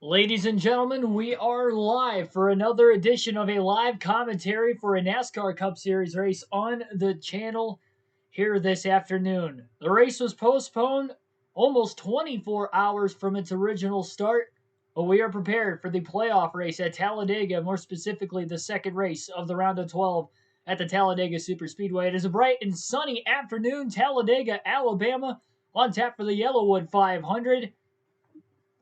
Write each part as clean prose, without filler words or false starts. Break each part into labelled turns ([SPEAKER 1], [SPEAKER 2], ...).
[SPEAKER 1] Ladies and gentlemen, we are live for another edition of a live commentary for a NASCAR Cup Series race on the channel here this afternoon. The race was postponed almost 24 hours from its original start, but we are prepared for the playoff race at Talladega, more specifically the second race of the round of 12 at the Talladega Superspeedway. It is a bright and sunny afternoon, Talladega, Alabama, on tap for the Yellowwood 500.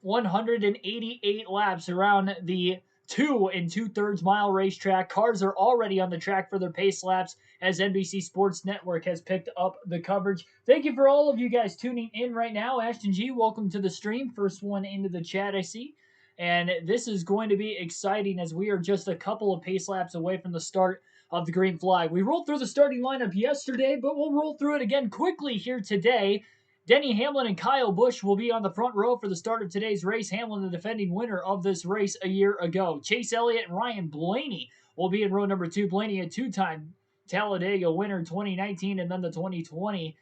[SPEAKER 1] 188 laps around the 2 2/3 mile racetrack. Cars are already on the track for their pace laps as NBC Sports Network has picked up the coverage. Thank you for all of you guys tuning in right now. Ashton G, welcome to the stream. First one into the chat, I see. And this is going to be exciting as we are just a couple of pace laps away from the start of the green flag. We rolled through the starting lineup yesterday, but we'll roll through it again quickly here today. Denny Hamlin and Kyle Busch will be on the front row for the start of today's race. Hamlin, the defending winner of this race a year ago. Chase Elliott and Ryan Blaney will be in row number 2. Blaney, a two-time Talladega winner in 2019 and then the 2020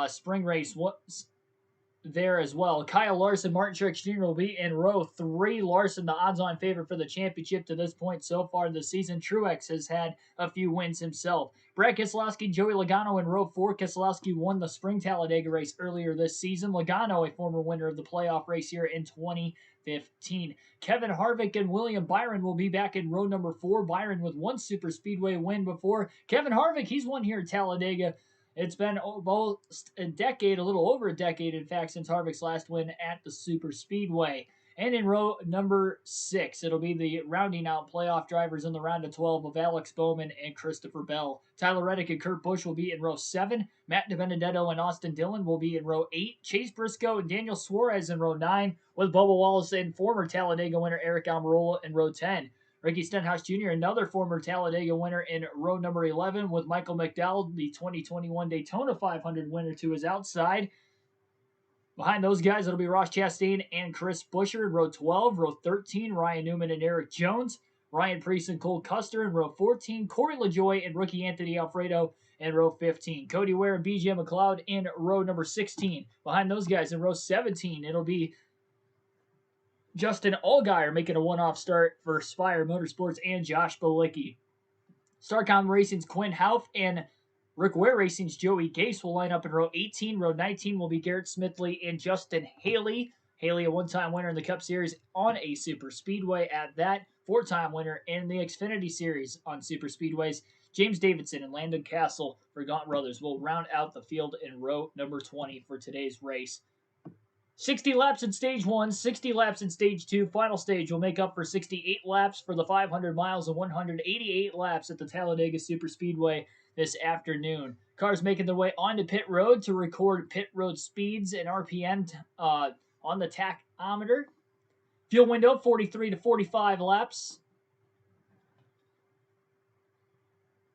[SPEAKER 1] spring race there as well. Kyle Larson, Martin Truex Jr. will be in row 3. Larson, the odds-on favorite for the championship to this point so far this season. Truex has had a few wins himself. Brad Keselowski, Joey Logano in row 4. Keselowski won the spring Talladega race earlier this season. Logano, a former winner of the playoff race here in 2015. Kevin Harvick and William Byron will be back in row number 4. Byron with one super speedway win before. Kevin Harvick, he's won here at Talladega. It's been almost a decade, a little over a decade, in fact, since Harvick's last win at the Super Speedway. And in row number 6, it'll be the rounding out playoff drivers in the round of 12 of Alex Bowman and Christopher Bell. Tyler Reddick and Kurt Busch will be in row 7. Matt DiBenedetto and Austin Dillon will be in row 8. Chase Briscoe and Daniel Suarez in row 9, with Bubba Wallace and former Talladega winner Eric Almirola in row 10. Ricky Stenhouse Jr., another former Talladega winner in row number 11, with Michael McDowell, the 2021 Daytona 500 winner, to his outside. Behind those guys, it'll be Ross Chastain and Chris Buescher in row 12. Row 13, Ryan Newman and Eric Jones. Ryan Preece and Cole Custer in row 14. Corey LaJoie and rookie Anthony Alfredo in row 15. Cody Ware and BJ McLeod in row number 16. Behind those guys in row 17, it'll be Justin Allgaier making a one-off start for Spire Motorsports and Josh Bilicki. Starcom Racing's Quinn Houff and Rick Ware Racing's Joey Gase will line up in row 18. Row 19 will be Garrett Smithley and Justin Haley. Haley, a one-time winner in the Cup Series on a Super Speedway at that. Four-time winner in the Xfinity Series on Super Speedways. James Davidson and Landon Castle for Gaunt Brothers will round out the field in row number 20 for today's race. 60 laps in stage 1, 60 laps in stage 2. Final stage will make up for 68 laps for the 500 miles and 188 laps at the Talladega Superspeedway this afternoon. Cars making their way onto pit road to record pit road speeds and RPM on the tachometer. Fuel window, 43 to 45 laps.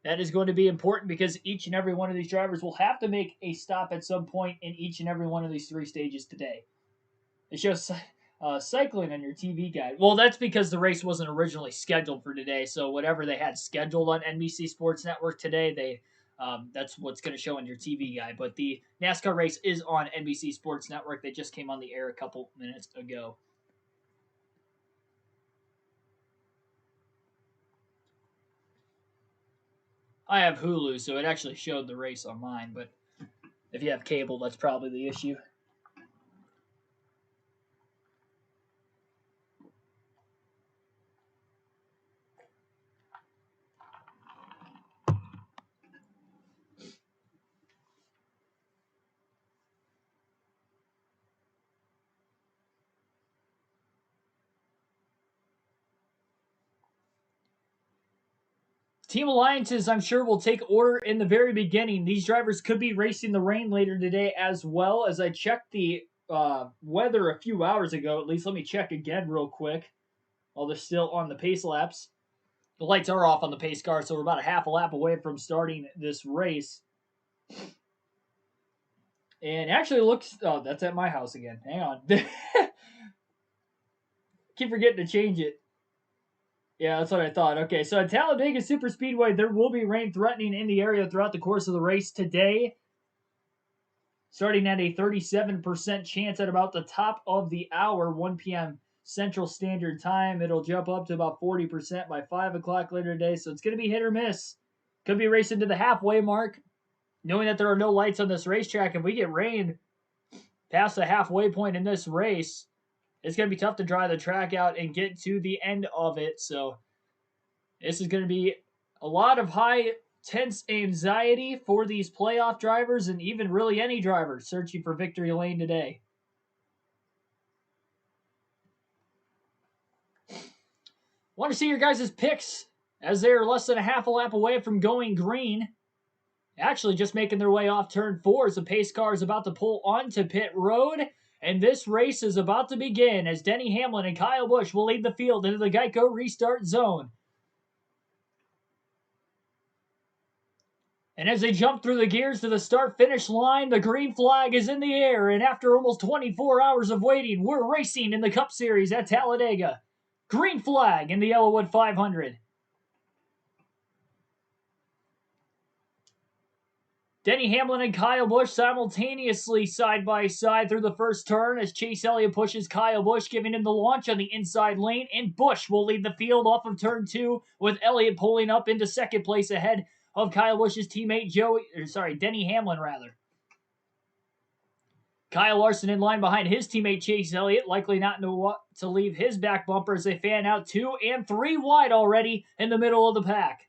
[SPEAKER 1] That is going to be important because each and every one of these drivers will have to make a stop at some point in each and every one of these 3 stages today. It shows cycling on your TV guide. Well, that's because the race wasn't originally scheduled for today, so whatever they had scheduled on NBC Sports Network today, that's what's going to show on your TV guide. But the NASCAR race is on NBC Sports Network. They just came on the air a couple minutes ago. I have Hulu, so it actually showed the race on mine, but if you have cable, that's probably the issue. Team alliances, I'm sure, will take order in the very beginning. These drivers could be racing the rain later today as well. As I checked the weather a few hours ago, at least let me check again real quick while they're still on the pace laps. The lights are off on the pace car, so we're about a half a lap away from starting this race. And actually looks... Oh, that's at my house again. Hang on. Keep forgetting to change it. Yeah, that's what I thought. Okay, so at Talladega Superspeedway, there will be rain threatening in the area throughout the course of the race today. Starting at a 37% chance at about the top of the hour, 1 p.m. Central Standard Time. It'll jump up to about 40% by 5 o'clock later today, so it's going to be hit or miss. Could be racing to the halfway mark. Knowing that there are no lights on this racetrack, if we get rain past the halfway point in this race, it's going to be tough to dry the track out and get to the end of it. So this is going to be a lot of high tense anxiety for these playoff drivers and even really any driver searching for victory lane today. Want to see your guys' picks as they're less than a half a lap away from going green. Actually just making their way off turn 4 as the pace car is about to pull onto pit road. And this race is about to begin as Denny Hamlin and Kyle Busch will lead the field into the Geico restart zone. And as they jump through the gears to the start-finish line, the green flag is in the air. And after almost 24 hours of waiting, we're racing in the Cup Series at Talladega. Green flag in the Yellowwood 500. Denny Hamlin and Kyle Busch simultaneously side by side through the first turn as Chase Elliott pushes Kyle Busch, giving him the launch on the inside lane. And Busch will lead the field off of turn 2 with Elliott pulling up into second place ahead of Kyle Busch's teammate Denny Hamlin rather. Kyle Larson in line behind his teammate Chase Elliott, likely not to leave his back bumper as they fan out 2 and 3 wide already in the middle of the pack.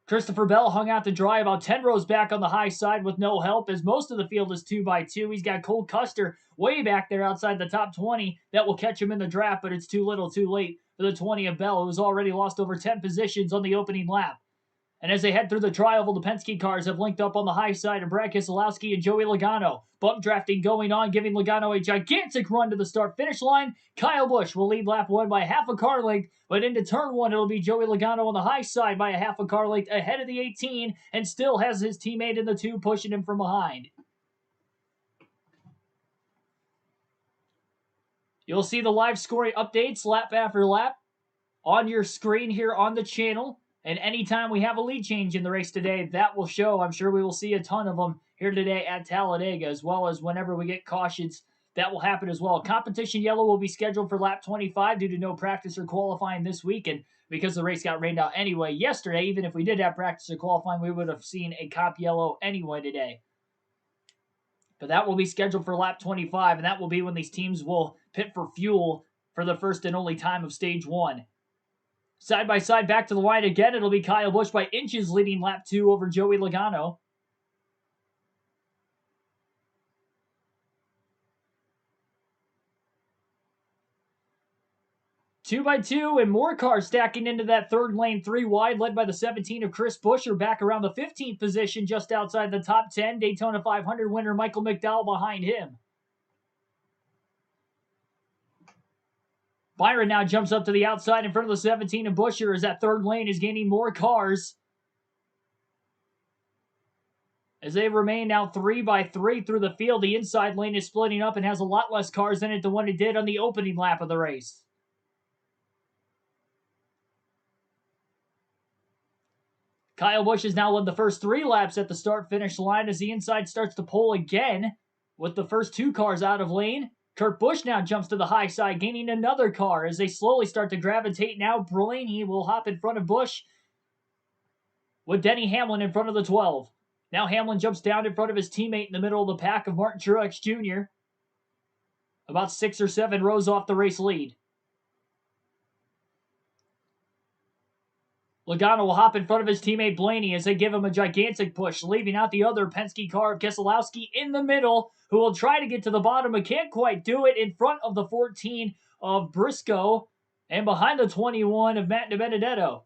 [SPEAKER 1] Christopher Bell hung out to dry about 10 rows back on the high side with no help as most of the field is 2x2. He's got Cole Custer way back there outside the top 20 that will catch him in the draft, but it's too little too late for the 20 of Bell, who has already lost over 10 positions on the opening lap. And as they head through the tri-oval, the Penske cars have linked up on the high side of Brad Keselowski and Joey Logano. Bump drafting going on, giving Logano a gigantic run to the start-finish line. Kyle Busch will lead lap 1 by half a car length, but into turn 1, it'll be Joey Logano on the high side by a half a car length ahead of the 18 and still has his teammate in the 2 pushing him from behind. You'll see the live scoring updates lap after lap on your screen here on the channel. And anytime we have a lead change in the race today, that will show. I'm sure we will see a ton of them here today at Talladega, as well as whenever we get cautions, that will happen as well. Competition yellow will be scheduled for lap 25 due to no practice or qualifying this weekend because the race got rained out anyway yesterday. Even if we did have practice or qualifying, we would have seen a cop yellow anyway today. But that will be scheduled for lap 25, and that will be when these teams will pit for fuel for the first and only time of stage 1. Side by side back to the line again, it'll be Kyle Busch by inches leading lap 2 over Joey Logano. Two by two and more cars stacking into that third lane 3 wide, led by the 17 of Chris Buescher back around the 15th position just outside the top 10. Daytona 500 winner Michael McDowell behind him. Byron now jumps up to the outside in front of the 17 of Buescher as that third lane is gaining more cars. As they remain now 3 by 3 through the field, the inside lane is splitting up and has a lot less cars in it than what it did on the opening lap of the race. Kyle Busch has now led the first 3 laps at the start-finish line as the inside starts to pull again with the first 2 cars out of lane. Kurt Busch now jumps to the high side, gaining another car as they slowly start to gravitate. Now Blaney will hop in front of Busch with Denny Hamlin in front of the 12. Now Hamlin jumps down in front of his teammate in the middle of the pack of Martin Truex Jr. About 6 or 7 rows off the race lead. Logano will hop in front of his teammate Blaney as they give him a gigantic push, leaving out the other Penske car of Keselowski in the middle, who will try to get to the bottom but can't quite do it, in front of the 14 of Briscoe and behind the 21 of Matt DiBenedetto.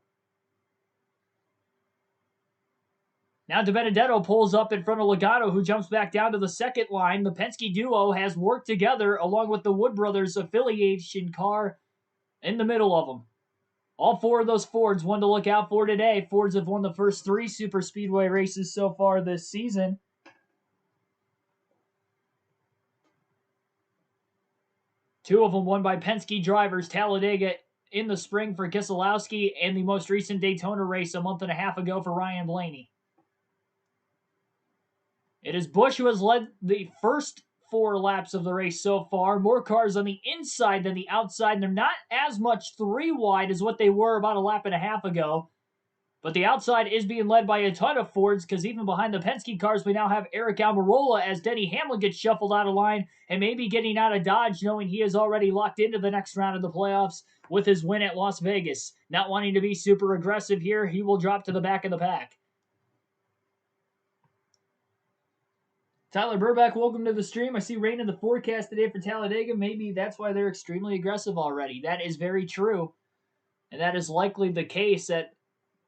[SPEAKER 1] Now DiBenedetto pulls up in front of Logano, who jumps back down to the second line. The Penske duo has worked together along with the Wood Brothers affiliation car in the middle of them. All 4 of those Fords, one to look out for today. Fords have won the first 3 super speedway races so far this season. Two of them won by Penske drivers, Talladega in the spring for Keselowski and the most recent Daytona race a month and a half ago for Ryan Blaney. It is Busch who has led the first 4 laps of the race so far. More cars on the inside than the outside, and they're not as much 3 wide as what they were about a lap and a half ago. But the outside is being led by a ton of Fords, because even behind the Penske cars, we now have Eric Almirola as Denny Hamlin gets shuffled out of line and maybe getting out of Dodge, knowing he is already locked into the next round of the playoffs with his win at Las Vegas. Not wanting to be super aggressive here, he will drop to the back of the pack. Tyler Burback, welcome to the stream. I see rain in the forecast today for Talladega. Maybe that's why they're extremely aggressive already. That is very true. And that is likely the case that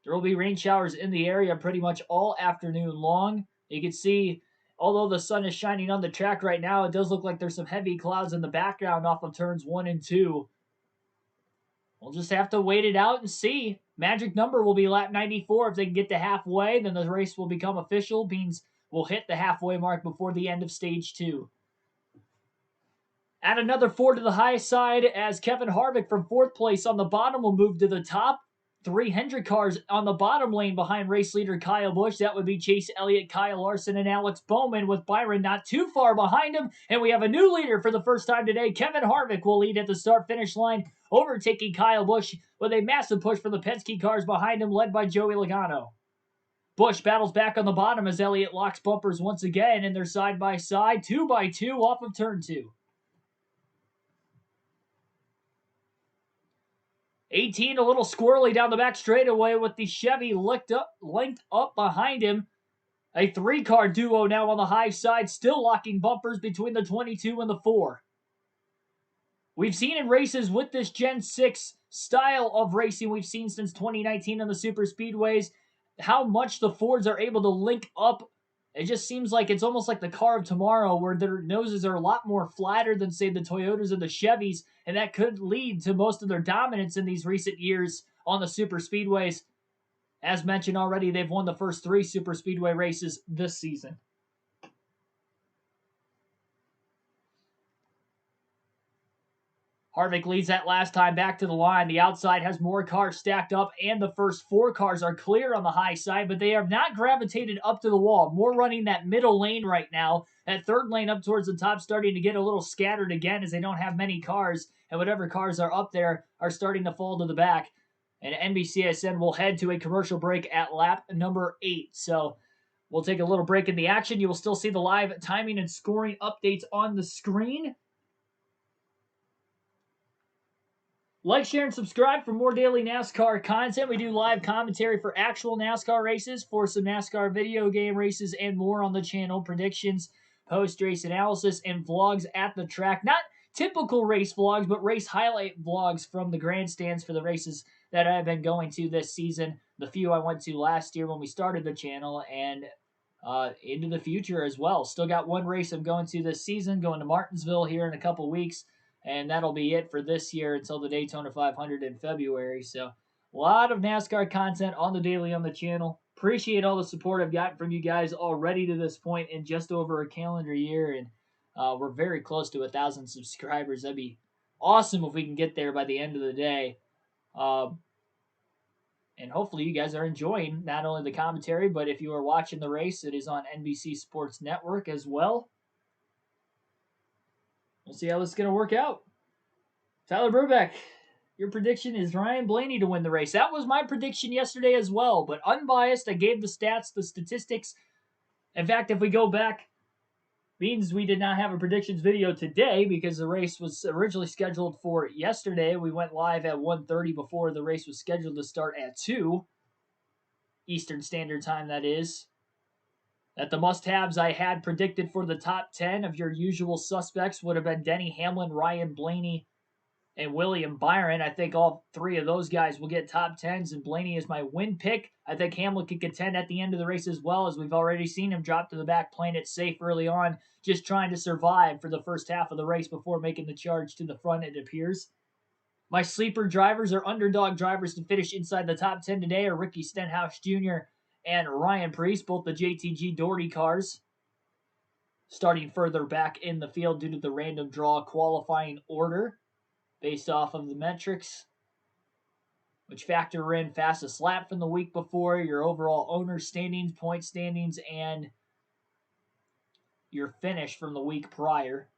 [SPEAKER 1] there will be rain showers in the area pretty much all afternoon long. You can see, although the sun is shining on the track right now, it does look like there's some heavy clouds in the background off of turns 1 and 2. We'll just have to wait it out and see. Magic number will be lap 94. If they can get to halfway, then the race will become official. Means we'll hit the halfway mark before the end of stage 2. Add another 4 to the high side as Kevin Harvick from 4th place on the bottom will move to the top. 3 Hendrick cars on the bottom lane behind race leader Kyle Busch. That would be Chase Elliott, Kyle Larson, and Alex Bowman, with Byron not too far behind him. And we have a new leader for the first time today. Kevin Harvick will lead at the start-finish line, overtaking Kyle Busch with a massive push from the Penske cars behind him, led by Joey Logano. Busch battles back on the bottom as Elliott locks bumpers once again, and they're side-by-side, 2x2 off of turn 2. 18 a little squirrely down the back straightaway with the Chevy linked up behind him. A 3-car duo now on the high side, still locking bumpers between the 22 and the 4. We've seen in races with this Gen 6 style of racing we've seen since 2019 on the super speedways, how much the Fords are able to link up. It just seems like it's almost like the car of tomorrow, where their noses are a lot more flatter than, say, the Toyotas and the Chevys, and that could lead to most of their dominance in these recent years on the super speedways. As mentioned already, they've won the first 3 super speedway races this season. Harvick leads that last time back to the line. The outside has more cars stacked up, and the first 4 cars are clear on the high side, but they have not gravitated up to the wall. More running that middle lane right now. That third lane up towards the top starting to get a little scattered again, as they don't have many cars, and whatever cars are up there are starting to fall to the back. And NBCSN will head to a commercial break at lap number 8. So we'll take a little break in the action. You will still see the live timing and scoring updates on the screen. Like, share, and subscribe for more daily NASCAR content. We do live commentary for actual NASCAR races, for some NASCAR video game races, and more on the channel. Predictions, post-race analysis, and vlogs at the track. Not typical race vlogs, but race highlight vlogs from the grandstands for the races that I've been going to this season. The few I went to last year when we started the channel, and into the future as well. Still got 1 race I'm going to this season, going to Martinsville here in a couple weeks. And that'll be it for this year until the Daytona 500 in February. So a lot of NASCAR content on the daily on the channel. Appreciate all the support I've gotten from you guys already to this point in just over a calendar year. And we're very close to 1,000 subscribers. That'd be awesome if we can get there by the end of the day. And hopefully you guys are enjoying not only the commentary, but if you are watching the race, it is on NBC Sports Network as well. We'll see how this is going to work out. Tyler Burbeck, your prediction is Ryan Blaney to win the race. That was my prediction yesterday as well, but unbiased. I gave the stats, the statistics. In fact, if we go back, means we did not have a predictions video today because the race was originally scheduled for yesterday. We went live at 1:30 before the race was scheduled to start at 2 Eastern Standard Time, that is. That the must-haves I had predicted for the top 10 of your usual suspects would have been Denny Hamlin, Ryan Blaney, and William Byron. I think all 3 of those guys will get top 10s, and Blaney is my win pick. I think Hamlin can contend at the end of the race as well, as we've already seen him drop to the back, playing it safe early on, just trying to survive for the first half of the race before making the charge to the front, it appears. My sleeper drivers or underdog drivers to finish inside the top 10 today are Ricky Stenhouse Jr. and Ryan Preece, both the JTG Doherty cars, starting further back in the field due to the random draw qualifying order based off of the metrics, which factor in fastest lap from the week before, your overall owner standings, point standings, and your finish from the week prior.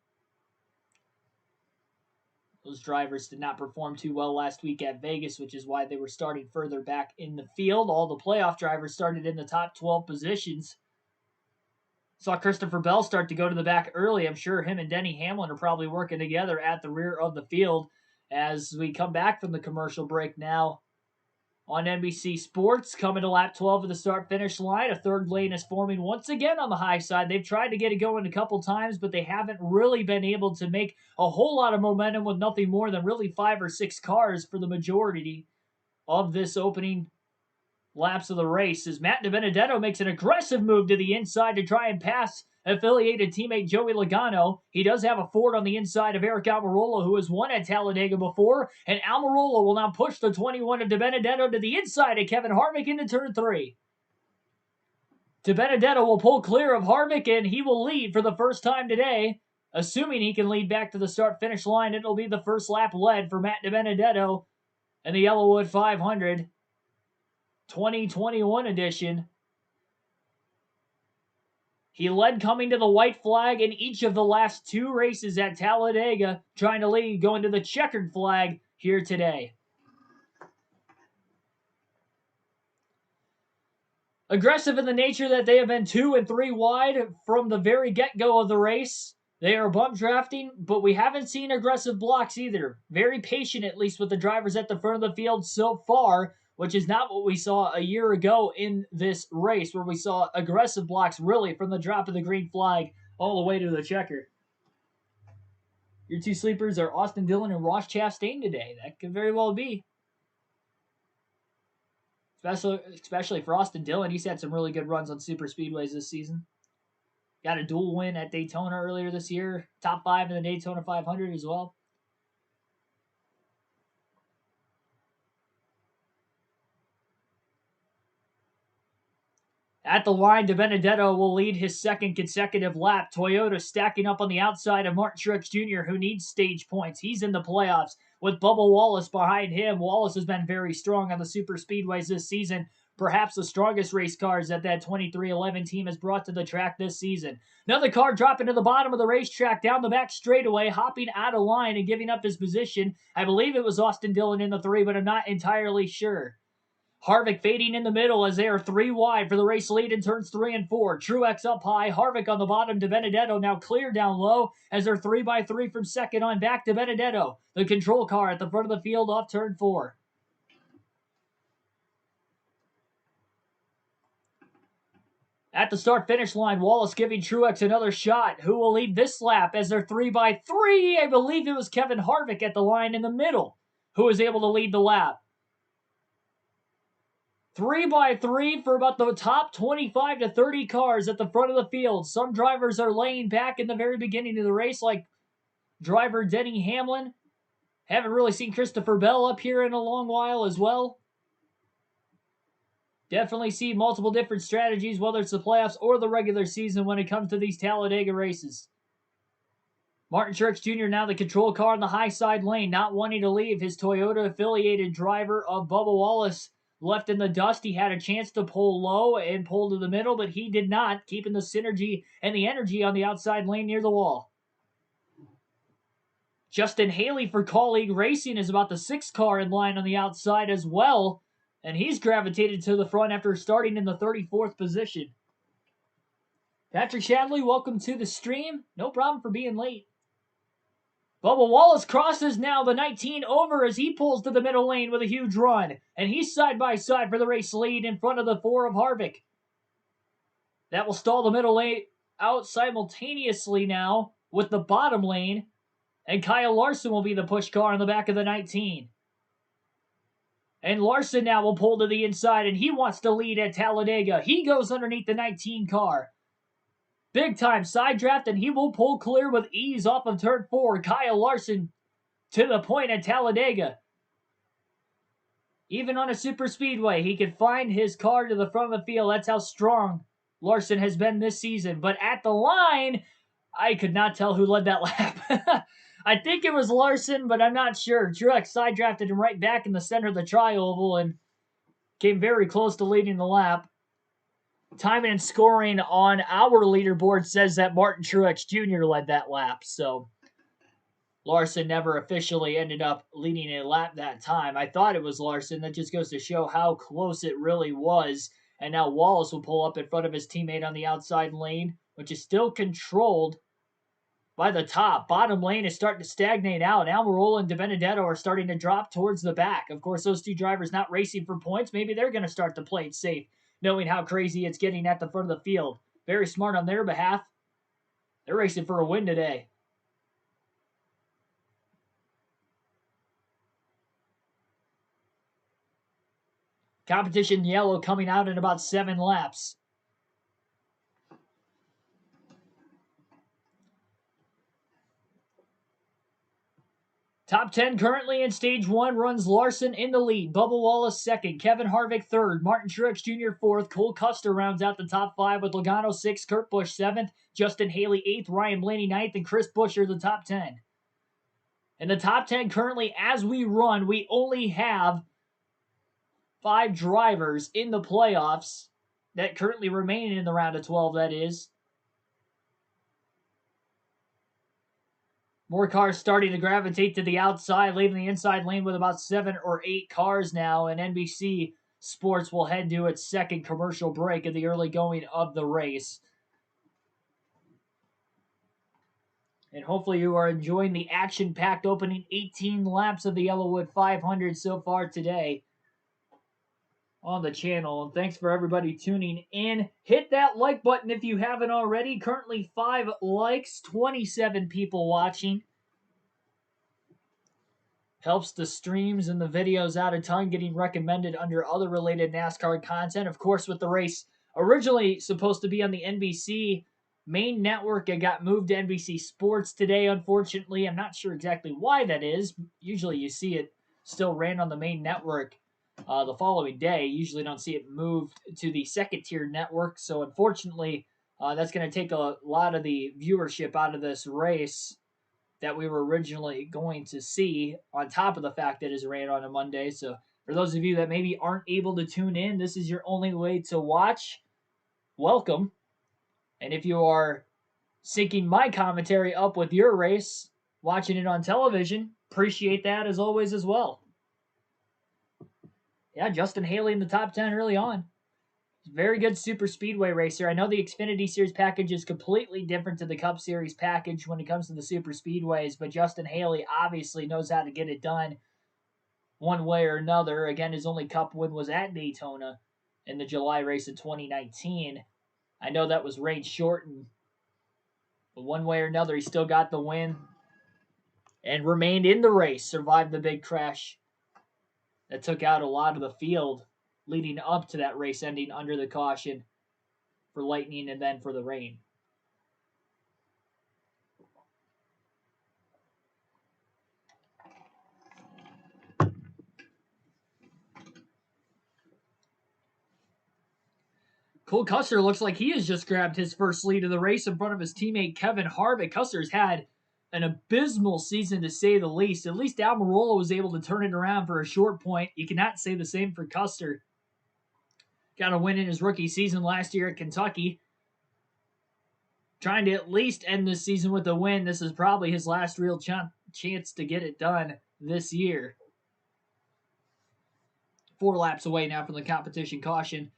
[SPEAKER 1] Those drivers did not perform too well last week at Vegas, which is why they were starting further back in the field. All the playoff drivers started in the top 12 positions. Saw Christopher Bell start to go to the back early. I'm sure him and Denny Hamlin are probably working together at the rear of the field as we come back from the commercial break now. On NBC Sports, coming to lap 12 of the start-finish line, a third lane is forming once again on the high side. They've tried to get it going a couple times, but they haven't really been able to make a whole lot of momentum with nothing more than really 5 or 6 cars for the majority of this opening laps of the race. As Matt DiBenedetto makes an aggressive move to the inside to try and pass affiliated teammate Joey Logano. He does have a Ford on the inside of Eric Almirola, who has won at Talladega before, and Almirola will now push the 21 of DiBenedetto to the inside of Kevin Harvick into turn 3. DiBenedetto will pull clear of Harvick, and he will lead for the first time today. Assuming he can lead back to the start-finish line, it'll be the first lap led for Matt DiBenedetto and the Yellowwood 500 2021 edition. He led coming to the white flag in each of the last 2 races at Talladega, trying to lead going to the checkered flag here today. Aggressive in the nature that they have been 2 and 3 wide from the very get-go of the race. They are bump drafting, but we haven't seen aggressive blocks either. Very patient, at least with the drivers at the front of the field so far, which is not what we saw a year ago in this race, where we saw aggressive blocks really from the drop of the green flag all the way to the checker. Your 2 sleepers are Austin Dillon and Ross Chastain today. That could very well be. Especially for Austin Dillon. He's had some really good runs on super speedways this season. Got a dual win at Daytona earlier this year. Top 5 in the Daytona 500 as well. At the line, DiBenedetto will lead his second consecutive lap. Toyota stacking up on the outside of Martin Truex Jr., who needs stage points. He's in the playoffs with Bubba Wallace behind him. Wallace has been very strong on the super speedways this season. Perhaps the strongest race cars that 2311 team has brought to the track this season. Another car dropping to the bottom of the racetrack down the back straightaway, hopping out of line and giving up his position. I believe it was Austin Dillon in the 3, but I'm not entirely sure. Harvick fading in the middle as they are 3 wide for the race lead in turns 3 and 4. Truex up high, Harvick on the bottom, DiBenedetto now clear down low as they're 3x3 from second on back. DiBenedetto, the control car at the front of the field off turn 4. At the start-finish line, Wallace giving Truex another shot. Who will lead this lap as they're 3x3? I believe it was Kevin Harvick at the line in the middle who was able to lead the lap. 3x3 for about the top 25 to 30 cars at the front of the field. Some drivers are laying back in the very beginning of the race, like driver Denny Hamlin. Haven't really seen Christopher Bell up here in a long while as well. Definitely see multiple different strategies, whether it's the playoffs or the regular season when it comes to these Talladega races. Martin Truex Jr. now the control car in the high side lane, not wanting to leave his Toyota-affiliated driver of Bubba Wallace left in the dust. He had a chance to pull low and pull to the middle, but he did not, keeping the synergy and the energy on the outside lane near the wall. Justin Haley for Colleague Racing is about the 6th car in line on the outside as well, and he's gravitated to the front after starting in the 34th position. Patrick Shadley, welcome to the stream. No problem for being late. Bubba Wallace crosses now the 19 over as he pulls to the middle lane with a huge run. And he's side by side for the race lead in front of the 4 of Harvick. That will stall the middle lane out simultaneously now with the bottom lane. And Kyle Larson will be the push car in the back of the 19. And Larson now will pull to the inside, and he wants to lead at Talladega. He goes underneath the 19 car. Big time side draft, and he will pull clear with ease off of turn 4. Kyle Larson to the point at Talladega. Even on a super speedway, he can find his car to the front of the field. That's how strong Larson has been this season. But at the line, I could not tell who led that lap. I think it was Larson, but I'm not sure. Truex side drafted him right back in the center of the tri-oval and came very close to leading the lap. Timing and scoring on our leaderboard says that Martin Truex Jr. led that lap. So Larson never officially ended up leading a lap that time. I thought it was Larson. That just goes to show how close it really was. And now Wallace will pull up in front of his teammate on the outside lane, which is still controlled by the top. Bottom lane is starting to stagnate out. Almirola and DiBenedetto are starting to drop towards the back. Of course, those two drivers not racing for points. Maybe they're going to start to play it safe, knowing how crazy it's getting at the front of the field. Very smart on their behalf. They're racing for a win today. Competition yellow coming out in about 7 laps. Top 10 currently in stage 1 runs Larson in the lead. Bubba Wallace second. Kevin Harvick third. Martin Truex Jr. fourth. Cole Custer rounds out the top 5 with Logano 6th. Kurt Busch 7th. Justin Haley 8th. Ryan Blaney 9th. And Chris Buescher the top 10. In the top 10 currently as we run, we only have 5 drivers in the playoffs that currently remain in the round of 12, that is. More cars starting to gravitate to the outside, leaving the inside lane with about 7 or 8 cars now, and NBC Sports will head to its second commercial break of the early going of the race. And hopefully you are enjoying the action-packed opening 18 laps of the Yellowwood 500 so far today on the channel. And thanks for everybody tuning in. Hit that like button if you haven't already. Currently 5 likes, 27 people watching. Helps the streams and the videos out a ton, getting recommended under other related NASCAR content. Of course, with the race originally supposed to be on the NBC main network, it got moved to NBC Sports today, unfortunately. I'm not sure exactly why that is. Usually you see it still ran on the main network the following day. Usually don't see it moved to the second tier network. So unfortunately, that's going to take a lot of the viewership out of this race that we were originally going to see, on top of the fact that it's ran on a Monday. So for those of you that maybe aren't able to tune in, this is your only way to watch. Welcome. And if you are syncing my commentary up with your race, watching it on television, appreciate that as always as well. Yeah, Justin Haley in the top 10 early on. Very good super speedway racer. I know the Xfinity Series package is completely different to the Cup Series package when it comes to the super speedways, but Justin Haley obviously knows how to get it done one way or another. Again, his only Cup win was at Daytona in the July race in 2019. I know that was rain shortened, but one way or another, he still got the win and remained in the race, survived the big crash that took out a lot of the field leading up to that race ending under the caution for lightning and then for the rain. Cole Custer looks like he has just grabbed his first lead of the race in front of his teammate Kevin Harvick. Custer's had an abysmal season, to say the least. At least Almirola was able to turn it around for a short point. You cannot say the same for Custer. Got a win in his rookie season last year at Kentucky. Trying to at least end this season with a win. This is probably his last real chance to get it done this year. 4 laps away now from the competition caution.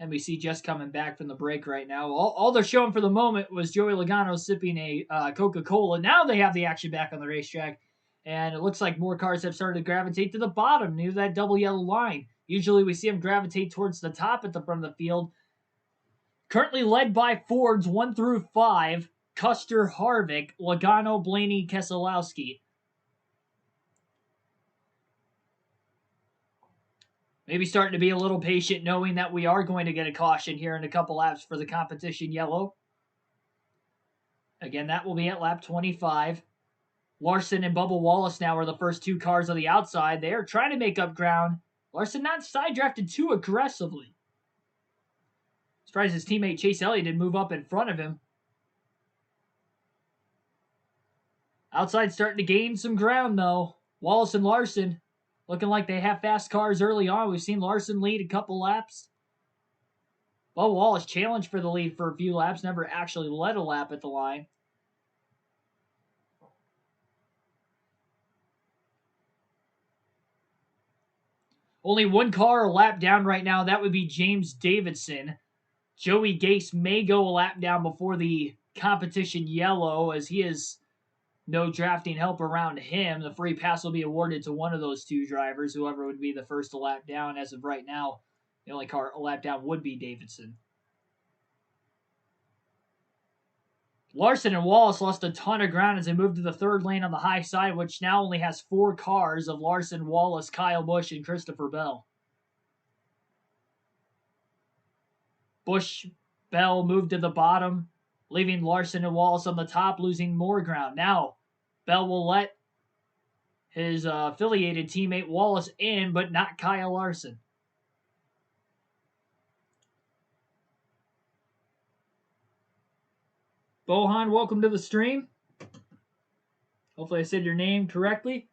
[SPEAKER 1] NBC just coming back from the break right now. All they're showing for the moment was Joey Logano sipping a Coca-Cola. Now they have the action back on the racetrack. And it looks like more cars have started to gravitate to the bottom near that double yellow line. Usually we see them gravitate towards the top at the front of the field. Currently led by Fords 1 through 5. Custer, Harvick, Logano, Blaney, Keselowski. Maybe starting to be a little patient, knowing that we are going to get a caution here in a couple laps for the competition yellow. Again, that will be at lap 25. Larson and Bubba Wallace now are the first 2 cars on the outside. They are trying to make up ground. Larson not side drafted too aggressively. Surprised his teammate Chase Elliott didn't move up in front of him. Outside starting to gain some ground, though. Wallace and Larson looking like they have fast cars early on. We've seen Larson lead a couple laps. Bubba Wallace challenged for the lead for a few laps, never actually led a lap at the line. Only one car a lap down right now. That would be James Davidson. Joey Gase may go a lap down before the competition yellow, as he has no drafting help around him. The free pass will be awarded to one of those two drivers, whoever would be the first to lap down. As of right now, the only car a lap down would be Davidson. Larson and Wallace lost a ton of ground as they moved to the third lane on the high side, which now only has 4 cars of Larson, Wallace, Kyle Busch, and Christopher Bell. Busch, Bell moved to the bottom, leaving Larson and Wallace on the top, losing more ground. Now, Bell will let his affiliated teammate Wallace in, but not Kyle Larson. Bohan, welcome to the stream. Hopefully I said your name correctly.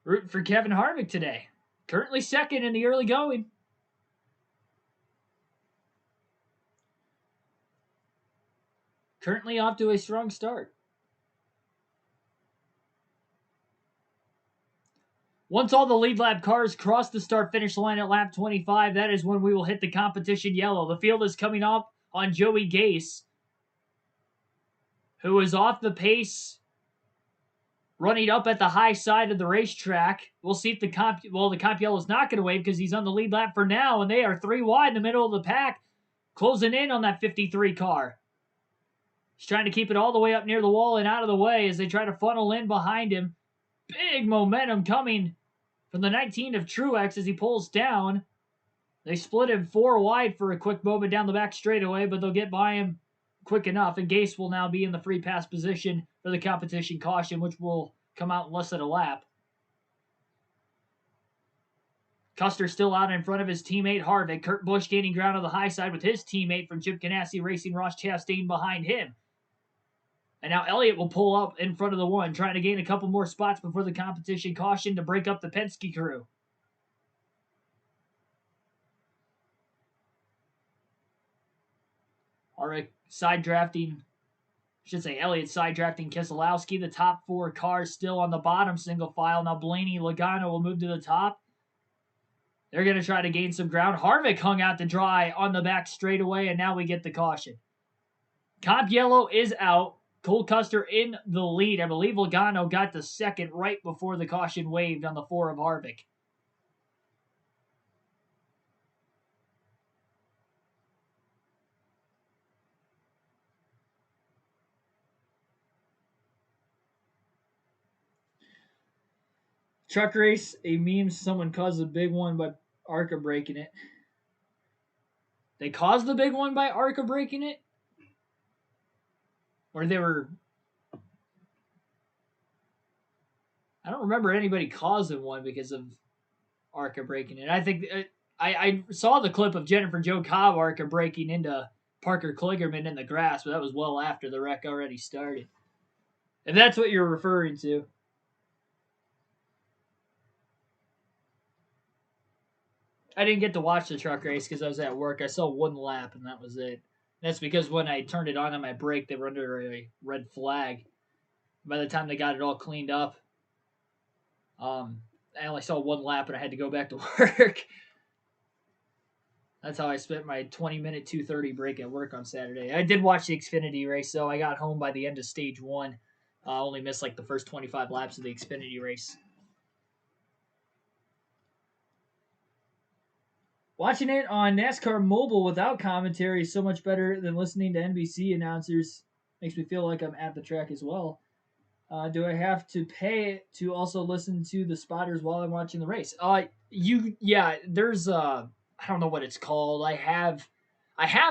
[SPEAKER 1] Rooting for Kevin Harvick today. Currently second in the early going. Currently off to a strong start. Once all the lead lap cars cross the start-finish line at lap 25, that is when we will hit the competition yellow. The field is coming up on Joey Gase, who is off the pace, running up at the high side of the racetrack. We'll see if the comp yellow is not going to wave because he's on the lead lap for now, and they are 3 wide in the middle of the pack, closing in on that 53 car. He's trying to keep it all the way up near the wall and out of the way as they try to funnel in behind him. Big momentum coming from the 19 of Truex as he pulls down. They split him 4 wide for a quick moment down the back straightaway, but they'll get by him quick enough, and Gase will now be in the free pass position for the competition caution, which will come out in less than a lap. Custer still out in front of his teammate Harvick. Kurt Busch gaining ground on the high side with his teammate from Chip Ganassi Racing, Ross Chastain, behind him. And now Elliott will pull up in front of the one, trying to gain a couple more spots before the competition caution to break up the Penske crew. Harvick side drafting, Elliott side drafting Keselowski. The top 4 cars still on the bottom single file. Now Blaney Logano will move to the top. They're going to try to gain some ground. Harvick hung out to dry on the back straightaway, and now we get the caution. Comp yellow is out. Cole Custer in the lead. I believe Logano got the second right before the caution waved on the 4 of Harvick. Truck race, a meme, someone caused a big one by Arca breaking it. They caused the big one by Arca breaking it? Or they were... I don't remember anybody causing one because of Arca breaking it. I think... I saw the clip of Jennifer Jo Cobb Arca breaking into Parker Kligerman in the grass, but that was well after the wreck already started. If that's what you're referring to. I didn't get to watch the truck race because I was at work. I saw 1 lap, and that was it. That's because when I turned it on my brake, they were under a red flag. By the time they got it all cleaned up, I only saw 1 lap, and I had to go back to work. That's how I spent my 20-minute 2:30 break at work on Saturday. I did watch the Xfinity race, so I got home by the end of stage 1. I only missed like the first 25 laps of the Xfinity race. Watching it on NASCAR Mobile without commentary is so much better than listening to NBC announcers. Makes me feel like I'm at the track as well. Do I have to pay to also listen to the spotters while I'm watching the race? There's I don't know what it's called. I have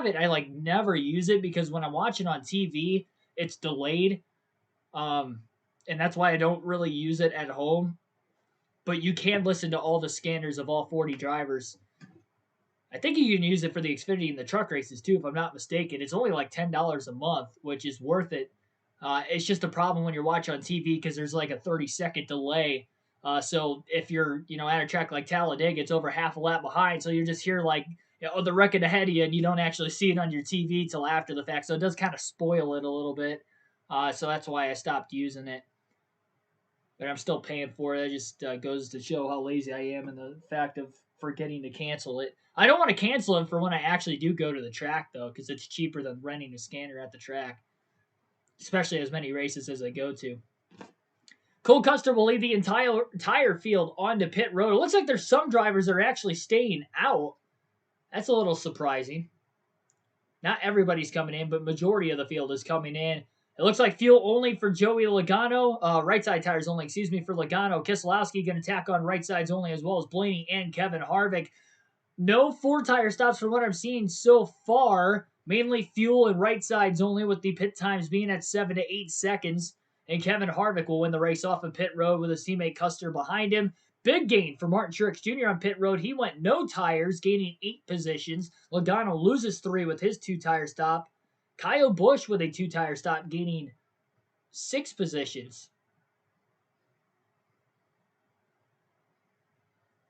[SPEAKER 1] it. I like never use it because when I'm watching on TV, it's delayed. And that's why I don't really use it at home. But you can listen to all the scanners of all 40 drivers. I think you can use it for the Xfinity and the truck races too, if I'm not mistaken. It's only like $10 a month, which is worth it. It's just a problem when you're watching on TV because there's like a 30-second delay. So if you're, at a track like Talladega, it's over half a lap behind. So you're just here like, the record ahead of you, and you don't actually see it on your TV till after the fact. So it does kind of spoil it a little bit. So that's why I stopped using it. But I'm still paying for it. It just goes to show how lazy I am and the fact of forgetting to cancel it. I don't want to cancel it for when I actually do go to the track, though, because it's cheaper than renting a scanner at the track, especially as many races as I go to. Cole Custer will lead the entire field onto pit road. It looks like there's some drivers that are actually staying out. That's a little surprising. Not everybody's coming in, but majority of the field is coming in. It looks like fuel only for Joey Logano. Right side tires only, for Logano. Keselowski going to tack on right sides only, as well as Blaney and Kevin Harvick. No 4-tire stops from what I'm seeing so far. Mainly fuel and right sides only, with the pit times being at 7 to 8 seconds. And Kevin Harvick will win the race off of pit road with his teammate Custer behind him. Big gain for Martin Truex Jr. on pit road. He went no tires, gaining 8 positions. Logano loses 3 with his 2-tire stop. Kyle Busch with a 2-tire stop, gaining 6 positions.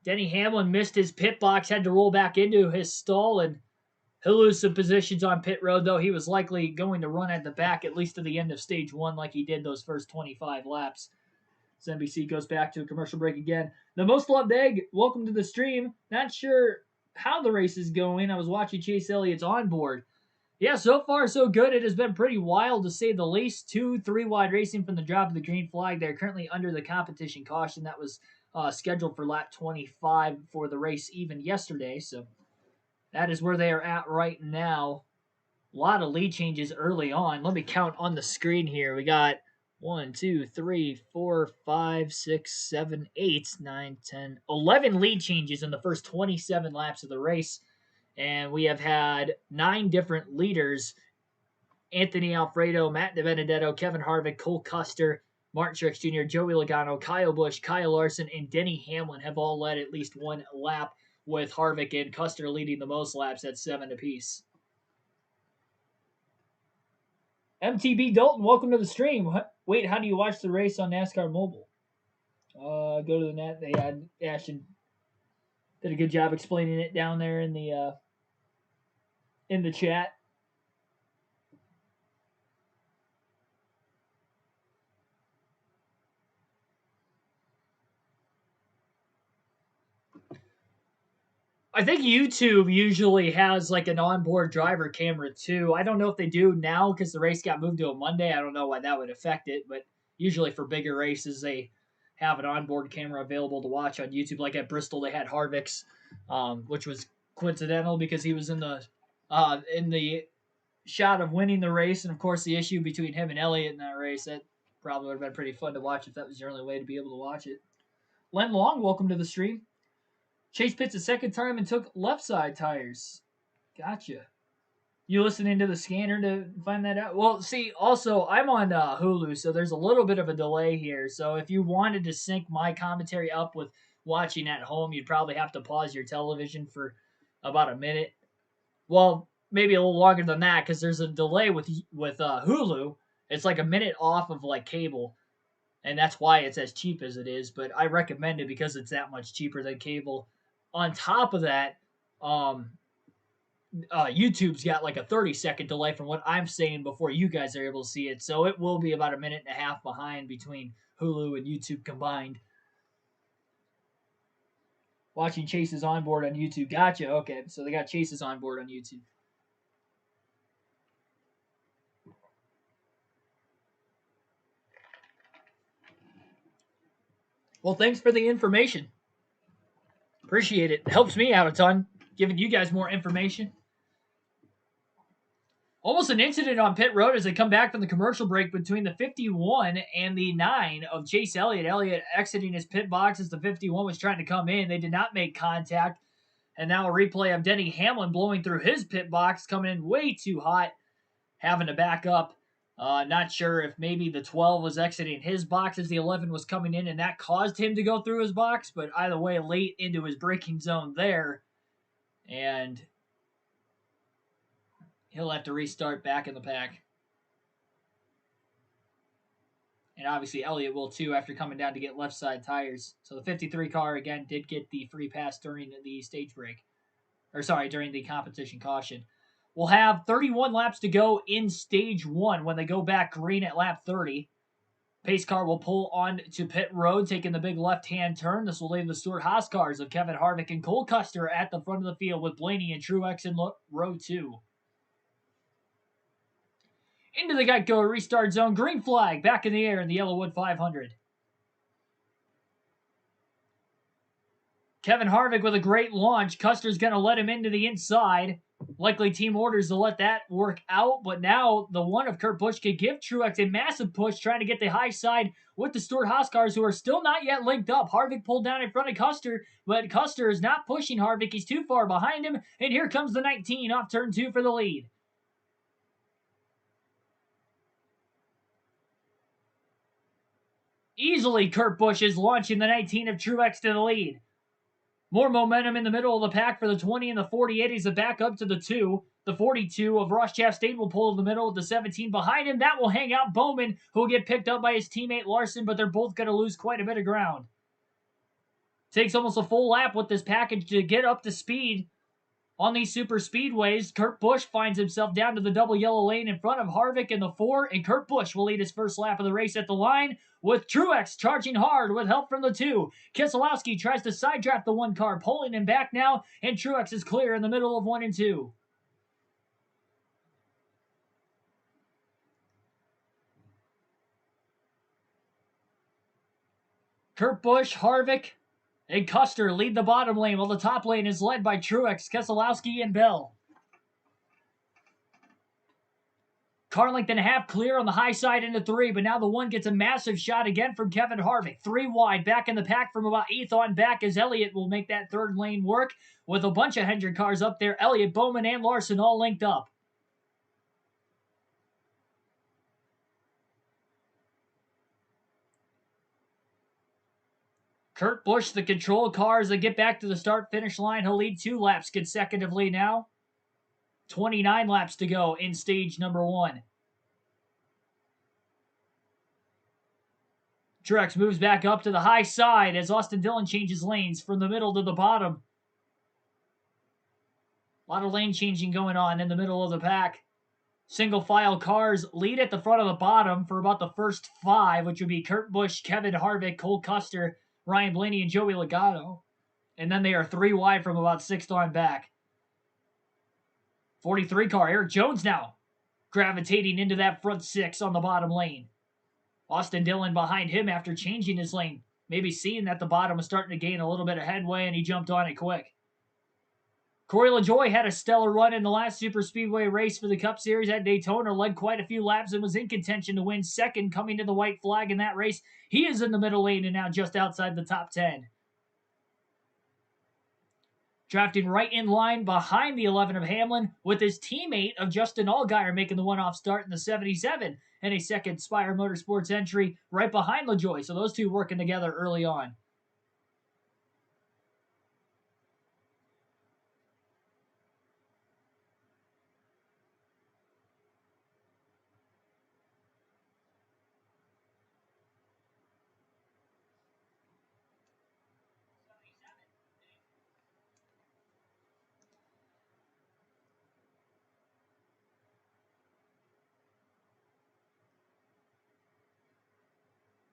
[SPEAKER 1] Denny Hamlin missed his pit box, had to roll back into his stall, and he'll lose some positions on pit road, though he was likely going to run at the back at least to the end of stage 1 like he did those first 25 laps. So NBC goes back to a commercial break again. The Most Loved Egg, welcome to the stream. Not sure how the race is going. I was watching Chase Elliott's onboard. Yeah, so far so good. It has been pretty wild to say the least. 2-3 wide racing from the drop of the green flag. They're currently under the competition caution that was scheduled for lap 25 for the race even yesterday. So that is where they are at right now. A lot of lead changes early on. Let me count on the screen here. We got 1, 2, 3, 4, 5, 6, 7, 8, 9, 10, 11 lead changes in the first 27 laps of the race. And we have had 9 different leaders: Anthony Alfredo, Matt DiBenedetto, Kevin Harvick, Cole Custer, Martin Truex Jr., Joey Logano, Kyle Busch, Kyle Larson, and Denny Hamlin have all led at least 1 lap, with Harvick and Custer leading the most laps at 7 apiece. MTB Dalton, welcome to the stream. Wait, how do you watch the race on NASCAR Mobile? Go to the net. They had Ashton did a good job explaining it down there in the chat. I think YouTube usually has like an onboard driver camera too. I don't know if they do now because the race got moved to a Monday. I don't know why that would affect it, but usually for bigger races, they have an onboard camera available to watch on YouTube. Like at Bristol, they had Harvick's, which was coincidental because he was in the shot of winning the race, and of course the issue between him and Elliott in that race. That probably would have been pretty fun to watch if that was your only way to be able to watch it. Len Long, welcome to the stream. Chase pits a second time and took left side tires. Gotcha. You listening to the scanner to find that out? Well, see, also, I'm on Hulu, so there's a little bit of a delay here. So if you wanted to sync my commentary up with watching at home, you'd probably have to pause your television for about a minute. Well, maybe a little longer than that because there's a delay with Hulu. It's like a minute off of like cable, and that's why it's as cheap as it is. But I recommend it because it's that much cheaper than cable. On top of that, YouTube's got like a 30-second delay from what I'm saying before you guys are able to see it. So it will be about a minute and a half behind between Hulu and YouTube combined. Watching Chase's onboard on YouTube. Gotcha. Okay, so they got Chase's onboard on YouTube. Well, thanks for the information. Appreciate it. It helps me out a ton, giving you guys more information. Almost an incident on pit road as they come back from the commercial break between the 51 and the 9 of Chase Elliott. Elliott exiting his pit box as the 51 was trying to come in. They did not make contact. And now a replay of Denny Hamlin blowing through his pit box, coming in way too hot, having to back up. Not sure if maybe the 12 was exiting his box as the 11 was coming in, and that caused him to go through his box. But either way, late into his braking zone there. And he'll have to restart back in the pack. And obviously Elliott will too after coming down to get left side tires. So the 53 car, again, did get the free pass during the stage break. during the competition caution. We'll have 31 laps to go in stage 1 when they go back green at lap 30. Pace car will pull on to pit road, taking the big left-hand turn. This will leave the Stewart-Haas cars of Kevin Harvick and Cole Custer at the front of the field with Blaney and Truex in row 2. Into the Geico restart zone. Green flag back in the air in the Yellowwood 500. Kevin Harvick with a great launch. Custer's going to let him into the inside. Likely team orders to let that work out, but now the one of Kurt Busch could give Truex a massive push trying to get the high side with the Stewart-Haas cars, who are still not yet linked up. Harvick pulled down in front of Custer, but Custer is not pushing Harvick. He's too far behind him, and here comes the 19 off turn 2 for the lead. Easily, Kurt Busch is launching the 19 of Truex to the lead. More momentum in the middle of the pack for the 20 and the 48 as the back up to the 2. The 42 of Ross Chastain will pull in the middle with the 17 behind him. That will hang out Bowman, who will get picked up by his teammate Larson, but they're both going to lose quite a bit of ground. Takes almost a full lap with this package to get up to speed on these super speedways. Kurt Busch finds himself down to the double yellow lane in front of Harvick in the 4, and Kurt Busch will lead his first lap of the race at the line, with Truex charging hard with help from the 2. Keselowski tries to side draft the 1 car, pulling him back now, and Truex is clear in the middle of 1 and 2. Kurt Busch, Harvick, and Custer lead the bottom lane, while the top lane is led by Truex, Keselowski, and Bell. Car length and a half clear on the high side into 3, but now the 1 gets a massive shot again from Kevin Harvick. 3 wide, back in the pack from about 8th on back, as Elliott will make that 3rd lane work with a bunch of Hendrick cars up there. Elliott, Bowman, and Larson all linked up. Kurt Busch, the control cars that get back to the start-finish line. He'll lead 2 laps consecutively now. 29 laps to go in stage number 1. Truex moves back up to the high side as Austin Dillon changes lanes from the middle to the bottom. A lot of lane changing going on in the middle of the pack. Single file cars lead at the front of the bottom for about the first 5, which would be Kurt Busch, Kevin Harvick, Cole Custer, Ryan Blaney, and Joey Logano. And then they are 3 wide from about 6th on back. 43 car, Eric Jones now gravitating into that front 6 on the bottom lane. Austin Dillon behind him after changing his lane. Maybe seeing that the bottom was starting to gain a little bit of headway, and he jumped on it quick. Corey LaJoie had a stellar run in the last Super Speedway race for the Cup Series at Daytona, led quite a few laps and was in contention to win 2nd coming to the white flag in that race. He is in the middle lane and now just outside the top 10. Drafting right in line behind the 11 of Hamlin, with his teammate of Justin Allgaier making the one-off start in the 77 and a 2nd Spire Motorsports entry right behind LaJoie. So those 2 working together early on.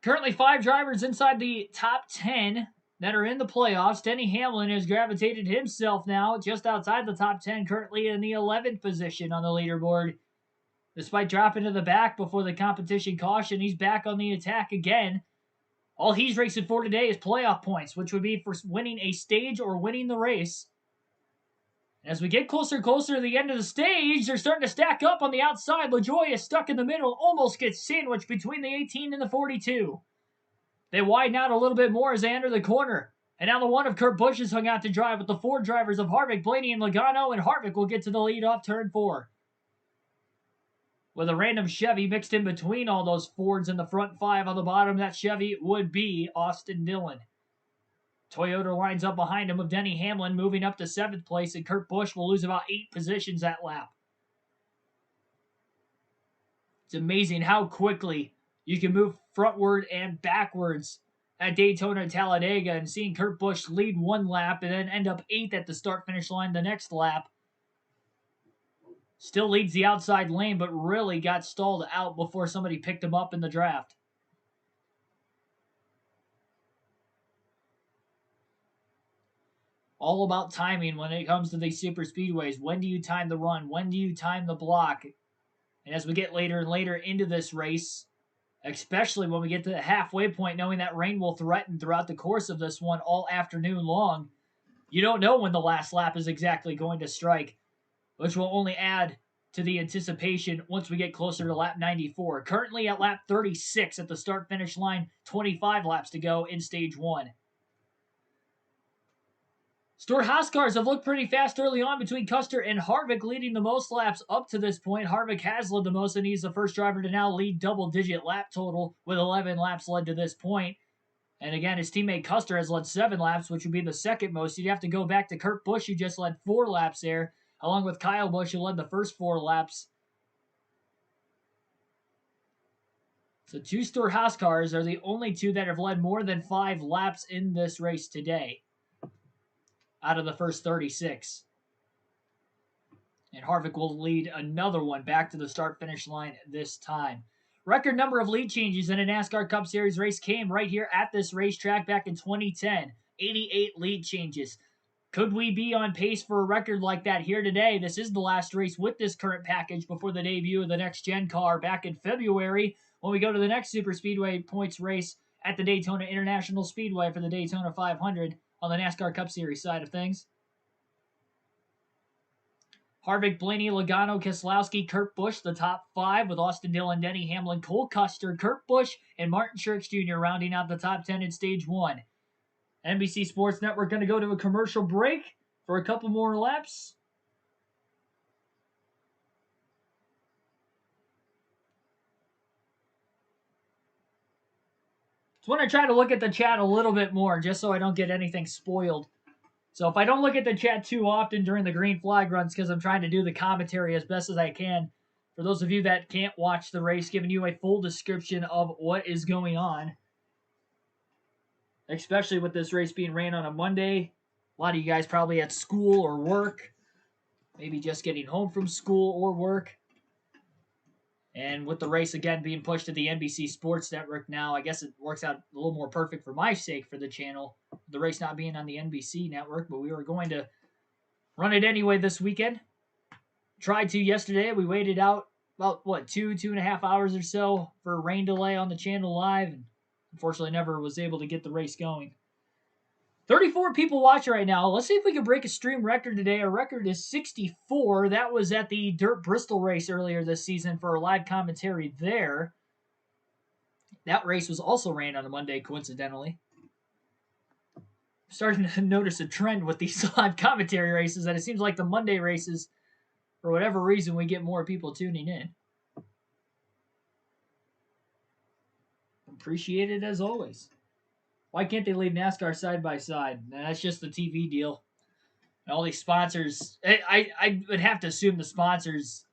[SPEAKER 1] Currently 5 drivers inside the top 10 that are in the playoffs. Denny Hamlin has gravitated himself now just outside the top 10, currently in the 11th position on the leaderboard. Despite dropping to the back before the competition caution, he's back on the attack again. All he's racing for today is playoff points, which would be for winning a stage or winning the race. As we get closer and closer to the end of the stage, they're starting to stack up on the outside. LaJoie is stuck in the middle, almost gets sandwiched between the 18 and the 42. They widen out a little bit more as they enter the corner. And now the 1 of Kurt Busch is hung out to dry with the 4 drivers of Harvick, Blaney, and Logano, and Harvick will get to the lead off turn 4. With a random Chevy mixed in between all those Fords in the front 5 on the bottom, that Chevy would be Austin Dillon. Toyota lines up behind him with Denny Hamlin moving up to 7th place, and Kurt Busch will lose about 8 positions that lap. It's amazing how quickly you can move frontward and backwards at Daytona Talladega and seeing Kurt Busch lead one lap and then end up 8th at the start-finish line the next lap. Still leads the outside lane, but really got stalled out before somebody picked him up in the draft. All about timing when it comes to these super speedways. When do you time the run? When do you time the block? And as we get later and later into this race, especially when we get to the halfway point, knowing that rain will threaten throughout the course of this one all afternoon long, you don't know when the last lap is exactly going to strike, which will only add to the anticipation once we get closer to lap 94. Currently at lap 36 at the start-finish line, 25 laps to go in stage 1. Storehouse cars have looked pretty fast early on between Custer and Harvick, leading the most laps up to this point. Harvick has led the most, and he's the first driver to now lead double-digit lap total with 11 laps led to this point. And again, his teammate Custer has led 7 laps, which would be the second most. You'd have to go back to Kurt Busch, who just led 4 laps there, along with Kyle Busch, who led the first 4 laps. So 2 Storehouse cars are the only 2 that have led more than 5 laps in this race today out of the first 36. And Harvick will lead another one back to the start-finish line this time. Record number of lead changes in a NASCAR Cup Series race came right here at this racetrack back in 2010. 88 lead changes. Could we be on pace for a record like that here today? This is the last race with this current package before the debut of the next-gen car back in February when we go to the next Super Speedway points race at the Daytona International Speedway for the Daytona 500 on the NASCAR Cup Series side of things. Harvick, Blaney, Logano, Keselowski, Kurt Busch, the top 5 with Austin Dillon, Denny Hamlin, Cole Custer, Kurt Busch, and Martin Truex Jr. rounding out the top 10 in stage 1. NBC Sports Network going to go to a commercial break for a couple more laps. Just want to try to look at the chat a little bit more just so I don't get anything spoiled. So if I don't look at the chat too often during the green flag runs because I'm trying to do the commentary as best as I can, for those of you that can't watch the race, giving you a full description of what is going on, especially with this race being ran on a Monday. A lot of you guys probably at school or work, maybe just getting home from school or work. And with the race again being pushed to the NBC Sports Network now, I guess it works out a little more perfect for my sake for the channel. The race not being on the NBC network, but we were going to run it anyway this weekend. Tried to yesterday. We waited out about, 2.5 hours or so for a rain delay on the channel live, and unfortunately never was able to get the race going. 34 people watching right now. Let's see if we can break a stream record today. Our record is 64. That was at the Dirt Bristol race earlier this season for a live commentary there. That race was also ran on a Monday, coincidentally. I'm starting to notice a trend with these live commentary races, that it seems like the Monday races, for whatever reason, we get more people tuning in. Appreciate it as always. Why can't they leave NASCAR side by side? That's just the TV deal. And all these sponsors, I would have to assume the sponsors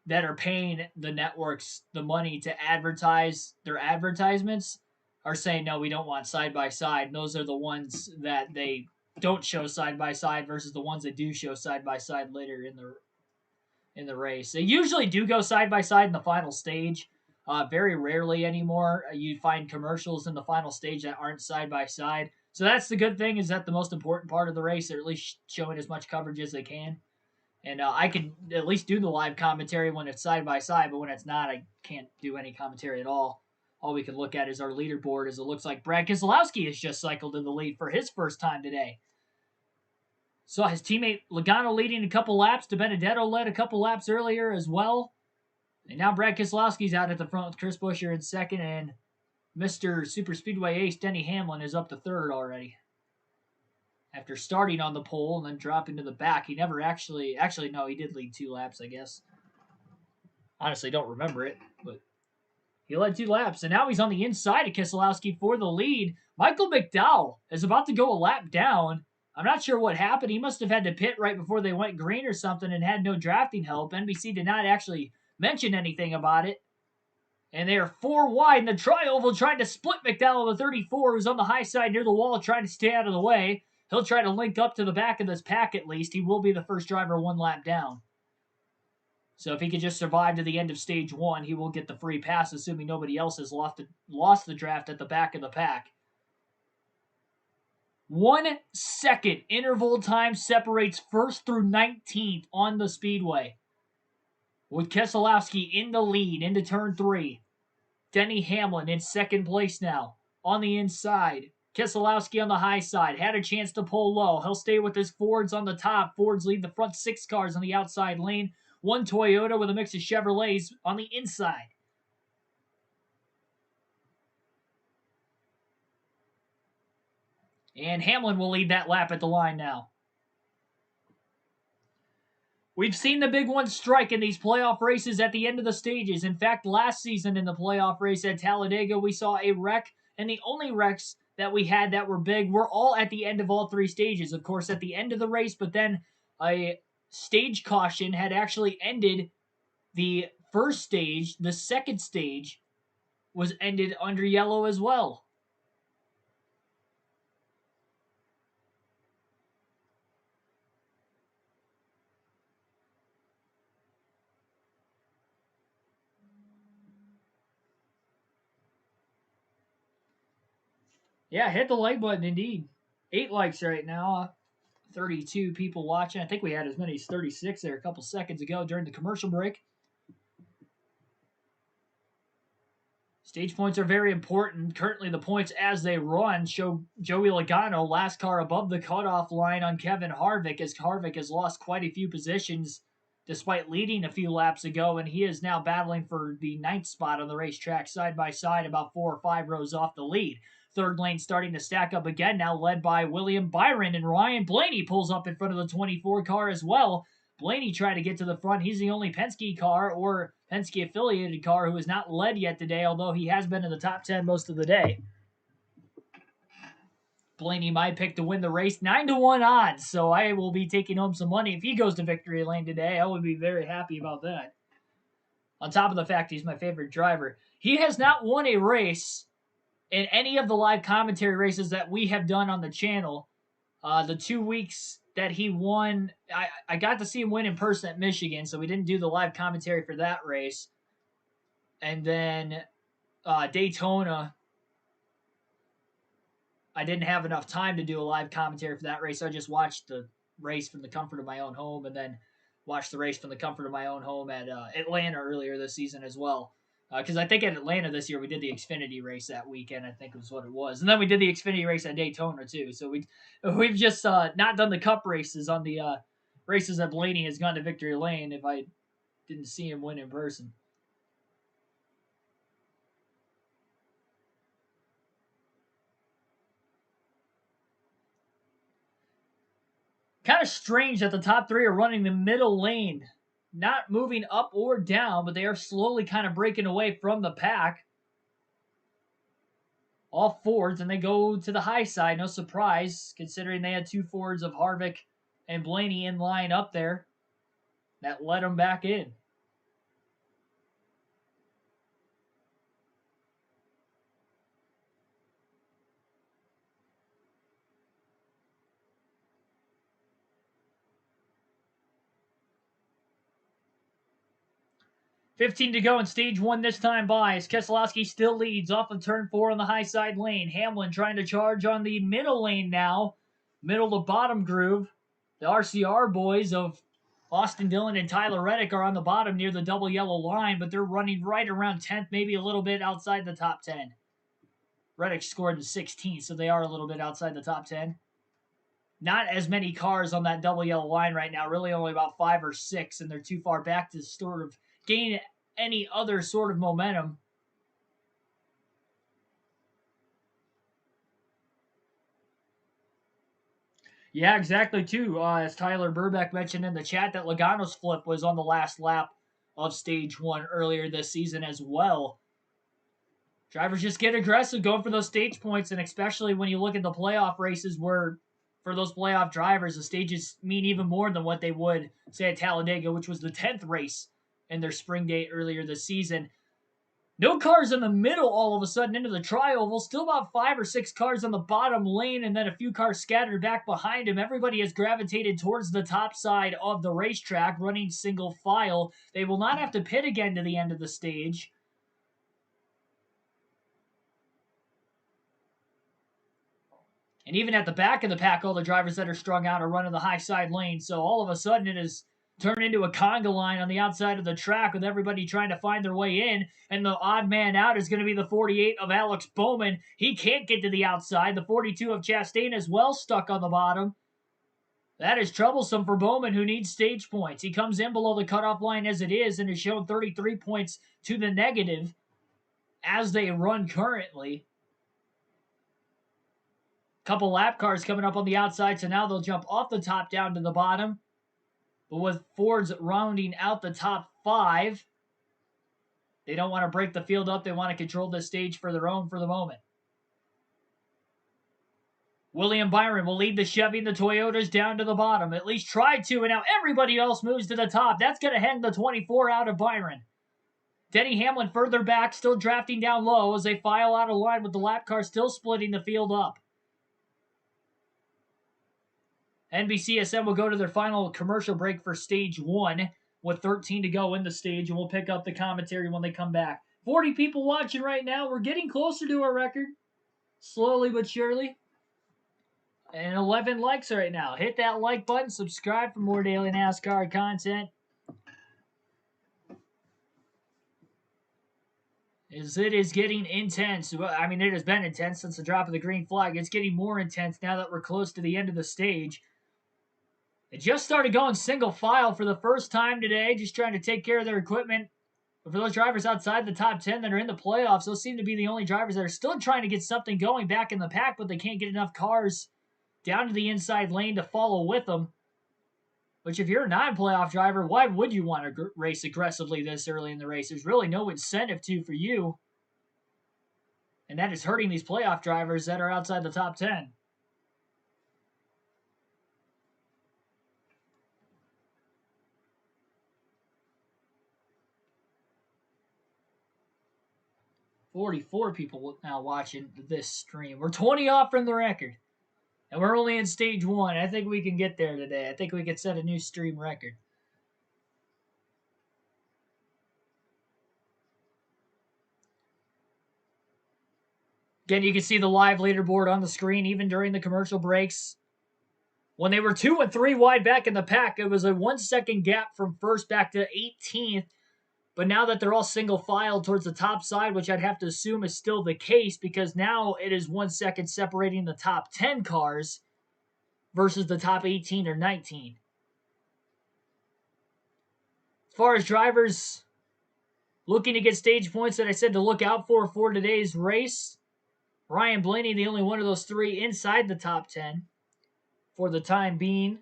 [SPEAKER 1] that are paying the networks the money to advertise their advertisements are saying, no, we don't want side by side. And those are the ones that they don't show side by side versus the ones that do show side by side later in the race. They usually do go side by side in the final stage. Very rarely anymore you find commercials in the final stage that aren't side by side. So that's the good thing, is that the most important part of the race, they're at least showing as much coverage as they can. And I can at least do the live commentary when it's side by side, but when it's not, I can't do any commentary at all. All we can look at is our leaderboard, as it looks like Brad Keselowski has just cycled in the lead for his first time today. So his teammate Logano leading a couple laps. DiBenedetto led a couple laps earlier as well. And now Brad Keselowski's out at the front with Chris Buescher in second, and Mr. Super Speedway ace Denny Hamlin is up to third already. After starting on the pole and then dropping to the back, he never actually no, he did lead 2 laps, I guess. Honestly, don't remember it, but he led 2 laps, and now he's on the inside of Keselowski for the lead. Michael McDowell is about to go a lap down. I'm not sure what happened. He must have had to pit right before they went green or something and had no drafting help. NBC did not actually mention anything about it. And they are 4 wide in the tri-oval, trying to split McDowell, the 34, who's on the high side near the wall, trying to stay out of the way. He'll try to link up to the back of this pack at least. He will be the first driver 1 lap down. So if he can just survive to the end of stage 1, he will get the free pass, assuming nobody else has lost the draft at the back of the pack. 1 second interval time separates 1st through 19th on the speedway. With Keselowski in the lead into turn 3. Denny Hamlin in 2nd place now. On the inside. Keselowski on the high side. Had a chance to pull low. He'll stay with his Fords on the top. Fords lead the front 6 cars on the outside lane. 1 Toyota with a mix of Chevrolets on the inside. And Hamlin will lead that lap at the line now. We've seen the big ones strike in these playoff races at the end of the stages. In fact, last season in the playoff race at Talladega, we saw a wreck, and the only wrecks that we had that were big were all at the end of all 3 stages. Of course, at the end of the race, but then a stage caution had actually ended the first stage. The second stage was ended under yellow as well. Yeah, hit the like button indeed. 8 likes right now. 32 people watching. I think we had as many as 36 there a couple seconds ago during the commercial break. Stage points are very important. Currently, the points as they run show Joey Logano, last car above the cutoff line on Kevin Harvick, as Harvick has lost quite a few positions despite leading a few laps ago, and he is now battling for the 9th spot on the racetrack side by side, about 4 or 5 rows off the lead. 3rd lane starting to stack up again now, led by William Byron, and Ryan Blaney pulls up in front of the 24 car as well. Blaney trying to get to the front. He's the only Penske car or Penske affiliated car who has not led yet today, although he has been in the top 10 most of the day. Blaney, my pick to win the race, 9-1 odds, so I will be taking home some money if he goes to victory lane today. I would be very happy about that. On top of the fact he's my favorite driver. He has not won a race in any of the live commentary races that we have done on the channel. The 2 weeks that he won, I got to see him win in person at Michigan, so we didn't do the live commentary for that race. And then Daytona, I didn't have enough time to do a live commentary for that race, so I just watched the race from the comfort of my own home, and then watched the race from the comfort of my own home at Atlanta earlier this season as well. Because I think at Atlanta this year we did the Xfinity race that weekend, I think was what it was. And then we did the Xfinity race at Daytona too. So we've just not done the Cup races on the races that Blaney has gone to victory lane if I didn't see him win in person. Kind of strange that the top 3 are running the middle lane. Not moving up or down, but they are slowly kind of breaking away from the pack. All Fords, and they go to the high side. No surprise, considering they had 2 Fords of Harvick and Blaney in line up there. That let them back in. $15 to go in stage 1 this time by as Keselowski still leads off of turn 4 on the high side lane. Hamlin trying to charge on the middle lane now. Middle to bottom groove. The RCR boys of Austin Dillon and Tyler Reddick are on the bottom near the double yellow line, but they're running right around 10th, maybe a little bit outside the top 10. Reddick scored in 16th, so they are a little bit outside the top 10. Not as many cars on that double yellow line right now, really only about 5 or 6, and they're too far back to sort of gain any other sort of momentum. Yeah, exactly, too. As Tyler Burbeck mentioned in the chat, that Logano's flip was on the last lap of stage 1 earlier this season as well. Drivers just get aggressive going for those stage points, and especially when you look at the playoff races where, for those playoff drivers, the stages mean even more than what they would, say, at Talladega, which was the 10th race in their spring date earlier this season. No cars in the middle all of a sudden into the tri-oval. Still about 5 or 6 cars on the bottom lane and then a few cars scattered back behind him. Everybody has gravitated towards the top side of the racetrack, running single file. They will not have to pit again to the end of the stage. And even at the back of the pack, all the drivers that are strung out are running the high side lane. So all of a sudden it has turned into a conga line on the outside of the track with everybody trying to find their way in. And the odd man out is going to be the 48 of Alex Bowman. He can't get to the outside. The 42 of Chastain is well stuck on the bottom. That is troublesome for Bowman, who needs stage points. He comes in below the cutoff line as it is and has shown 33 points to the negative as they run currently. Couple lap cars coming up on the outside, so now they'll jump off the top down to the bottom. But with Fords rounding out the top 5, they don't want to break the field up. They want to control the stage for their own for the moment. William Byron will lead the Chevy and the Toyotas down to the bottom. At least try to, and now everybody else moves to the top. That's going to hang the 24 out of Byron. Denny Hamlin further back, still drafting down low as they file out of line with the lap car still splitting the field up. NBCSN will go to their final commercial break for stage 1 with 13 to go in the stage, and we'll pick up the commentary when they come back. 40 people watching right now. We're getting closer to our record, slowly but surely. And 11 likes right now. Hit that like button, subscribe for more daily NASCAR content. As it is getting intense. I mean, it has been intense since the drop of the green flag. It's getting more intense now that we're close to the end of the stage. They just started going single file for the first time today, just trying to take care of their equipment. But for those drivers outside the top 10 that are in the playoffs, those seem to be the only drivers that are still trying to get something going back in the pack, but they can't get enough cars down to the inside lane to follow with them. Which, if you're a non-playoff driver, why would you want to race aggressively this early in the race? There's really no incentive to for you. And that is hurting these playoff drivers that are outside the top 10. $44 people now watching this stream. We're 20 off from the record. And we're only in stage 1. I think we can get there today. I think we can set a new stream record. Again, you can see the live leaderboard on the screen even during the commercial breaks. When they were 2 and 3 wide back in the pack, it was a 1 second gap from first back to 18th. But now that they're all single file towards the top side, which I'd have to assume is still the case because now it is 1 second separating the top 10 cars versus the top 18 or 19. As far as drivers looking to get stage points that I said to look out for today's race, Ryan Blaney, the only one of those 3 inside the top 10 for the time being.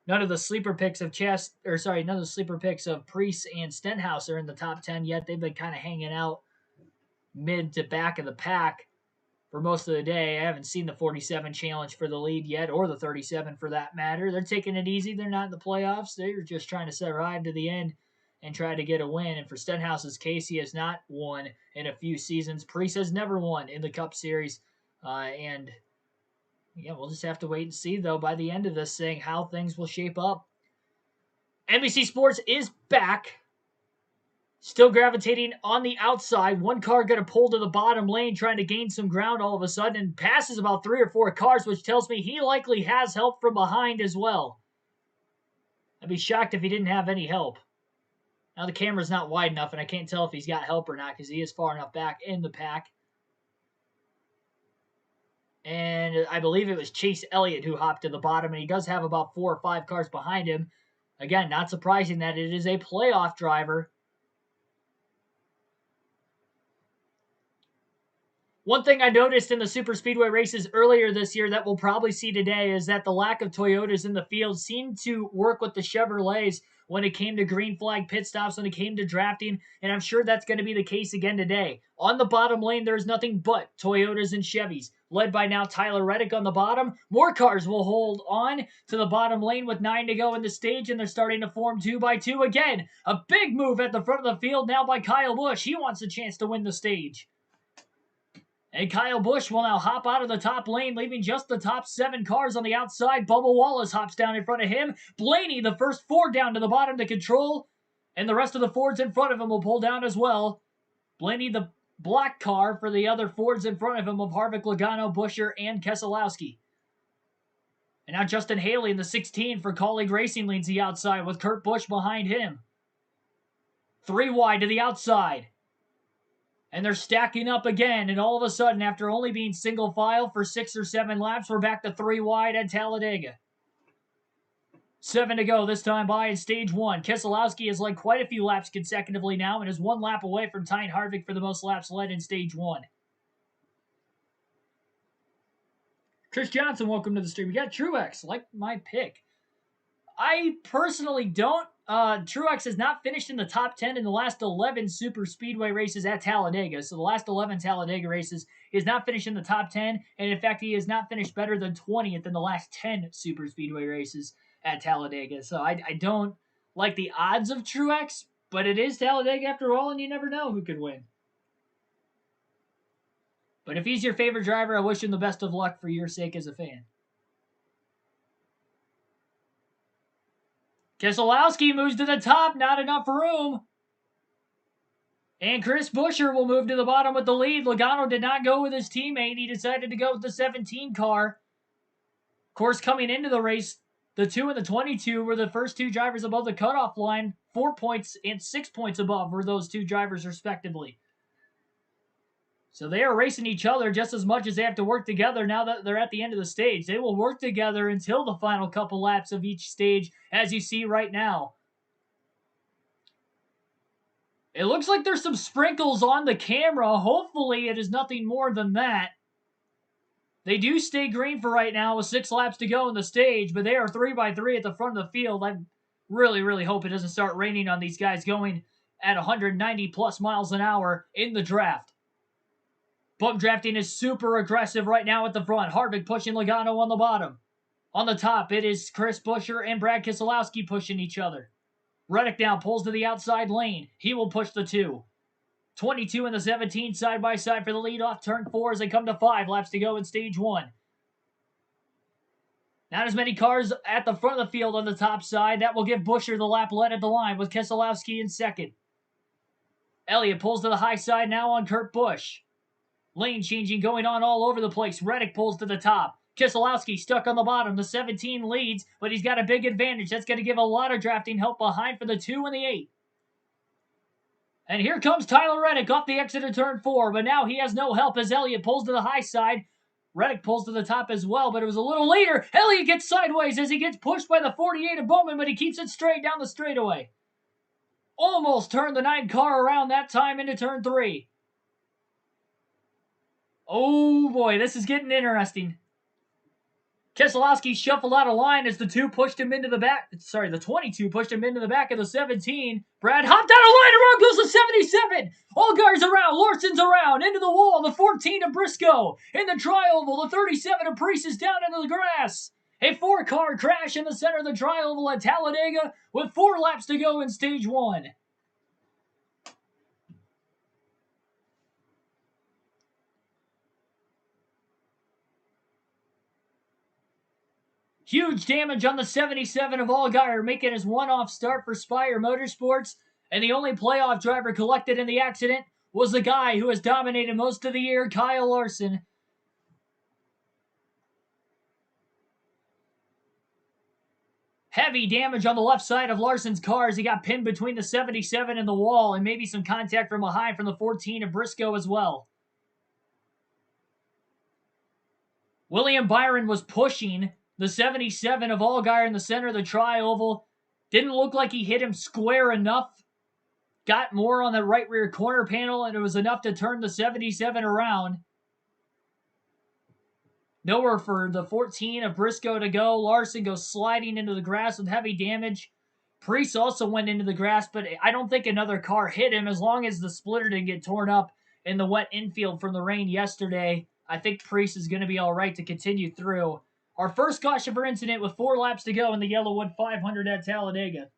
[SPEAKER 1] None of the sleeper picks of none of the sleeper picks of Preece and Stenhouse are in the top 10 yet. They've been kind of hanging out mid to back of the pack for most of the day. I haven't seen the 47 challenge for the lead yet, or the 37 for that matter. They're taking it easy. They're not in the playoffs. They're just trying to survive to the end and try to get a win. And for Stenhouse's case, he has not won in a few seasons. Preece has never won in the Cup Series. Yeah, we'll just have to wait and see, though, by the end of this thing, how things will shape up. NBC Sports is back. Still gravitating on the outside. One car going to pull to the bottom lane, trying to gain some ground all of a sudden, and passes about 3 or 4 cars, which tells me he likely has help from behind as well. I'd be shocked if he didn't have any help. Now the camera's not wide enough, and I can't tell if he's got help or not, because he is far enough back in the pack. And I believe it was Chase Elliott who hopped to the bottom, and he does have about 4 or 5 cars behind him. Again, not surprising that it is a playoff driver. One thing I noticed in the super speedway races earlier this year that we'll probably see today is that the lack of Toyotas in the field seemed to work with the Chevrolets, when it came to green flag pit stops, when it came to drafting, and I'm sure that's going to be the case again today. On the bottom lane, there's nothing but Toyotas and Chevys, led by now Tyler Reddick on the bottom. More cars will hold on to the bottom lane with 9 to go in the stage, and they're starting to form 2x2 again. A big move at the front of the field now by Kyle Busch. He wants a chance to win the stage. And Kyle Busch will now hop out of the top lane, leaving just the top 7 cars on the outside. Bubba Wallace hops down in front of him. Blaney, the first Ford down to the bottom to control. And the rest of the Fords in front of him will pull down as well. Blaney, the black car for the other Fords in front of him of Harvick, Logano, Buescher, and Keselowski. And now Justin Haley in the 16 for Colleague Racing leads the outside with Kurt Busch behind him. 3 wide to the outside. And they're stacking up again, and all of a sudden, after only being single file for 6 or 7 laps, we're back to 3 wide at Talladega. 7 to go this time by in stage 1. Keselowski has led quite a few laps consecutively now and is 1 lap away from tying Harvick for the most laps led in stage 1. Chris Johnson, welcome to the stream. We got Truex, like my pick. I personally don't. Truex has not finished in the top 10 in the last 11 super speedway races at Talladega. So the last 11 Talladega races, he has not finished in the top 10. And in fact, he has not finished better than 20th in the last 10 super speedway races at Talladega. So I don't like the odds of Truex, but it is Talladega after all, and you never know who could win. But if he's your favorite driver, I wish him the best of luck for your sake as a fan. Keselowski moves to the top, not enough room. And Chris Buescher will move to the bottom with the lead. Logano did not go with his teammate. He decided to go with the 17 car. Of course, coming into the race, the 2 and the 22 were the first 2 drivers above the cutoff line. 4 points and 6 points above were those 2 drivers respectively. So they are racing each other just as much as they have to work together now that they're at the end of the stage. They will work together until the final couple laps of each stage, as you see right now. It looks like there's some sprinkles on the camera. Hopefully it is nothing more than that. They do stay green for right now with 6 laps to go in the stage, but they are 3x3 at the front of the field. I really hope it doesn't start raining on these guys going at 190 plus miles an hour in the draft. Bump drafting is super aggressive right now at the front. Harvick pushing Logano on the bottom. On the top, it is Chris Buescher and Brad Keselowski pushing each other. Reddick now pulls to the outside lane. He will push the 2. 22 and the 17 side by side for the lead off turn 4 as they come to 5 laps to go in stage 1. Not as many cars at the front of the field on the top side. That will give Buescher the lap led at the line with Keselowski in second. Elliott pulls to the high side now on Kurt Busch. Lane changing going on all over the place. Reddick pulls to the top. Keselowski stuck on the bottom. The 17 leads, but he's got a big advantage. That's going to give a lot of drafting help behind for the 2 and the 8. And here comes Tyler Reddick off the exit of turn 4, but now he has no help as Elliott pulls to the high side. Reddick pulls to the top as well, but it was a little later. Elliott gets sideways as he gets pushed by the 48 of Bowman, but he keeps it straight down the straightaway. Almost turned the 9 car around that time into turn 3. Oh boy, this is getting interesting. Keselowski shuffled out of line as the 2 pushed him into the back. Sorry, the 22 pushed him into the back of the 17. Brad hopped out of line, around goes the 77. Allgaier's around, Larson's around, into the wall, the 14 of Briscoe. In the tri-oval, the 37 of Priest is down into the grass. A 4-car crash in the center of the tri-oval at Talladega with 4 laps to go in stage 1. Huge damage on the 77 of Allgaier, making his one-off start for Spire Motorsports. And the only playoff driver collected in the accident was the guy who has dominated most of the year, Kyle Larson. Heavy damage on the left side of Larson's car as he got pinned between the 77 and the wall, and maybe some contact from behind from the 14 of Briscoe as well. William Byron was pushing the 77 of Allgaier in the center of the tri-oval. Didn't look like he hit him square enough. Got more on the right rear corner panel, and it was enough to turn the 77 around. Nowhere for the 14 of Briscoe to go. Larson goes sliding into the grass with heavy damage. Priest also went into the grass, but I don't think another car hit him as long as the splitter didn't get torn up in the wet infield from the rain yesterday. I think Priest is going to be all right to continue through. Our first caution for incident with 4 laps to go in the Yellowwood 500 at Talladega.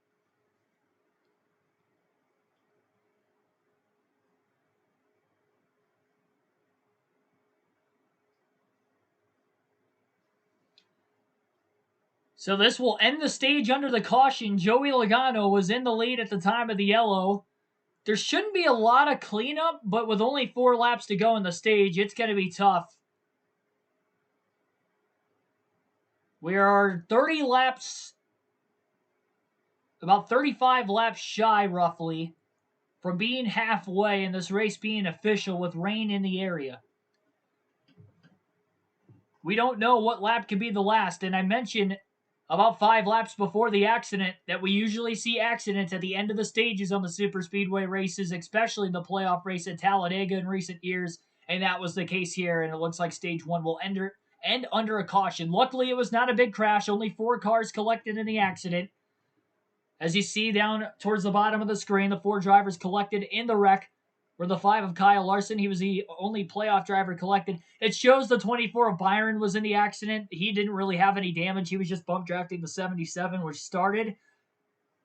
[SPEAKER 1] So this will end the stage under the caution. Joey Logano was in the lead at the time of the yellow. There shouldn't be a lot of cleanup, but with only 4 laps to go in the stage, it's going to be tough. We are 30 laps, about 35 laps shy, roughly, from being halfway and this race being official with rain in the area. We don't know what lap could be the last, and I mentioned about 5 laps before the accident that we usually see accidents at the end of the stages on the super speedway races, especially the playoff race at Talladega in recent years, and that was the case here, and it looks like stage 1 will end under a caution. Luckily, it was not a big crash, only 4 cars collected in the accident. As you see down towards the bottom of the screen, the 4 drivers collected in the wreck were the 5 of Kyle Larson. He was the only playoff driver collected. It shows the 24 of Byron was in the accident. He didn't really have any damage. He was just bump drafting the 77, which started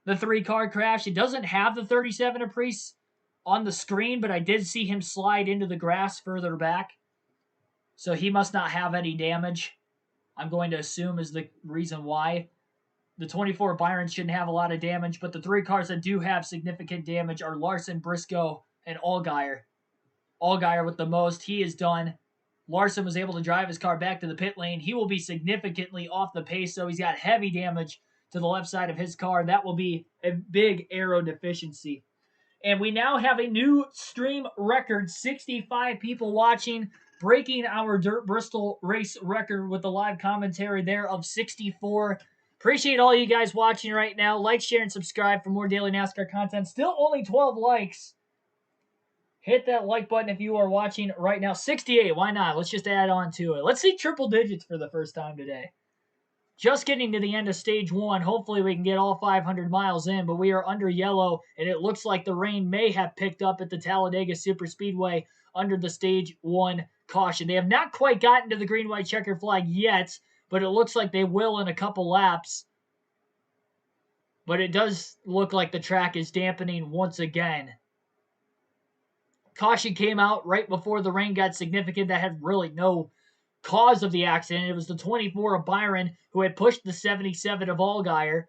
[SPEAKER 1] the 3-car crash. It doesn't have the 37 of Priest on the screen, but I did see him slide into the grass further back. So he must not have any damage, I'm going to assume is the reason why. The 24 Byron shouldn't have a lot of damage, but the 3 cars that do have significant damage are Larson, Briscoe, and Allgaier. Allgaier with the most. He is done. Larson was able to drive his car back to the pit lane. He will be significantly off the pace, so he's got heavy damage to the left side of his car. That will be a big aero deficiency. And we now have a new stream record, 65 people watching, breaking our Dirt Bristol race record with the live commentary there of 64. Appreciate all you guys watching right now. Like, share, and subscribe for more daily NASCAR content. Still only 12 likes. Hit that like button if you are watching right now. 68, why not? Let's just add on to it. Let's see triple digits for the first time today. Just getting to the end of stage 1. Hopefully we can get all 500 miles in, but we are under yellow, and it looks like the rain may have picked up at the Talladega Superspeedway under the stage 1 caution. They have not quite gotten to the green, white, checker flag yet, but it looks like they will in a couple laps. But it does look like the track is dampening once again. Caution came out right before the rain got significant. That had really no cause of the accident. It was the 24 of Byron who had pushed the 77 of Allgaier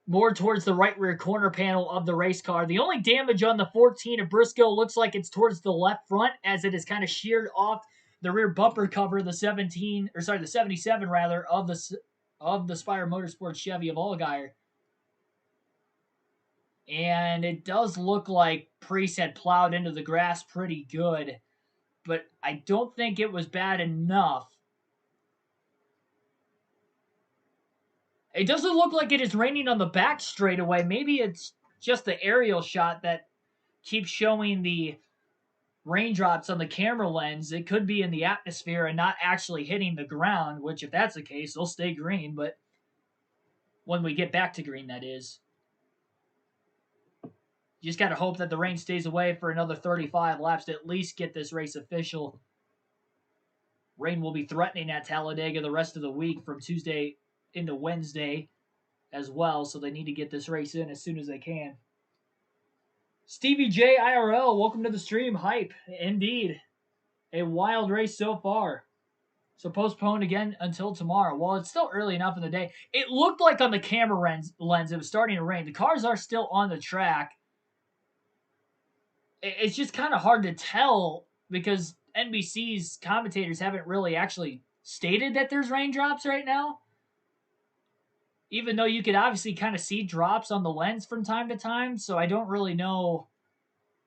[SPEAKER 1] more towards the right rear corner panel of the race car. The only damage on the 14 of Briscoe looks like it's towards the left front as it is kind of sheared off the rear bumper cover, the 77 rather, of the Spire Motorsports Chevy of Allgaier. And it does look like Priest had plowed into the grass pretty good, but I don't think it was bad enough. It doesn't look like it is raining on the back straightaway. Maybe it's just the aerial shot that keeps showing the raindrops on the camera lens. It could be in the atmosphere and not actually hitting the ground, which if that's the case, they'll stay green, but when we get back to green, that is. You just got to hope that the rain stays away for another 35 laps to at least get this race official. Rain will be threatening at Talladega the rest of the week from Tuesday into Wednesday as well, so they need to get this race in as soon as they can. Stevie J IRL, welcome to the stream. Hype, indeed. A wild race so far. So postponed again until tomorrow. Well, it's still early enough in the day. It looked like on the camera lens it was starting to rain. The cars are still on the track. It's just kind of hard to tell because NBC's commentators haven't really actually stated that there's raindrops right now. Even though you could obviously kind of see drops on the lens from time to time, so I don't really know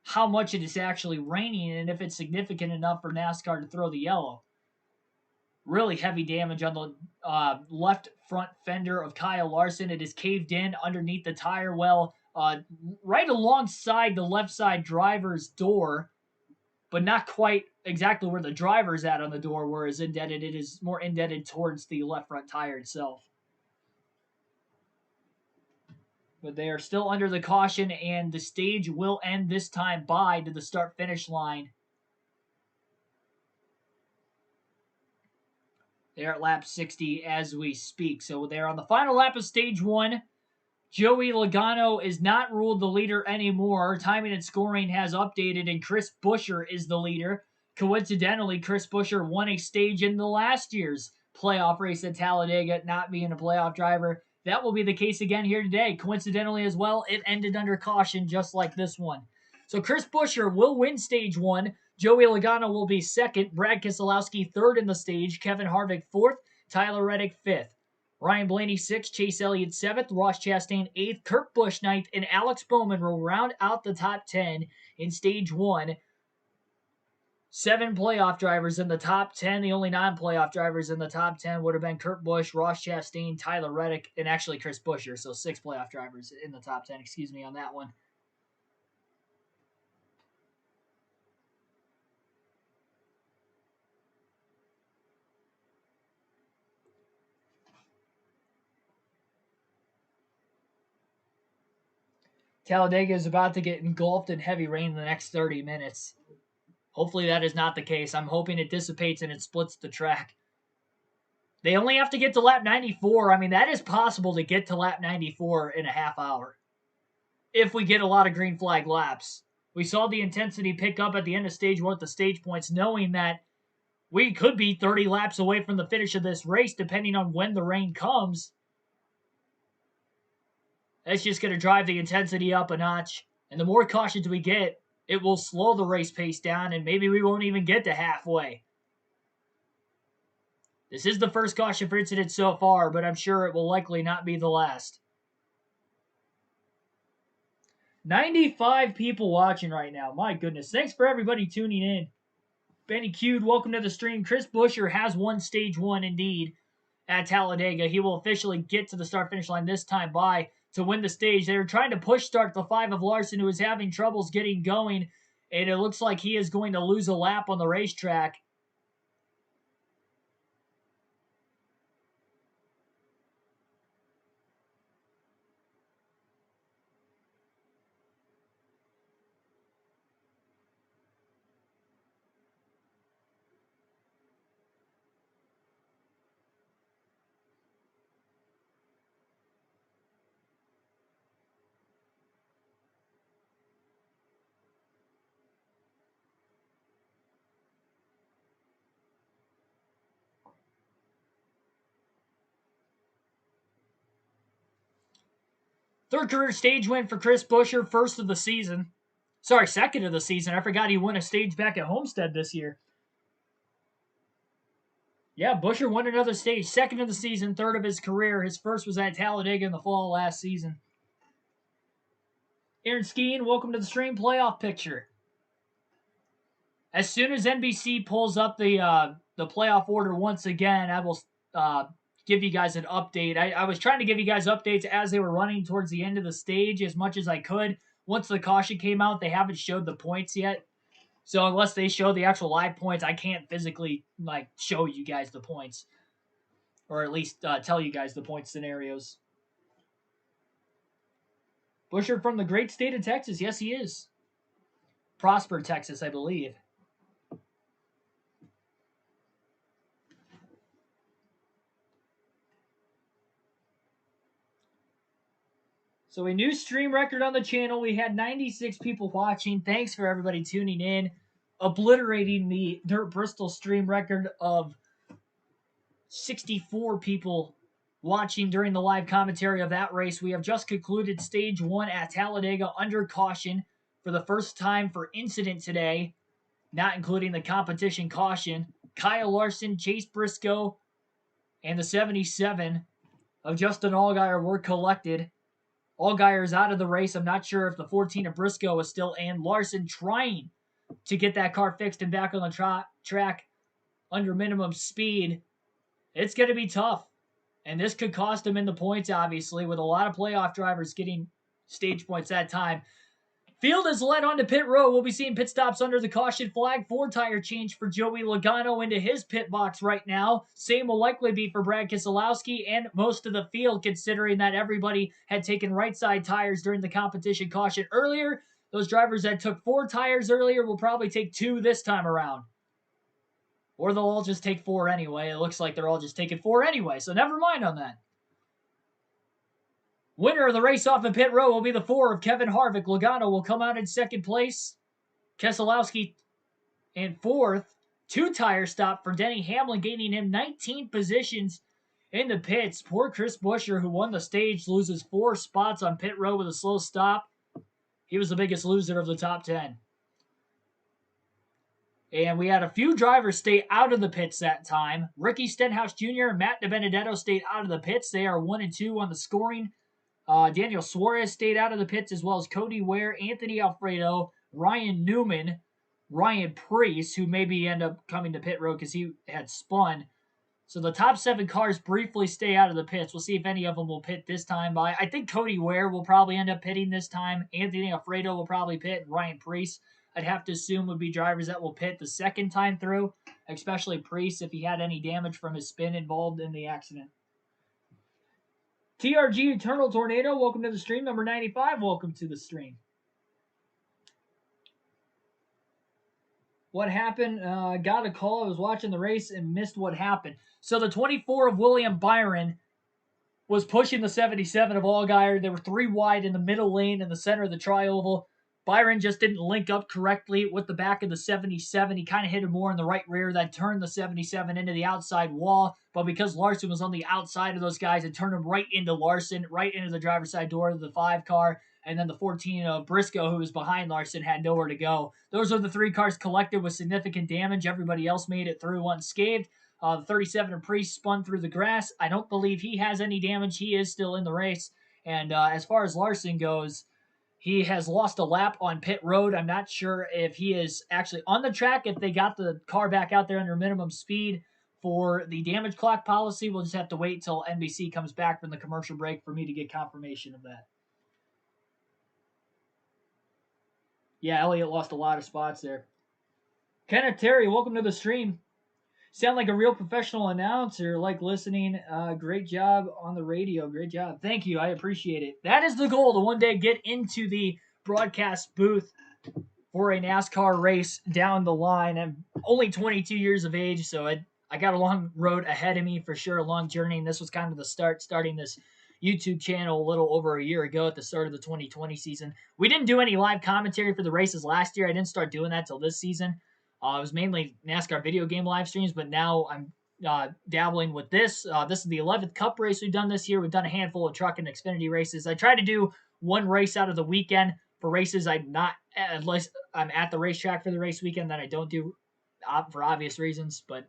[SPEAKER 1] how much it is actually raining and if it's significant enough for NASCAR to throw the yellow. Really heavy damage on the left front fender of Kyle Larson. It is caved in underneath the tire well, right alongside the left side driver's door, but not quite exactly where the driver's at on the door where it's indented. It is more indented towards the left front tire itself. But they are still under the caution, and the stage will end this time by to the start-finish line. They're at lap 60 as we speak. So they're on the final lap of stage 1. Joey Logano is not ruled the leader anymore. Timing and scoring has updated, and Chris Buescher is the leader. Coincidentally, Chris Buescher won a stage in the last year's playoff race at Talladega, not being a playoff driver. That will be the case again here today. Coincidentally as well, it ended under caution just like this one. So Chris Buescher will win stage 1. Joey Logano will be second. Brad Keselowski third in the stage. Kevin Harvick fourth. Tyler Reddick fifth. Ryan Blaney 6th, Chase Elliott 7th, Ross Chastain 8th, Kurt Busch 9th, and Alex Bowman will round out the top 10 in Stage 1. 7 playoff drivers in the top 10. The only non-playoff drivers in the top 10 would have been Kurt Busch, Ross Chastain, Tyler Reddick, and actually Chris Buescher. So 6 playoff drivers in the top 10, on that one. Talladega is about to get engulfed in heavy rain in the next 30 minutes. Hopefully that is not the case. I'm hoping it dissipates and it splits the track. They only have to get to lap 94. I mean, that is possible to get to lap 94 in a half hour if we get a lot of green flag laps. We saw the intensity pick up at the end of stage 1 with the stage points, knowing that we could be 30 laps away from the finish of this race, depending on when the rain comes. That's just going to drive the intensity up a notch. And the more cautions we get, it will slow the race pace down, and maybe we won't even get to halfway. This is the first caution for incident so far, but I'm sure it will likely not be the last. 95 people watching right now. My goodness. Thanks for everybody tuning in. Benny Cute, welcome to the stream. Chris Buescher has won stage 1 indeed at Talladega. He will officially get to the start-finish line this time by to win the stage. They were trying to push start the 5 of Larson, who is having troubles getting going, and it looks like he is going to lose a lap on the racetrack. Third career stage win for Chris Buescher, first of the season. Sorry, second of the season. I forgot he won a stage back at Homestead this year. Yeah, Buescher won another stage. Second of the season, third of his career. His first was at Talladega in the fall last season. Aaron Skeen, welcome to the stream. Playoff picture. As soon as NBC pulls up the playoff order once again, I will give you guys an update. I was trying to give you guys updates as they were running towards the end of the stage as much as I could. Once the caution came out, they haven't showed the points yet. So unless they show the actual live points, I can't physically show you guys the points. Or at least tell you guys the point scenarios. Buescher from the great state of Texas. Yes, he is. Prosper, Texas, I believe. So a new stream record on the channel. We had 96 people watching. Thanks for everybody tuning in. Obliterating the Dirt Bristol stream record of 64 people watching during the live commentary of that race. We have just concluded stage 1 at Talladega under caution for the first time for incident today, not including the competition caution. Kyle Larson, Chase Briscoe, and the 77 of Justin Allgaier were collected. Allgaier is out of the race. I'm not sure if the 14 of Briscoe is still in. Larson trying to get that car fixed and back on the track under minimum speed. It's going to be tough. And this could cost him in the points, obviously, with a lot of playoff drivers getting stage points that time. Field is led onto pit road. We'll be seeing pit stops under the caution flag. 4-tire change for Joey Logano into his pit box right now. Same will likely be for Brad Keselowski and most of the field, considering that everybody had taken right side tires during the competition caution earlier. Those drivers that took 4 tires earlier will probably take 2 this time around. Or they'll all just take 4 anyway. It looks like they're all just taking 4 anyway, so never mind on that. Winner of the race off in pit row will be the 4 of Kevin Harvick. Logano will come out in second place. Keselowski in fourth. 2-tire stop for Denny Hamlin, gaining him 19 positions in the pits. Poor Chris Buescher, who won the stage, loses 4 spots on pit row with a slow stop. He was the biggest loser of the top 10. And we had a few drivers stay out of the pits that time. Ricky Stenhouse Jr. and Matt DiBenedetto stayed out of the pits. They are 1 and 2 on the scoring. Daniel Suarez stayed out of the pits, as well as Cody Ware, Anthony Alfredo, Ryan Newman, Ryan Preece, who maybe end up coming to pit road because he had spun. So the top 7 cars briefly stay out of the pits. We'll see if any of them will pit this time. I think Cody Ware will probably end up pitting this time. Anthony Alfredo will probably pit. And Ryan Preece, I'd have to assume, would be drivers that will pit the second time through, especially Preece if he had any damage from his spin involved in the accident. TRG Eternal Tornado, welcome to the stream. Number 95, welcome to the stream. What happened? Got a call. I was watching the race and missed what happened. So the 24 of William Byron was pushing the 77 of Allgaier. They were 3 wide in the middle lane in the center of the tri-oval. Byron just didn't link up correctly with the back of the 77. He kind of hit him more in the right rear. That turned the 77 into the outside wall. But because Larson was on the outside of those guys, it turned him right into Larson, right into the driver's side door of the 5 car. And then the 14 of Briscoe, who was behind Larson, had nowhere to go. Those are the 3 cars collected with significant damage. Everybody else made it through unscathed. The 37 of Priest spun through the grass. I don't believe he has any damage. He is still in the race. And as far as Larson goes, he has lost a lap on pit road. I'm not sure if he is actually on the track, if they got the car back out there under minimum speed for the damage clock policy. We'll just have to wait till NBC comes back from the commercial break for me to get confirmation of that. Yeah, Elliott lost a lot of spots there. Kenneth Terry, welcome to the stream. Sound like a real professional announcer, like listening. Great job on the radio. Great job. Thank you. I appreciate it. That is the goal, to one day get into the broadcast booth for a NASCAR race down the line. I'm only 22 years of age, so I got a long road ahead of me for sure, a long journey, and this was kind of the starting this YouTube channel a little over a year ago at the start of the 2020 season. We didn't do any live commentary for the races last year. I didn't start doing that till this season. It was mainly NASCAR video game live streams, but now I'm dabbling with this. This is the 11th Cup race we've done this year. We've done a handful of truck and Xfinity races. I try to do one race out of the weekend for races unless I'm at the racetrack for the race weekend, that I don't do for obvious reasons. But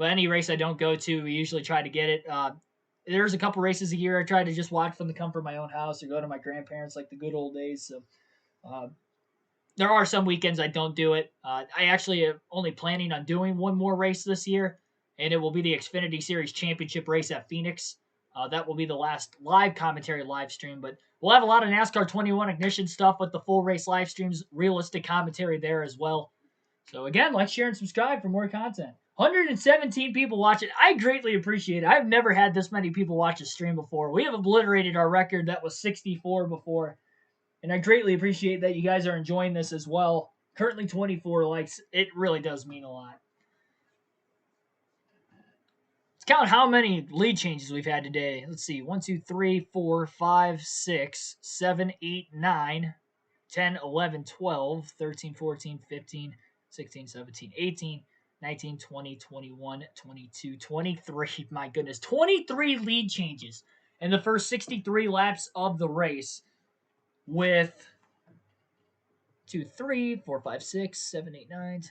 [SPEAKER 1] any race I don't go to, we usually try to get it. There's a couple races a year I try to just watch from the comfort of my own house or go to my grandparents like the good old days. So there are some weekends I don't do it. I actually am only planning on doing one more race this year, and it will be the Xfinity Series Championship race at Phoenix. That will be the last live commentary live stream, but we'll have a lot of NASCAR 21 Ignition stuff with the full race live streams, realistic commentary there as well. So again, like, share, and subscribe for more content. 117 people watching. I greatly appreciate it. I've never had this many people watch a stream before. We have obliterated our record that was 64 before. And I greatly appreciate that you guys are enjoying this as well. Currently 24 likes. It really does mean a lot. Let's count how many lead changes we've had today. Let's see. 1, 2, 3, 4, 5, 6, 7, 8, 9, 10, 11, 12, 13, 14, 15, 16, 17, 18, 19, 20, 21, 22, 23. My goodness. 23 lead changes in the first 63 laps of the race. With 2, 3, 4, 5, 6, 7, 8, 9,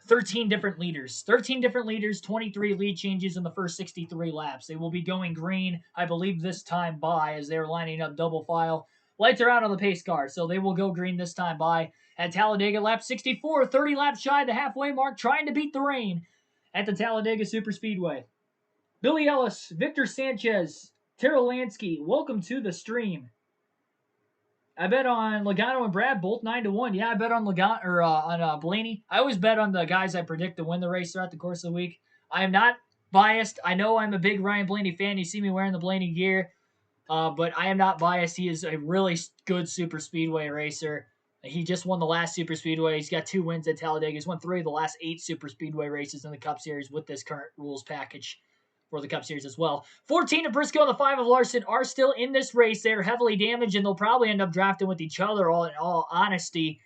[SPEAKER 1] 13 different leaders. 13 different leaders, 23 lead changes in the first 63 laps. They will be going green, I believe, this time by as they're lining up double file. Lights are out on the pace car, so they will go green this time by. At Talladega, lap 64, 30 laps shy of the halfway mark, trying to beat the rain at the Talladega Superspeedway. Billy Ellis, Victor Sanchez, Terrell Lansky, welcome to the stream. I bet on Logano and Brad, both 9-1. Yeah, I bet on Logano or on Blaney. I always bet on the guys I predict to win the race throughout the course of the week. I am not biased. I know I'm a big Ryan Blaney fan. You see me wearing the Blaney gear, but I am not biased. He is a really good super speedway racer. He just won the last super speedway. He's got 2 wins at Talladega. He's won 3 of the last 8 super speedway races in the Cup Series with this current rules package for the Cup Series as well. 14 of Briscoe and the 5 of Larson are still in this race. They're heavily damaged, and they'll probably end up drafting with each other, in all honesty.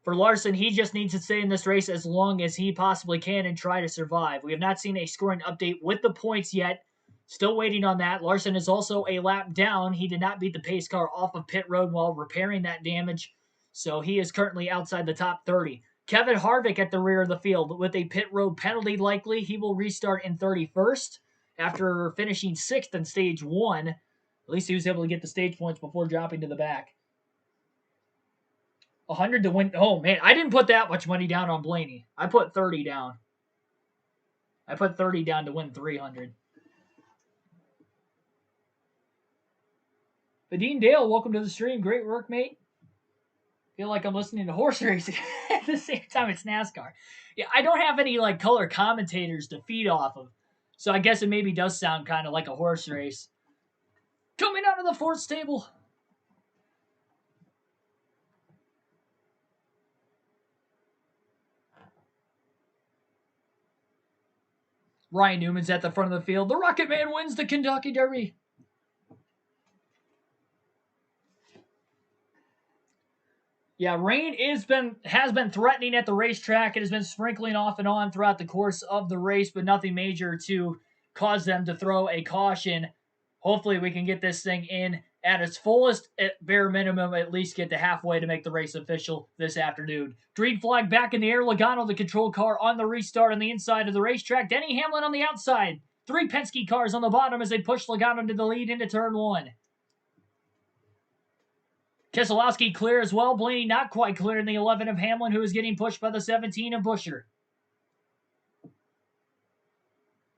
[SPEAKER 1] For Larson, he just needs to stay in this race as long as he possibly can and try to survive. We have not seen a scoring update with the points yet. Still waiting on that. Larson is also a lap down. He did not beat the pace car off of pit road while repairing that damage, so he is currently outside the top 30. Kevin Harvick at the rear of the field with a pit road penalty likely. He will restart in 31st after finishing 6th in stage 1. At least he was able to get the stage points before dropping to the back. 100 to win. Oh, man, I didn't put that much money down on Blaney. I put 30 down. I put 30 down to win 300. Badine Dale, welcome to the stream. Great work, mate. Feel like I'm listening to horse racing at the same time it's NASCAR. Yeah, I don't have any color commentators to feed off of, so I guess it maybe does sound kind of like a horse race. Coming out of the 4th stable. Ryan Newman's at the front of the field. The Rocket Man wins the Kentucky Derby. Yeah, rain has been threatening at the racetrack. It has been sprinkling off and on throughout the course of the race, but nothing major to cause them to throw a caution. Hopefully we can get this thing in at its fullest, at bare minimum, at least get to halfway to make the race official this afternoon. Green flag back in the air. Logano, the control car, on the restart on the inside of the racetrack. Denny Hamlin on the outside. 3 Penske cars on the bottom as they push Logano to the lead into turn 1. Keselowski clear as well. Blaney not quite clear in the 11 of Hamlin, who is getting pushed by the 17 of Buescher.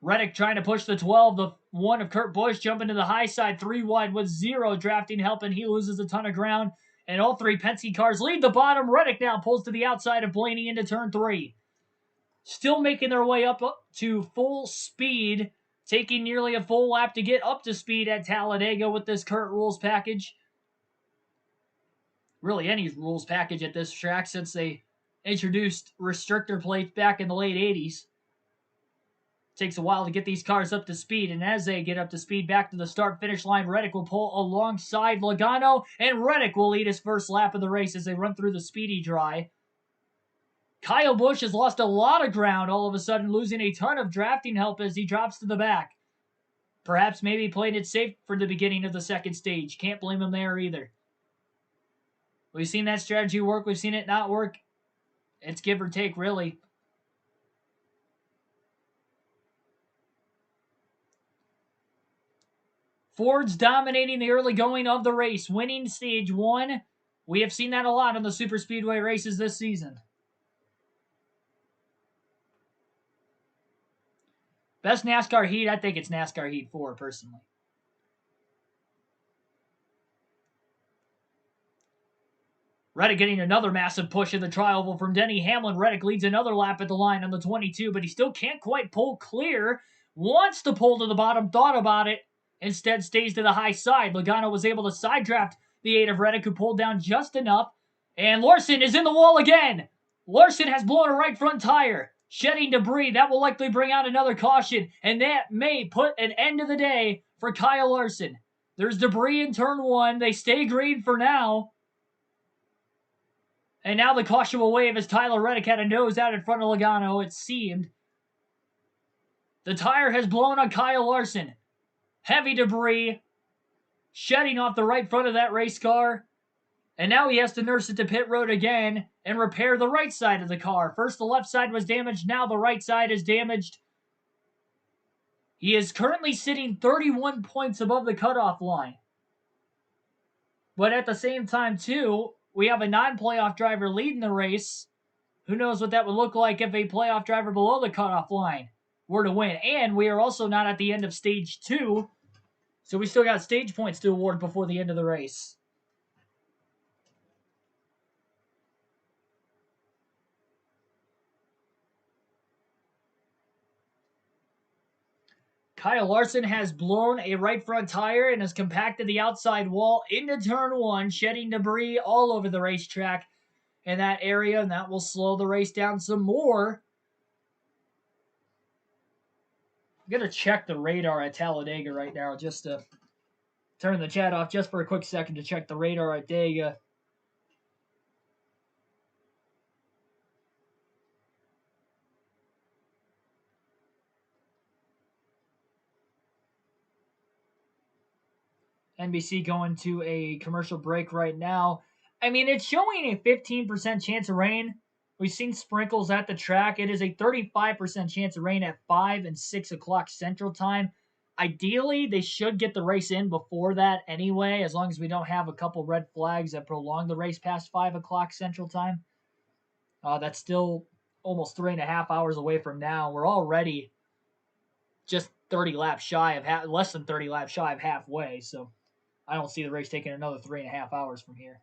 [SPEAKER 1] Reddick trying to push the 12. The 1 of Kurt Busch jumping to the high side, 3 wide with 0 drafting help, and he loses a ton of ground. And all 3 Penske cars lead the bottom. Reddick now pulls to the outside of Blaney into turn 3. Still making their way up to full speed, taking nearly a full lap to get up to speed at Talladega with this current rules package. Really any rules package at this track since they introduced restrictor plates back in the late 80s. Takes a while to get these cars up to speed, and as they get up to speed back to the start-finish line, Reddick will pull alongside Logano, and Reddick will lead his first lap of the race as they run through the speedy dry. Kyle Busch has lost a lot of ground all of a sudden, losing a ton of drafting help as he drops to the back. Perhaps maybe played it safe for the beginning of the second stage. Can't blame him there either. We've seen that strategy work. We've seen it not work. It's give or take, really. Ford's dominating the early going of the race, winning stage 1. We have seen that a lot in the super speedway races this season. Best NASCAR heat, I think it's NASCAR Heat 4, personally. Reddick getting another massive push in the tri-oval from Denny Hamlin. Reddick leads another lap at the line on the 22, but he still can't quite pull clear. Wants to pull to the bottom, thought about it. Instead stays to the high side. Logano was able to side draft the 8 of Reddick, who pulled down just enough. And Larson is in the wall again. Larson has blown a right front tire, shedding debris. That will likely bring out another caution, and that may put an end to the day for Kyle Larson. There's debris in turn 1. They stay green for now. And now the caution will wave as Tyler Reddick had a nose out in front of Logano, it seemed. The tire has blown on Kyle Larson. Heavy debris shedding off the right front of that race car. And now he has to nurse it to pit road again and repair the right side of the car. First the left side was damaged, now the right side is damaged. He is currently sitting 31 points above the cutoff line. But at the same time, too, we have a non-playoff driver leading the race. Who knows what that would look like if a playoff driver below the cutoff line were to win. And we are also not at the end of stage 2. So we still got stage points to award before the end of the race. Kyle Larson has blown a right front tire and has compacted the outside wall into turn 1, shedding debris all over the racetrack in that area, and that will slow the race down some more. I'm going to check the radar at Talladega right now just to turn the chat off just for a quick second to check the radar at Dega. NBC going to a commercial break right now. I mean, it's showing a 15% chance of rain. We've seen sprinkles at the track. It is a 35% chance of rain at 5 and 6 o'clock Central Time. Ideally, they should get the race in before that anyway, as long as we don't have a couple red flags that prolong the race past 5 o'clock Central Time. That's still almost 3.5 hours away from now. We're already just 30 laps shy of less than 30 laps shy of halfway, so I don't see the race taking another 3.5 hours from here.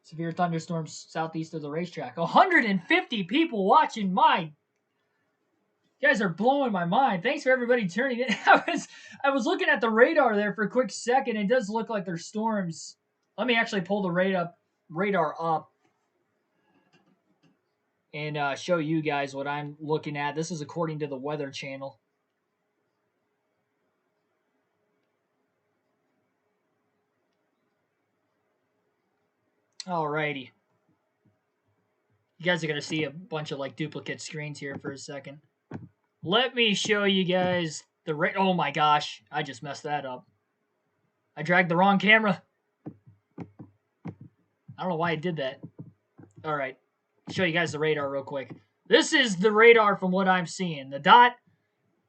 [SPEAKER 1] Severe thunderstorms southeast of the racetrack. 150 people watching. You guys are blowing my mind. Thanks for everybody tuning in. I was looking at the radar there for a quick second. It does look like there's storms. Let me actually pull the radar up and show you guys what I'm looking at. This is according to the Weather Channel. Alrighty. You guys are going to see a bunch of duplicate screens here for a second. Let me show you guys the rate. Oh my gosh, I just messed that up. I dragged the wrong camera. I don't know why I did that. Alright, show you guys the radar real quick. This is the radar from what I'm seeing. The dot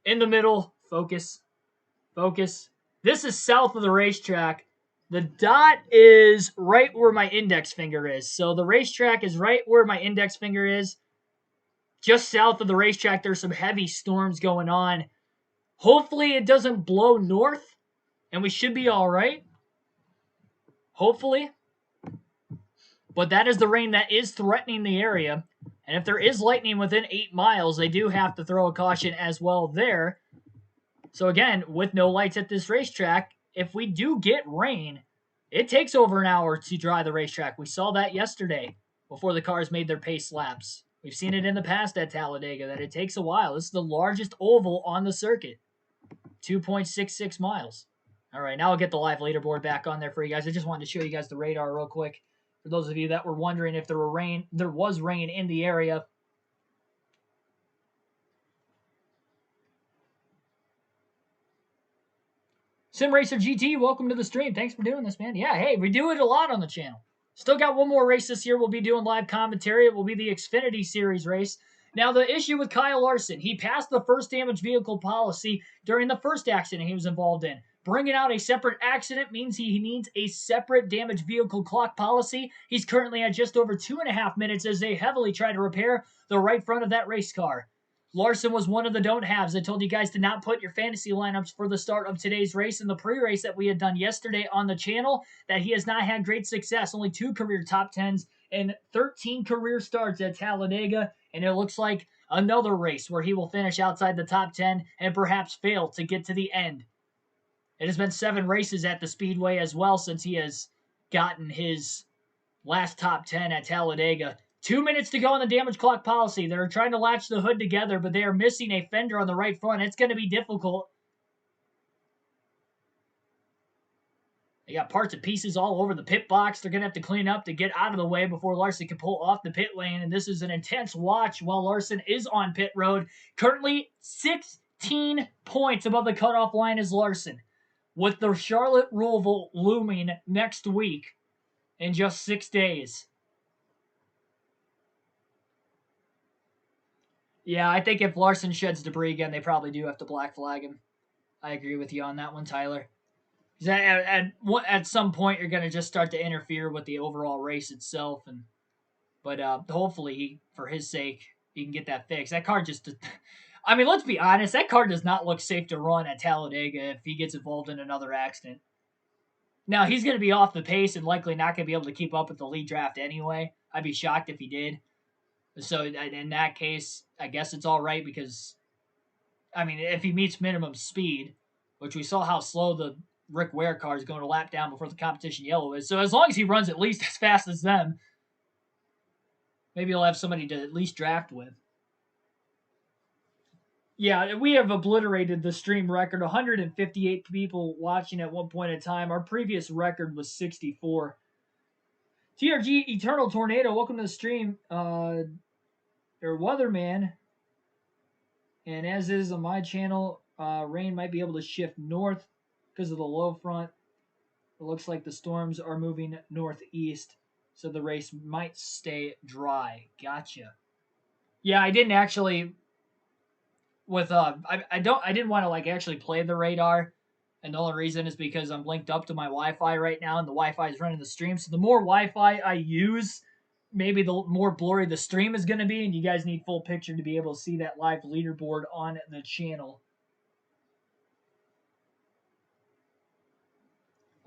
[SPEAKER 1] in the middle, focus. This is south of the racetrack. The dot is right where my index finger is. So the racetrack is right where my index finger is. Just south of the racetrack, there's some heavy storms going on. Hopefully it doesn't blow north, and we should be all right. Hopefully. But that is the rain that is threatening the area. And if there is lightning within 8 miles, they do have to throw a caution as well there. So again, with no lights at this racetrack, if we do get rain, it takes over an hour to dry the racetrack. We saw that yesterday before the cars made their pace laps. We've seen it in the past at Talladega that it takes a while. This is the largest oval on the circuit. 2.66 miles. All right, now I'll get the live leaderboard back on there for you guys. I just wanted to show you guys the radar real quick. For those of you that were wondering if there was rain in the area. Sim Racer GT, welcome to the stream. Thanks for doing this, man. Yeah, hey, we do it a lot on the channel. Still got one more race this year. We'll be doing live commentary. It will be the Xfinity Series race. Now, the issue with Kyle Larson, he passed the first damaged vehicle policy during the first accident he was involved in. Bringing out a separate accident means he needs a separate damaged vehicle clock policy. He's currently at just over 2.5 minutes as they heavily try to repair the right front of that race car. Larson was one of the don't-haves. I told you guys to not put your fantasy lineups for the start of today's race and the pre-race that we had done yesterday on the channel, that he has not had great success. Only 2 career top 10s and 13 career starts at Talladega, and it looks like another race where he will finish outside the top 10 and perhaps fail to get to the end. It has been 7 races at the Speedway as well since he has gotten his last top 10 at Talladega. 2 minutes to go on the damage clock policy. They're trying to latch the hood together, but they are missing a fender on the right front. It's going to be difficult. They got parts and pieces all over the pit box. They're going to have to clean up to get out of the way before Larson can pull off the pit lane. And this is an intense watch while Larson is on pit road. Currently 16 points above the cutoff line is Larson. With the Charlotte Roval looming next week in just 6 days. Yeah, I think if Larson sheds debris again, they probably do have to black flag him. I agree with you on that one, Tyler. At some point, you're going to just start to interfere with the overall race itself. But hopefully, for his sake, he can get that fixed. That car just... I mean, let's be honest. That car does not look safe to run at Talladega if he gets involved in another accident. Now, he's going to be off the pace and likely not going to be able to keep up with the lead draft anyway. I'd be shocked if he did. So, in that case, I guess it's all right because, I mean, if he meets minimum speed, which we saw how slow the Rick Ware car is going to lap down before the competition yellow is. So, as long as he runs at least as fast as them, maybe he'll have somebody to at least draft with. Yeah, we have obliterated the stream record. 158 people watching at one point in time. Our previous record was 64. TRG Eternal Tornado, welcome to the stream. Or Weatherman. And as is on my channel, rain might be able to shift north because of the low front. It looks like the storms are moving northeast, so the race might stay dry. Gotcha. Yeah, I didn't actually I didn't want to like actually play the radar, and the only reason is because I'm linked up to my Wi-Fi right now, and the Wi-Fi is running the stream. So the more Wi-Fi I use, maybe the more blurry the stream is going to be, and you guys need full picture to be able to see that live leaderboard on the channel.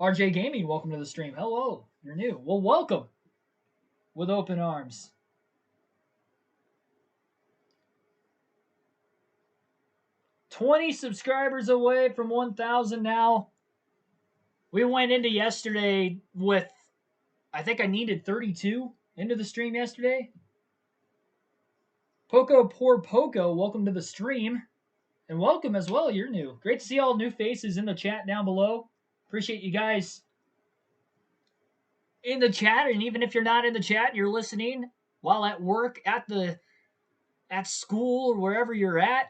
[SPEAKER 1] RJ Gaming, welcome to the stream. Hello, you're new. Well, welcome with open arms. $20 subscribers away from 1,000 now. We went into yesterday with, I think I needed 32 into the stream yesterday. Poco Poor Poco, welcome to the stream. And welcome as well, you're new. Great to see all new faces in the chat down below. Appreciate you guys in the chat, and even if you're not in the chat and you're listening while at work, at school, or wherever you're at,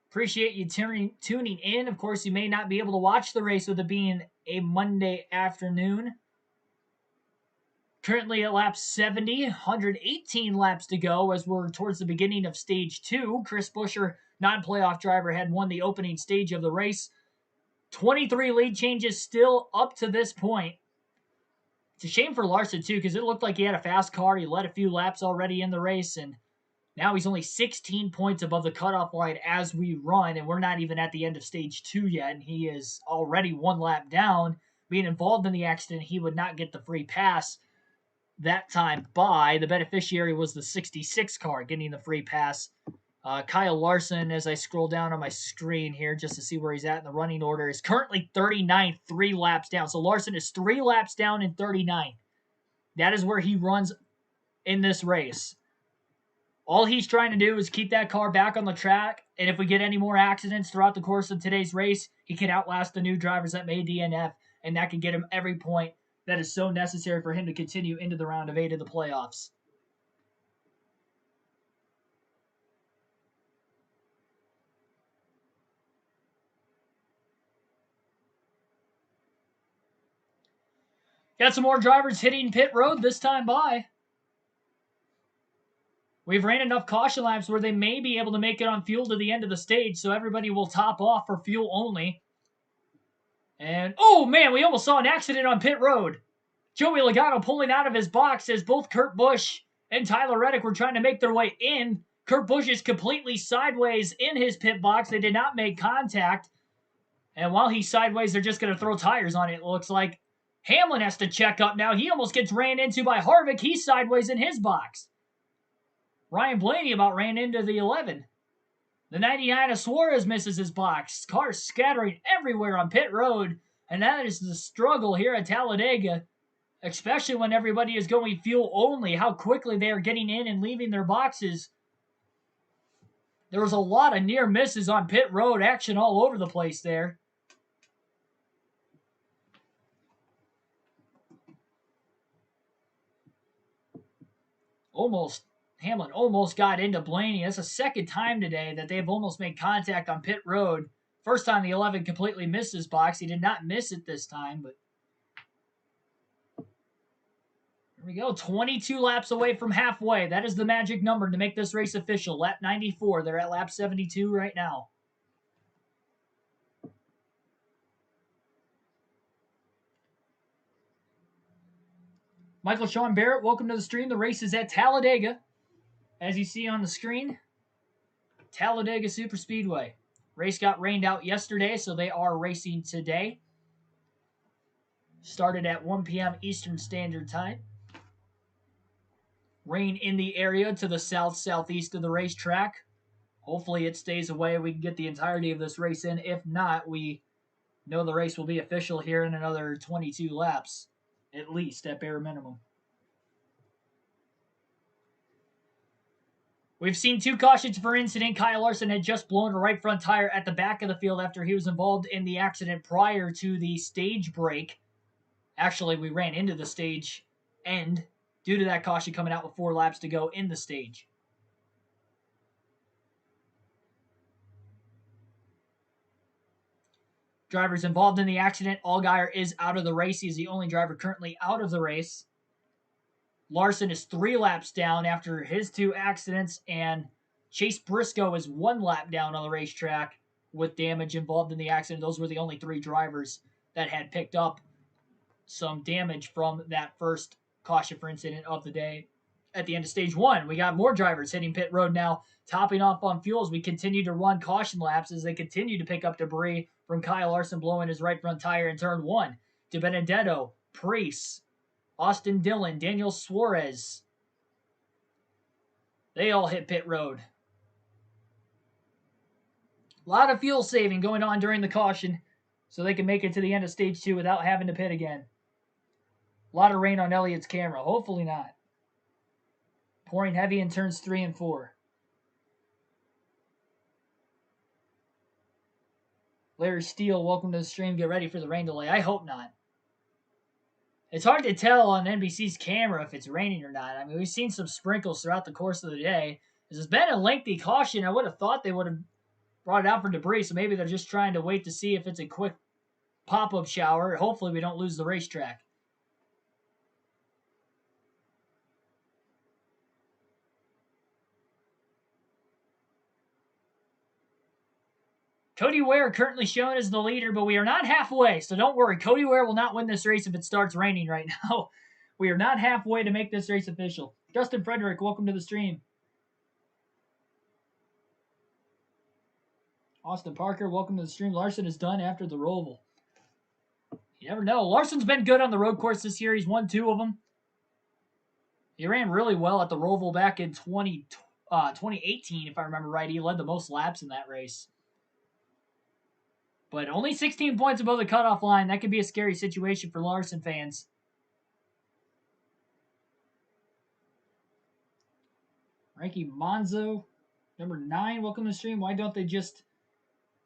[SPEAKER 1] appreciate you tuning in. Of course, you may not be able to watch the race with it being a Monday afternoon. Currently at lap 70, 118 laps to go as we're towards the beginning of stage 2. Chris Buescher, non-playoff driver, had won the opening stage of the race. 23 lead changes still up to this point. It's a shame for Larson, too, because it looked like he had a fast car. He led a few laps already in the race, and now he's only 16 points above the cutoff line as we run, and we're not even at the end of stage 2 yet, and he is already one lap down. Being involved in the accident, he would not get the free pass that time by. The beneficiary was the 66 car getting the free pass. Kyle Larson, as I scroll down on my screen here just to see where he's at in the running order, is currently 39, 3 laps down. So Larson is 3 laps down in 39. That is where he runs in this race. All he's trying to do is keep that car back on the track, and if we get any more accidents throughout the course of today's race, he can outlast the new drivers that made DNF, and that can get him every point that is so necessary for him to continue into the round of 8 of the playoffs. Got some more drivers hitting pit road this time by. We've ran enough caution laps where they may be able to make it on fuel to the end of the stage, so everybody will top off for fuel only. And, oh man, we almost saw an accident on pit road. Joey Logano pulling out of his box as both Kurt Busch and Tyler Reddick were trying to make their way in. Kurt Busch is completely sideways in his pit box. They did not make contact. And while he's sideways, they're just going to throw tires on it, it looks like. Hamlin has to check up now. He almost gets ran into by Harvick. He's sideways in his box. Ryan Blaney about ran into the 11. The 99 of Suarez misses his box. Cars scattering everywhere on pit road. And that is the struggle here at Talladega, especially when everybody is going fuel only. How quickly they are getting in and leaving their boxes. There was a lot of near misses on pit road. Action all over the place there. Hamlin almost got into Blaney. That's the second time today that they've almost made contact on pit road. First time the 11 completely missed his box. He did not miss it this time, but here we go. 22 laps away from halfway. That is the magic number to make this race official. Lap 94. They're at lap 72 right now. Michael Sean Barrett, welcome to the stream. The race is at Talladega, as you see on the screen. Talladega Superspeedway. Race got rained out yesterday, so they are racing today. Started at 1 p.m. Eastern Standard Time. Rain in the area to the south-southeast of the racetrack. Hopefully it stays away. We can get the entirety of this race in. If not, we know the race will be official here in another 22 laps, at least at bare minimum. We've seen 2 cautions for incident. Kyle Larson had just blown a right front tire at the back of the field after he was involved in the accident prior to the stage break. Actually, we ran into the stage end due to that caution coming out with 4 laps to go in the stage. Drivers involved in the accident. Allgaier is out of the race. He's the only driver currently out of the race. Larson is 3 laps down after his 2 accidents, and Chase Briscoe is 1 lap down on the racetrack with damage involved in the accident. Those were the only 3 drivers that had picked up some damage from that first caution for incident of the day. At the end of stage 1, we got more drivers hitting pit road now, topping off on fuel as we continue to run caution laps as they continue to pick up debris from Kyle Larson blowing his right front tire in turn 1. DiBenedetto, Preece, Austin Dillon, Daniel Suarez. They all hit pit road. A lot of fuel saving going on during the caution so they can make it to the end of stage 2 without having to pit again. A lot of rain on Elliott's camera. Hopefully not. Pouring heavy in turns 3 and 4. Larry Steele, welcome to the stream. Get ready for the rain delay. I hope not. It's hard to tell on NBC's camera if it's raining or not. I mean, we've seen some sprinkles throughout the course of the day. This has been a lengthy caution. I would have thought they would have brought it out for debris, so maybe they're just trying to wait to see if it's a quick pop-up shower. Hopefully we don't lose the racetrack. Cody Ware currently shown as the leader, but we are not halfway, so don't worry. Cody Ware will not win this race if it starts raining right now. We are not halfway to make this race official. Justin Frederick, welcome to the stream. Austin Parker, welcome to the stream. Larson is done after the Roval. You never know. Larson's been good on the road course this year. He's won 2 of them. He ran really well at the Roval back in 2018, if I remember right. He led the most laps in that race. But only 16 points above the cutoff line. That could be a scary situation for Larson fans. Frankie Monzo, number 9, welcome to the stream. Why don't they just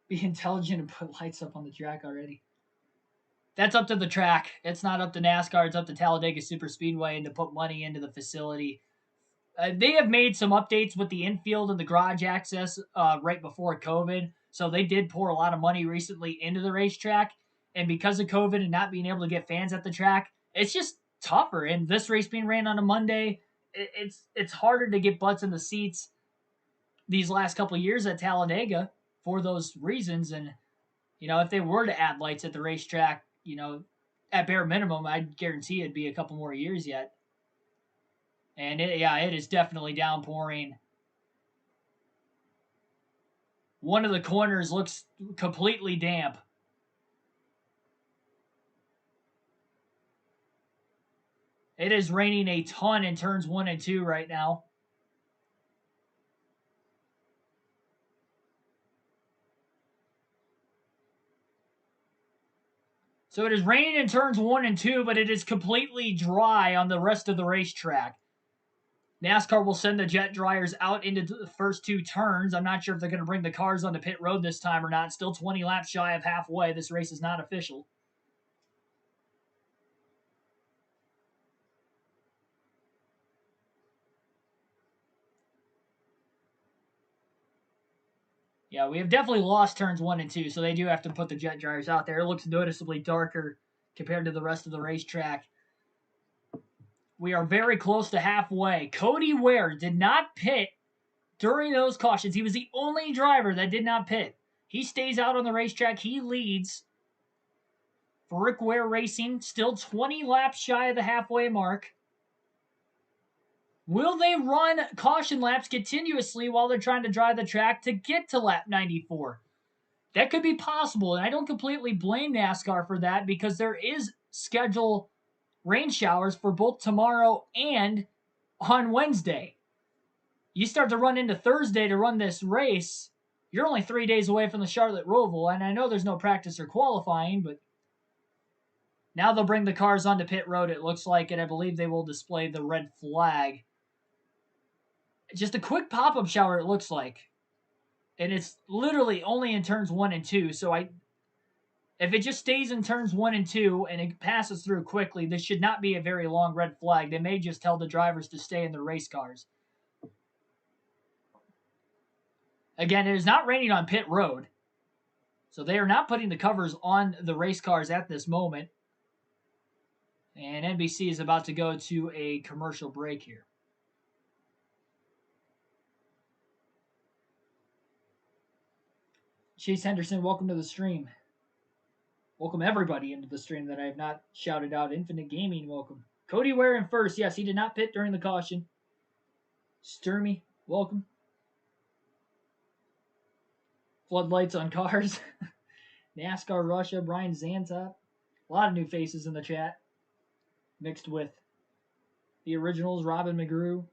[SPEAKER 1] be intelligent and put lights up on the track already? That's up to the track. It's not up to NASCAR. It's up to Talladega Superspeedway and to put money into the facility. They have made some updates with the infield and the garage access right before COVID. So they did pour a lot of money recently into the racetrack. And because of COVID and not being able to get fans at the track, it's just tougher. And this race being ran on a Monday, it's harder to get butts in the seats these last couple of years at Talladega for those reasons. And, you know, if they were to add lights at the racetrack, you know, at bare minimum, I'd guarantee it'd be a couple more years yet. And, it is definitely downpouring. One of the corners looks completely damp. It is raining a ton in turns 1 and 2 right now. So it is raining in turns 1 and 2, but it is completely dry on the rest of the racetrack. NASCAR will send the jet dryers out into the first 2 turns. I'm not sure if they're going to bring the cars onto pit road this time or not. Still 20 laps shy of halfway. This race is not official. Yeah, we have definitely lost turns 1 and 2, so they do have to put the jet dryers out there. It looks noticeably darker compared to the rest of the racetrack. We are very close to halfway. Cody Ware did not pit during those cautions. He was the only driver that did not pit. He stays out on the racetrack. He leads for Rick Ware Racing, still 20 laps shy of the halfway mark. Will they run caution laps continuously while they're trying to dry the track to get to lap 94? That could be possible, and I don't completely blame NASCAR for that because there is schedule rain showers for both tomorrow and on Wednesday. You start to run into Thursday to run this race, you're only 3 days away from the Charlotte Roval, and I know there's no practice or qualifying, but now they'll bring the cars onto pit road, it looks like, and I believe they will display the red flag. Just a quick pop-up shower, it looks like. And it's literally only in turns 1 and 2, so if it just stays in turns 1 and 2 and it passes through quickly, this should not be a very long red flag. They may just tell the drivers to stay in their race cars. Again, it is not raining on pit road, so they are not putting the covers on the race cars at this moment. And NBC is about to go to a commercial break here. Chase Henderson, welcome to the stream. Welcome everybody into the stream that I have not shouted out. Infinite Gaming, welcome. Cody Ware in first. Yes, he did not pit during the caution. Sturmy, welcome. Floodlights on cars. NASCAR Russia, Brian Zantop. A lot of new faces in the chat. Mixed with the originals, Robin McGrew.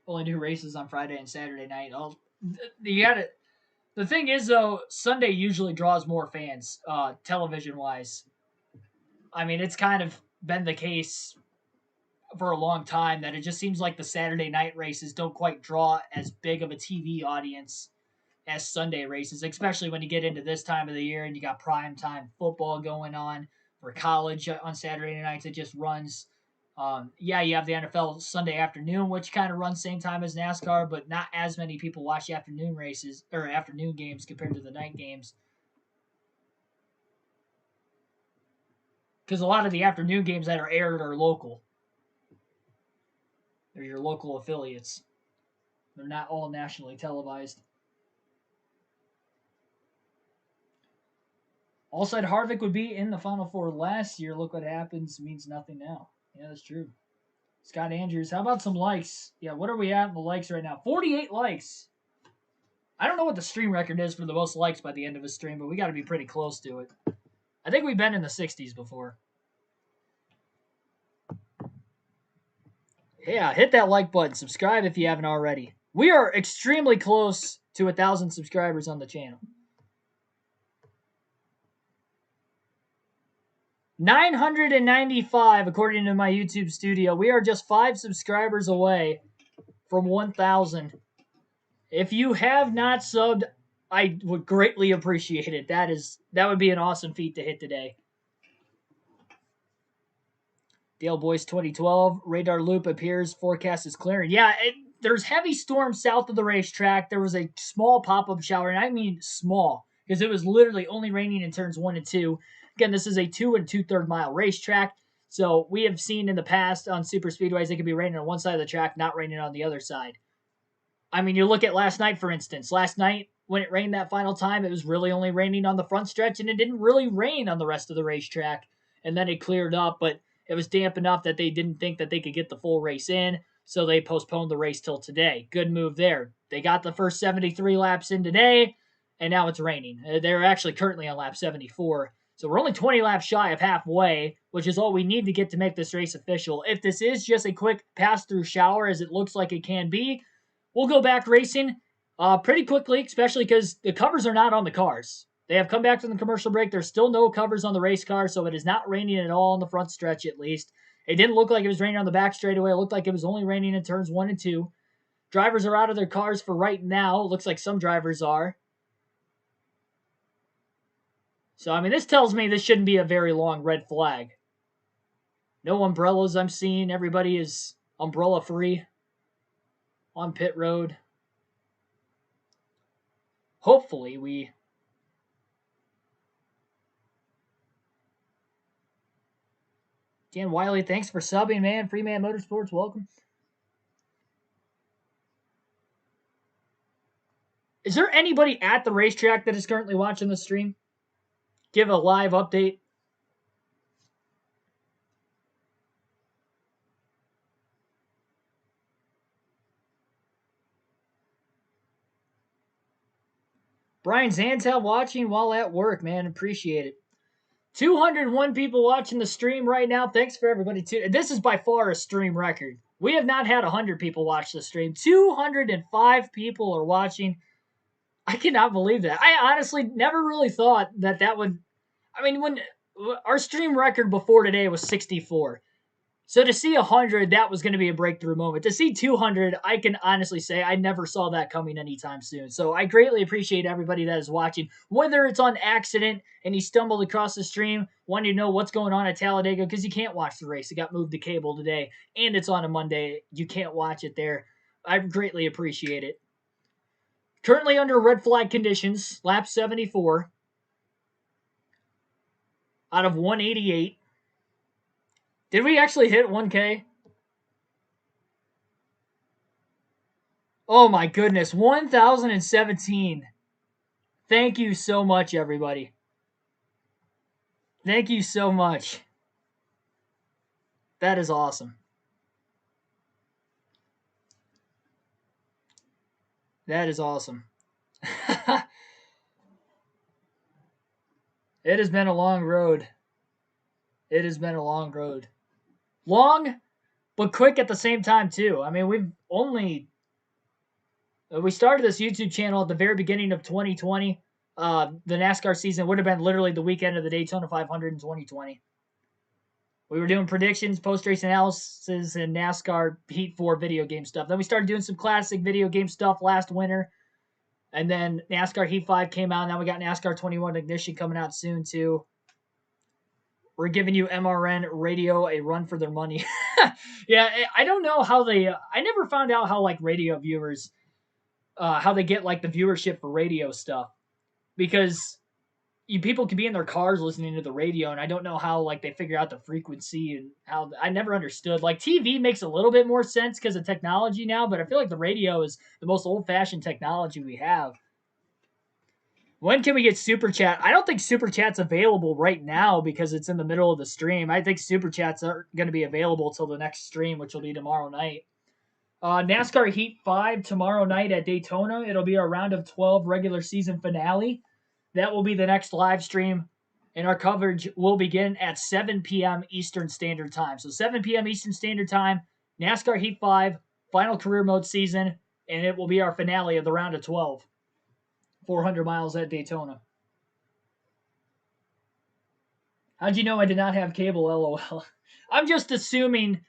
[SPEAKER 1] Only new races on Friday and Saturday night. You got it. The thing is, though, Sunday usually draws more fans, television-wise. I mean, it's kind of been the case for a long time that it just seems like the Saturday night races don't quite draw as big of a TV audience as Sunday races, especially when you get into this time of the year and you got primetime football going on for college on Saturday nights. It just runs. You have the NFL Sunday afternoon, which kind of runs same time as NASCAR, but not as many people watch the afternoon races or afternoon games compared to the night games. Because a lot of the afternoon games that are aired are local. They're your local affiliates. They're not all nationally televised. All said Harvick would be in the Final Four last year. Look what happens. Means nothing now. Yeah, that's true. Scott Andrews, how about some likes? Yeah, what are we at in the likes right now? 48 likes. I don't know what the stream record is for the most likes by the end of a stream, but we got to be pretty close to it. I think we've been in the 60s before. Yeah, hit that like button. Subscribe if you haven't already. We are extremely close to 1,000 subscribers on the channel. 995 according to my YouTube studio. We are just 5 subscribers away from 1,000. If you have not subbed, I would greatly appreciate it. That would be an awesome feat to hit today. Dale Boyce 2012. Radar loop appears. Forecast is clearing. Yeah, there's heavy storms south of the racetrack. There was a small pop-up shower, and I mean small, because it was literally only raining in turns 1 and 2. Again, this is a 2 2/3 mile racetrack, so we have seen in the past on super speedways it could be raining on one side of the track, not raining on the other side. I mean, you look at last night, for instance. Last night, when it rained that final time, it was really only raining on the front stretch, and it didn't really rain on the rest of the racetrack. And then it cleared up, but it was damp enough that they didn't think that they could get the full race in, so they postponed the race till today. Good move there. They got the first 73 laps in today, and now it's raining. They're actually currently on lap 74. So we're only 20 laps shy of halfway, which is all we need to get to make this race official. If this is just a quick pass-through shower, as it looks like it can be, we'll go back racing pretty quickly, especially because the covers are not on the cars. They have come back from the commercial break. There's still no covers on the race car, so it is not raining at all on the front stretch, at least. It didn't look like it was raining on the back straightaway. It looked like it was only raining in turns 1 and 2. Drivers are out of their cars for right now. It looks like some drivers are. So, I mean, this tells me this shouldn't be a very long red flag. No umbrellas I'm seeing. Everybody is umbrella-free on pit road. Hopefully, we... Dan Wiley, thanks for subbing, man. Freeman Motorsports, welcome. Is there anybody at the racetrack that is currently watching the stream? Give a live update. Brian Zantel watching while at work, man. Appreciate it. 201 people watching the stream right now. Thanks for everybody too. This is by far a stream record. We have not had 100 people watch the stream. 205 people are watching. I cannot believe that. I honestly never really thought that would. I mean, when our stream record before today was 64. So to see 100, that was going to be a breakthrough moment. To see 200, I can honestly say I never saw that coming anytime soon. So I greatly appreciate everybody that is watching, whether it's on accident and you stumbled across the stream, wanting to know what's going on at Talladega because you can't watch the race. It got moved to cable today, and it's on a Monday. You can't watch it there. I greatly appreciate it. Currently under red flag conditions, lap 74 out of 188. Did we actually hit 1K? Oh my goodness, 1,017. Thank you so much, everybody. Thank you so much. That is awesome. That is awesome. It has been a long road. It has been a long road. Long, but quick at the same time, too. I mean, we started this YouTube channel at the very beginning of 2020. The NASCAR season would have been literally the weekend of the Daytona 500 in 2020. We were doing predictions, post-race analysis, and NASCAR Heat 4 video game stuff. Then we started doing some classic video game stuff last winter. And then NASCAR Heat 5 came out. Now we got NASCAR 21 Ignition coming out soon, too. We're giving you MRN radio a run for their money. Yeah, I don't know how they... I never found out how, like, radio viewers... how they get, like, the viewership for radio stuff. Because people can be in their cars listening to the radio, and I don't know how, like, they figure out the frequency and how... I never understood. Like, TV makes a little bit more sense because of technology now, but I feel like the radio is the most old-fashioned technology we have. When can we get Super Chat? I don't think Super Chat's available right now because it's in the middle of the stream. I think Super Chats aren't going to be available till the next stream, which will be tomorrow night. NASCAR Heat 5 tomorrow night at Daytona. It'll be our round of 12 regular season finale. That will be the next live stream, and our coverage will begin at 7 p.m. Eastern Standard Time. So 7 p.m. Eastern Standard Time, NASCAR Heat 5, final career mode season, and it will be our finale of the round of 12. 400 miles at Daytona. How'd you know I did not have cable, LOL? I'm just assuming.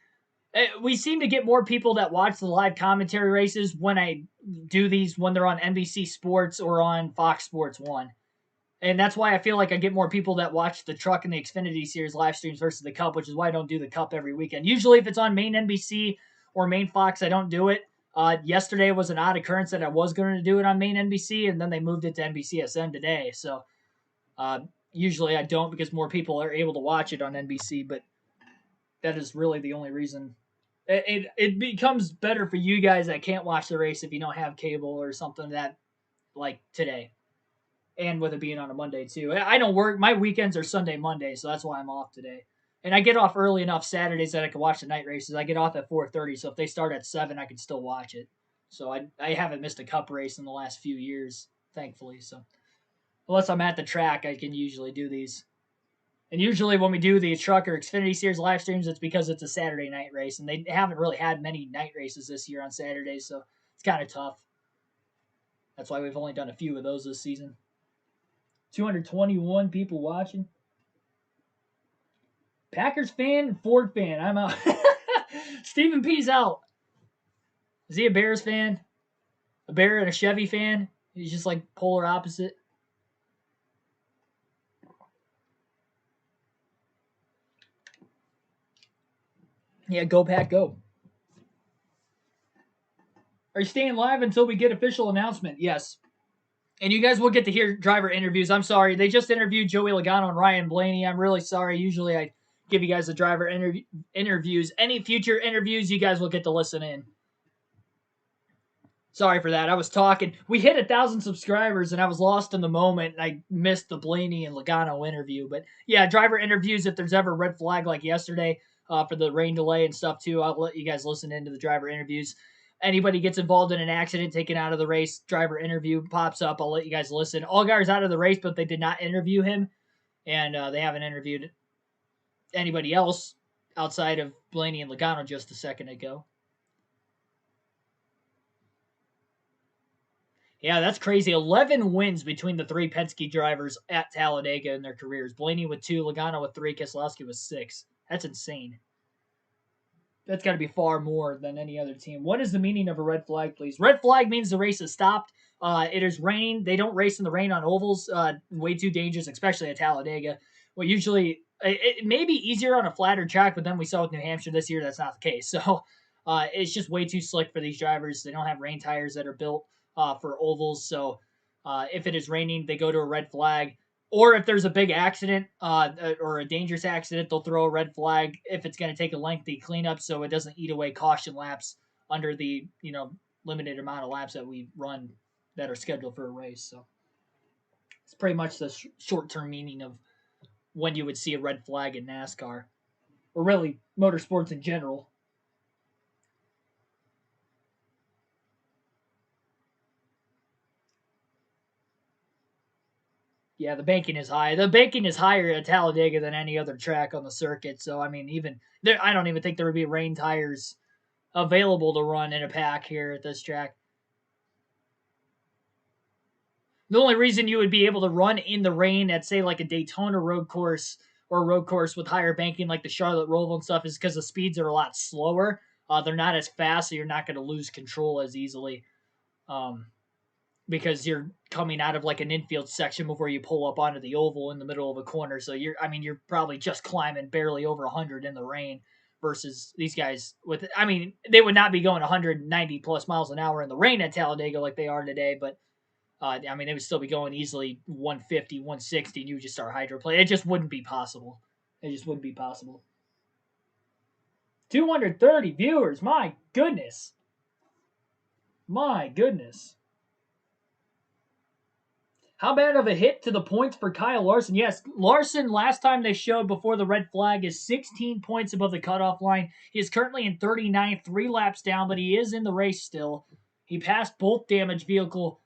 [SPEAKER 1] We seem to get more people that watch the live commentary races when I do these when they're on NBC Sports or on Fox Sports 1. And that's why I feel like I get more people that watch the Truck and the Xfinity Series live streams versus the Cup, which is why I don't do the Cup every weekend. Usually if it's on main NBC or main Fox, I don't do it. Yesterday was an odd occurrence that I was going to do it on main NBC, and then they moved it to NBCSN today. So usually I don't because more people are able to watch it on NBC, but that is really the only reason. It becomes better for you guys that can't watch the race if you don't have cable or something that like today. And with it being on a Monday, too. I don't work. My weekends are Sunday, Monday, so that's why I'm off today. And I get off early enough Saturdays that I can watch the night races. I get off at 4:30, so if they start at 7, I can still watch it. So I haven't missed a Cup race in the last few years, thankfully. So unless I'm at the track, I can usually do these. And usually when we do the Truck or Xfinity Series live streams, it's because it's a Saturday night race. And they haven't really had many night races this year on Saturdays, so it's kind of tough. That's why we've only done a few of those this season. 221 people watching. Packers fan, Ford fan. I'm out. Stephen P's out. Is he a Bears fan? A Bear and a Chevy fan? He's just like polar opposite. Yeah, go Pack, go. Are you staying live until we get official announcement? Yes. And you guys will get to hear driver interviews. I'm sorry. They just interviewed Joey Logano and Ryan Blaney. I'm really sorry. Usually I give you guys the driver interviews. Any future interviews, you guys will get to listen in. Sorry for that. I was talking. We hit 1,000 subscribers, and I was lost in the moment, and I missed the Blaney and Logano interview. But, yeah, driver interviews, if there's ever a red flag like yesterday for the rain delay and stuff, too, I'll let you guys listen into the driver interviews. anybody gets involved in an accident, taken out of the race, driver interview pops up. I'll let you guys listen. Allgaier's out of the race, but they did not interview him, and they haven't interviewed anybody else outside of Blaney and Logano just a second ago. Yeah, that's crazy. 11 wins between the three Penske drivers at Talladega in their careers. Blaney with 2, Logano with 3, Keselowski with 6. That's insane. That's got to be far more than any other team. What is the meaning of a red flag, please? Red flag means the race is stopped. It is raining. They don't race in the rain on ovals. Way too dangerous, especially at Talladega. Well, usually it may be easier on a flatter track, but then we saw with New Hampshire this year that's not the case. So it's just way too slick for these drivers. They don't have rain tires that are built for ovals. So if it is raining, they go to a red flag. Or if there's a big accident or a dangerous accident, they'll throw a red flag if it's going to take a lengthy cleanup so it doesn't eat away caution laps under the limited amount of laps that we run that are scheduled for a race. So it's pretty much the short-term meaning of when you would see a red flag in NASCAR, or really motorsports in general. Yeah, the banking is high. The banking is higher at Talladega than any other track on the circuit. So, I mean, even there, I don't even think there would be rain tires available to run in a pack here at this track. The only reason you would be able to run in the rain at, say, like a Daytona road course or a road course with higher banking like the Charlotte Roval and stuff is because the speeds are a lot slower. They're not as fast, so you're not going to lose control as easily. Because you're coming out of like an infield section before you pull up onto the oval in the middle of a corner. So you're probably just climbing barely over 100 in the rain versus these guys they would not be going 190 plus miles an hour in the rain at Talladega like they are today, but they would still be going easily 150, 160, and you would just start hydroplane. It just wouldn't be possible. It just wouldn't be possible. 230 viewers. My goodness. My goodness. How bad of a hit to the points for Kyle Larson? Yes, Larson, last time they showed before the red flag, is 16 points above the cutoff line. He is currently in 39th, 3 laps down, but he is in the race still. He passed both damaged vehicle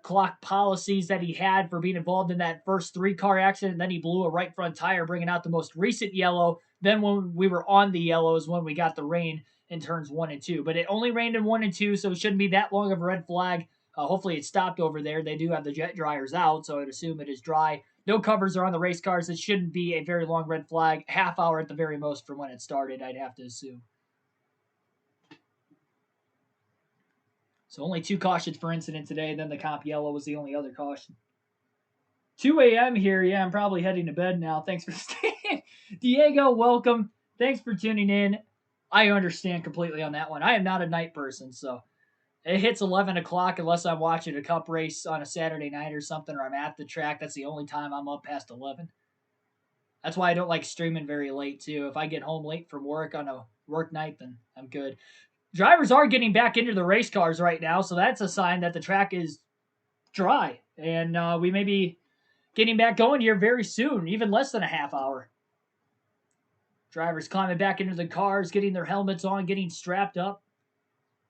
[SPEAKER 1] clock policies that he had for being involved in that first 3-car accident. Then he blew a right front tire, bringing out the most recent yellow. Then when we were on the yellows, when we got the rain in turns 1 and 2. But it only rained in 1 and 2, so it shouldn't be that long of a red flag. Hopefully it stopped over there. They do have the jet dryers out, so I'd assume it is dry. No covers are on the race cars. It shouldn't be a very long red flag. Half hour at the very most from when it started, I'd have to assume. So only 2 cautions for incident today. Then the comp yellow was the only other caution. 2 a.m. here. Yeah, I'm probably heading to bed now. Thanks for staying. Diego, welcome. Thanks for tuning in. I understand completely on that one. I am not a night person, so it hits 11 o'clock unless I'm watching a cup race on a Saturday night or something, or I'm at the track. That's the only time I'm up past 11. That's why I don't like streaming very late, too. If I get home late from work on a work night, then I'm good. Drivers are getting back into the race cars right now, so that's a sign that the track is dry. And we may be getting back going here very soon, even less than a half hour. Drivers climbing back into the cars, getting their helmets on, getting strapped up.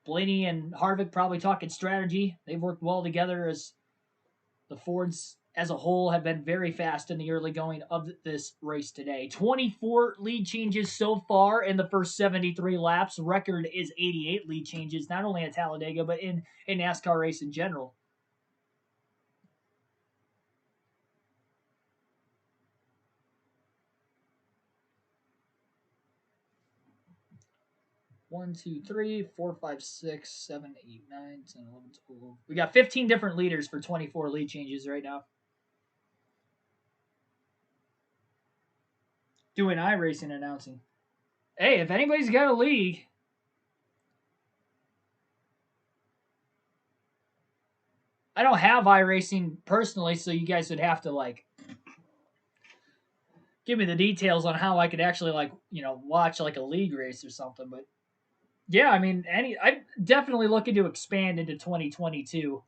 [SPEAKER 1] Blaney and Harvick probably talking strategy. They've worked well together as the Fords as a whole have been very fast in the early going of this race today. 24 lead changes so far in the first 73 laps. Record is 88 lead changes, not only at Talladega, but in a NASCAR race in general. One, two, three, 4, 5, 6, 7, 8, 9, 10, 11, 12. We got 15 different leaders for 24 lead changes right now. Doing iRacing announcing. Hey, if anybody's got a league, I don't have iRacing personally, so you guys would have to give me the details on how I could actually watch like a league race or something. But yeah, I'm definitely looking to expand into 2022.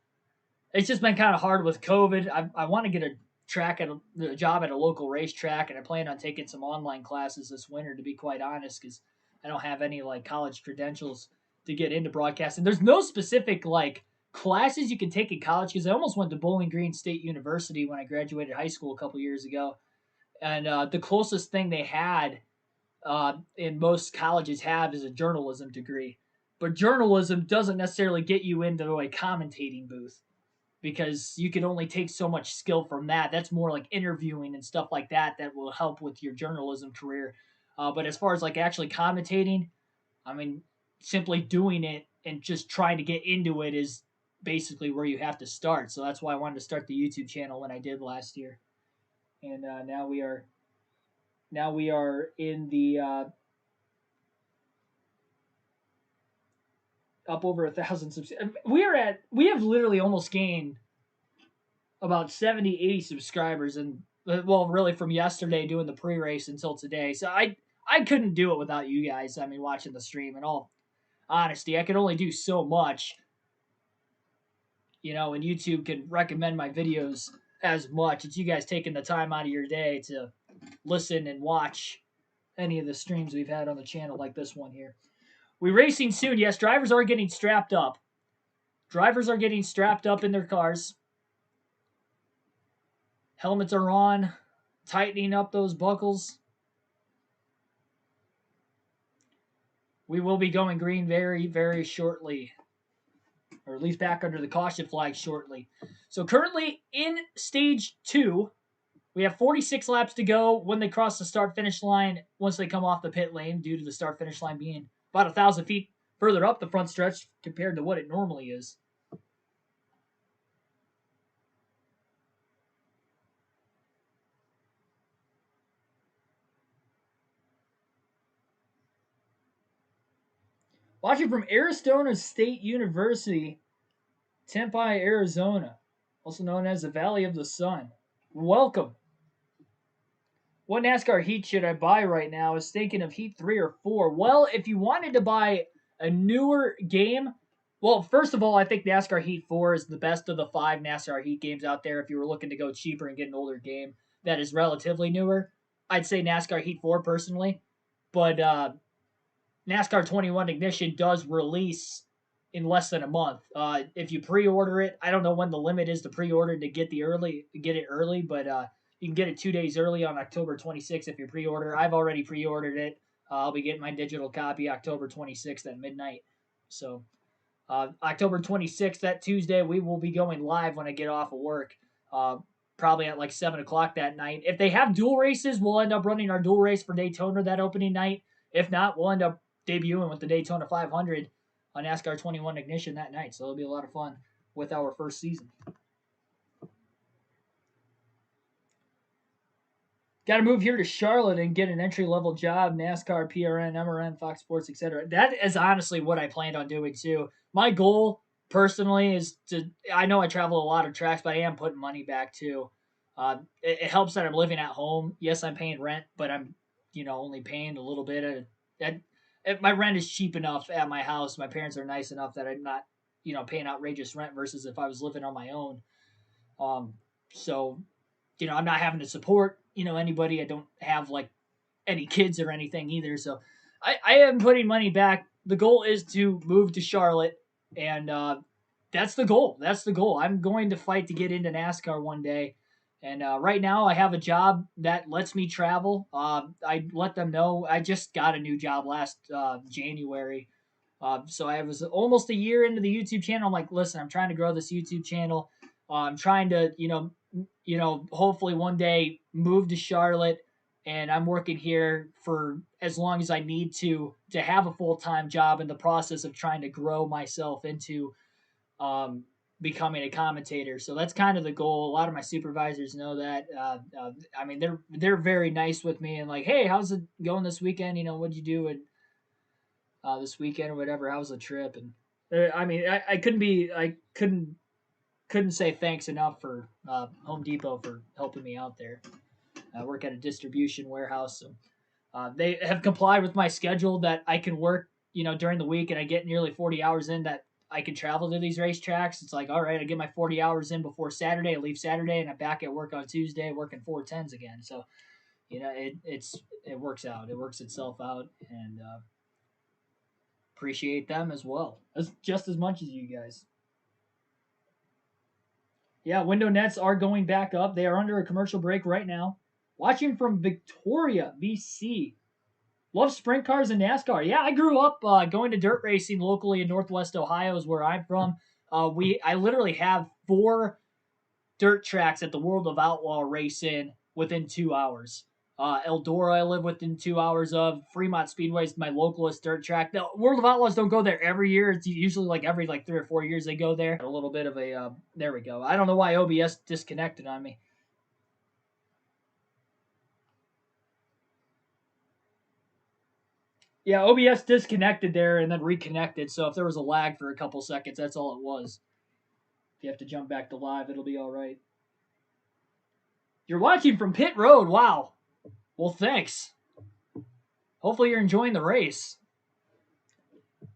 [SPEAKER 1] It's just been kind of hard with COVID. I want to get a job at a local racetrack, and I plan on taking some online classes this winter, to be quite honest, because I don't have any college credentials to get into broadcasting. There's no specific like classes you can take in college because I almost went to Bowling Green State University when I graduated high school a couple years ago, and the closest thing they had in most colleges have is a journalism degree. But journalism doesn't necessarily get you into a commentating booth because you can only take so much skill from that. That's more like interviewing and stuff like that that will help with your journalism career. But as far as like actually commentating, I mean, simply doing it and just trying to get into it is basically where you have to start. So that's why I wanted to start the YouTube channel when I did last year. And now we are in the up over 1,000 subscribers. We have literally almost gained about 70, 80 subscribers, and well, really from yesterday doing the pre-race until today. So I couldn't do it without you guys. I mean, watching the stream. In all honesty, I could only do so much, and YouTube can recommend my videos as much. It's you guys taking the time out of your day to listen and watch any of the streams we've had on the channel, like this one here. We racing soon. Yes, drivers are getting strapped up. Drivers are getting strapped up in their cars. Helmets are on, tightening up those buckles. We will be going green very, very shortly, or at least back under the caution flag shortly. So currently in stage 2, we have 46 laps to go when they cross the start-finish line once they come off the pit lane, due to the start-finish line being about 1,000 feet further up the front stretch compared to what it normally is. Watching from Arizona State University, Tempe, Arizona, also known as the Valley of the Sun. Welcome. What NASCAR heat should I buy right now? I was thinking of heat 3 or 4. Well, if you wanted to buy a newer game, well, first of all, I think NASCAR Heat 4 is the best of the 5 NASCAR Heat games out there. If you were looking to go cheaper and get an older game that is relatively newer, I'd say NASCAR Heat 4 personally. But NASCAR 21 Ignition does release in less than a month. If you pre-order it, I don't know when the limit is to pre-order to get it early, but you can get it 2 days early on October 26th if you pre-order. I've already pre-ordered it. I'll be getting my digital copy October 26th at midnight. So October 26th, that Tuesday, we will be going live when I get off of work. Probably at like 7 o'clock that night. If they have dual races, we'll end up running our dual race for Daytona that opening night. If not, we'll end up debuting with the Daytona 500 on NASCAR 21 Ignition that night. So it'll be a lot of fun with our first season. Got to move here to Charlotte and get an entry-level job, NASCAR, PRN, MRN, Fox Sports, etc. That is honestly what I planned on doing too. My goal personally is I know I travel a lot of tracks, but I am putting money back too. It helps that I'm living at home. Yes, I'm paying rent, but I'm, only paying a little bit. My rent is cheap enough at my house. My parents are nice enough that I'm not, paying outrageous rent versus if I was living on my own. So, I'm not having to support, anybody. I don't have like any kids or anything either. So I am putting money back. The goal is to move to Charlotte, and that's the goal. That's the goal. I'm going to fight to get into NASCAR one day. And right now, I have a job that lets me travel. I let them know I just got a new job last January. So I was almost a year into the YouTube channel. I'm like, listen, I'm trying to grow this YouTube channel. I'm trying to, hopefully one day move to Charlotte, and I'm working here for as long as I need to have a full-time job in the process of trying to grow myself into becoming a commentator. So that's kind of the goal. A lot of my supervisors know that. I mean, they're very nice with me and like, hey, how's it going this weekend? What'd you do this weekend or whatever? How was the trip? And I mean, I couldn't say thanks enough for Home Depot for helping me out there. I work at a distribution warehouse, so they have complied with my schedule that I can work, during the week, and I get nearly 40 hours in that I can travel to these racetracks. It's like, all right, I get my 40 hours in before Saturday. I leave Saturday, and I'm back at work on Tuesday working 410s again. So, it works out. It works itself out, and appreciate them as well, as just as much as you guys. Yeah, window nets are going back up. They are under a commercial break right now. Watching from Victoria, BC. Love sprint cars and NASCAR. Yeah, I grew up going to dirt racing locally in Northwest Ohio, is where I'm from. I literally have 4 dirt tracks at the World of Outlaw race in within 2 hours. Eldora, I live within 2 hours of. Fremont Speedway is my localist dirt track. The World of Outlaws don't go there every year. It's usually like every 3 or 4 years they go there. A little bit of a there we go. I don't know why OBS disconnected on me. Yeah, OBS disconnected there and then reconnected. So if there was a lag for a couple seconds, that's all it was. If you have to jump back to live, it'll be all right. You're watching from pit road. Wow. Well, thanks. Hopefully you're enjoying the race.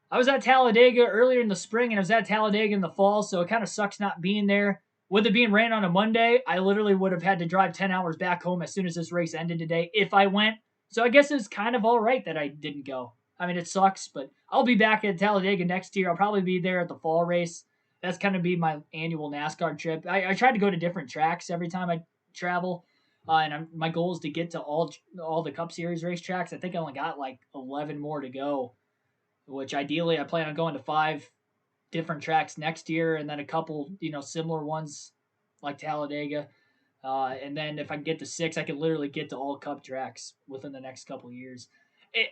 [SPEAKER 1] I was at Talladega earlier in the spring and I was at Talladega in the fall, so it kind of sucks not being there. With it being ran on a Monday, I literally would have had to drive 10 hours back home as soon as this race ended today if I went. So I guess it's kind of all right that I didn't go. I mean, it sucks, but I'll be back at Talladega next year. I'll probably be there at the fall race. That's kind of be my annual NASCAR trip. I try to go to different tracks every time I travel. My goal is to get to all the Cup Series racetracks. I think I only got like 11 more to go, which ideally I plan on going to 5 different tracks next year and then a couple, similar ones like Talladega. And then if I can get to 6, I can literally get to all Cup tracks within the next couple of years.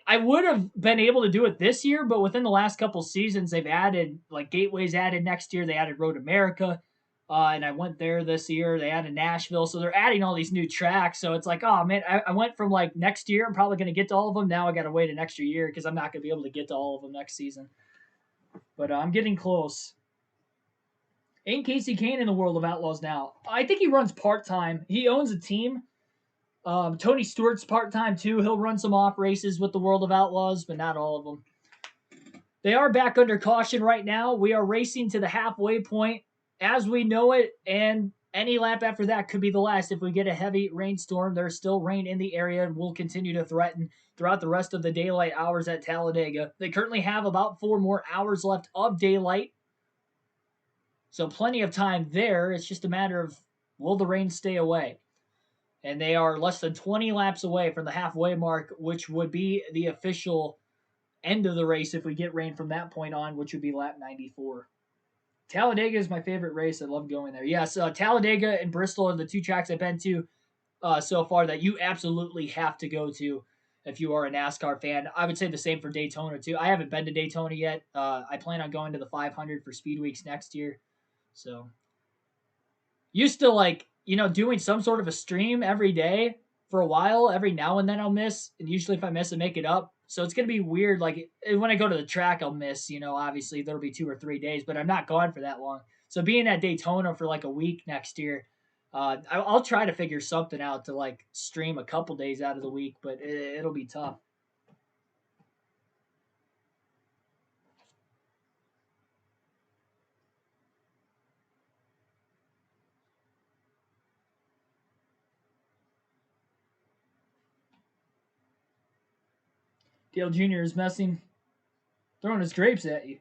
[SPEAKER 1] I would have been able to do it this year, but within the last couple seasons, they've added, like Gateway's added next year. They added Road America, and I went there this year. They added Nashville, so they're adding all these new tracks. So it's like, oh man, I went from like next year, I'm probably going to get to all of them. Now I got to wait an extra year because I'm not going to be able to get to all of them next season. But I'm getting close. Ain't Casey Kane in the World of Outlaws now? I think he runs part-time. He owns a team. Tony Stewart's part-time too. He'll run some off races with the World of Outlaws, but not all of them. They are back under caution right now. We are racing to the halfway point as we know it, and any lap after that could be the last. If we get a heavy rainstorm, there's still rain in the area and will continue to threaten throughout the rest of the daylight hours at Talladega. They currently have about 4 more hours left of daylight, so plenty of time there. It's just a matter of, will the rain stay away? And they are less than 20 laps away from the halfway mark, which would be the official end of the race if we get rain from that point on, which would be lap 94. Talladega is my favorite race. I love going there. Yes, Talladega and Bristol are the 2 tracks I've been to so far that you absolutely have to go to if you are a NASCAR fan. I would say the same for Daytona, too. I haven't been to Daytona yet. I plan on going to the 500 for Speed Weeks next year. So, used to doing some sort of a stream every day for a while. Every now and then I'll miss, and usually if I miss, I make it up. So it's going to be weird. Like when I go to the track, I'll miss, obviously there'll be 2 or 3 days, but I'm not gone for that long. So being at Daytona for like a week next year, I'll try to figure something out to like stream a couple days out of the week, but it'll be tough. Dale Jr. is messing, throwing his grapes at you.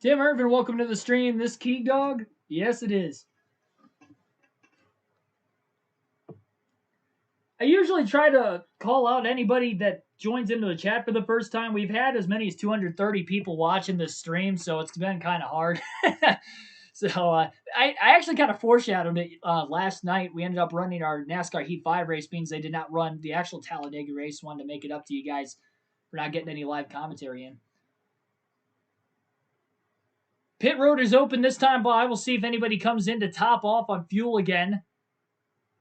[SPEAKER 1] Tim Irvin, welcome to the stream. This Key Dog? Yes, it is. I usually try to call out anybody that joins into the chat for the first time. We've had as many as 230 people watching this stream, so it's been kind of hard. So I actually kind of foreshadowed it last night. We ended up running our NASCAR Heat 5 race, means they did not run the actual Talladega race. Wanted to make it up to you guys for not getting any live commentary in. Pit road is open this time, but I will see if anybody comes in to top off on fuel again.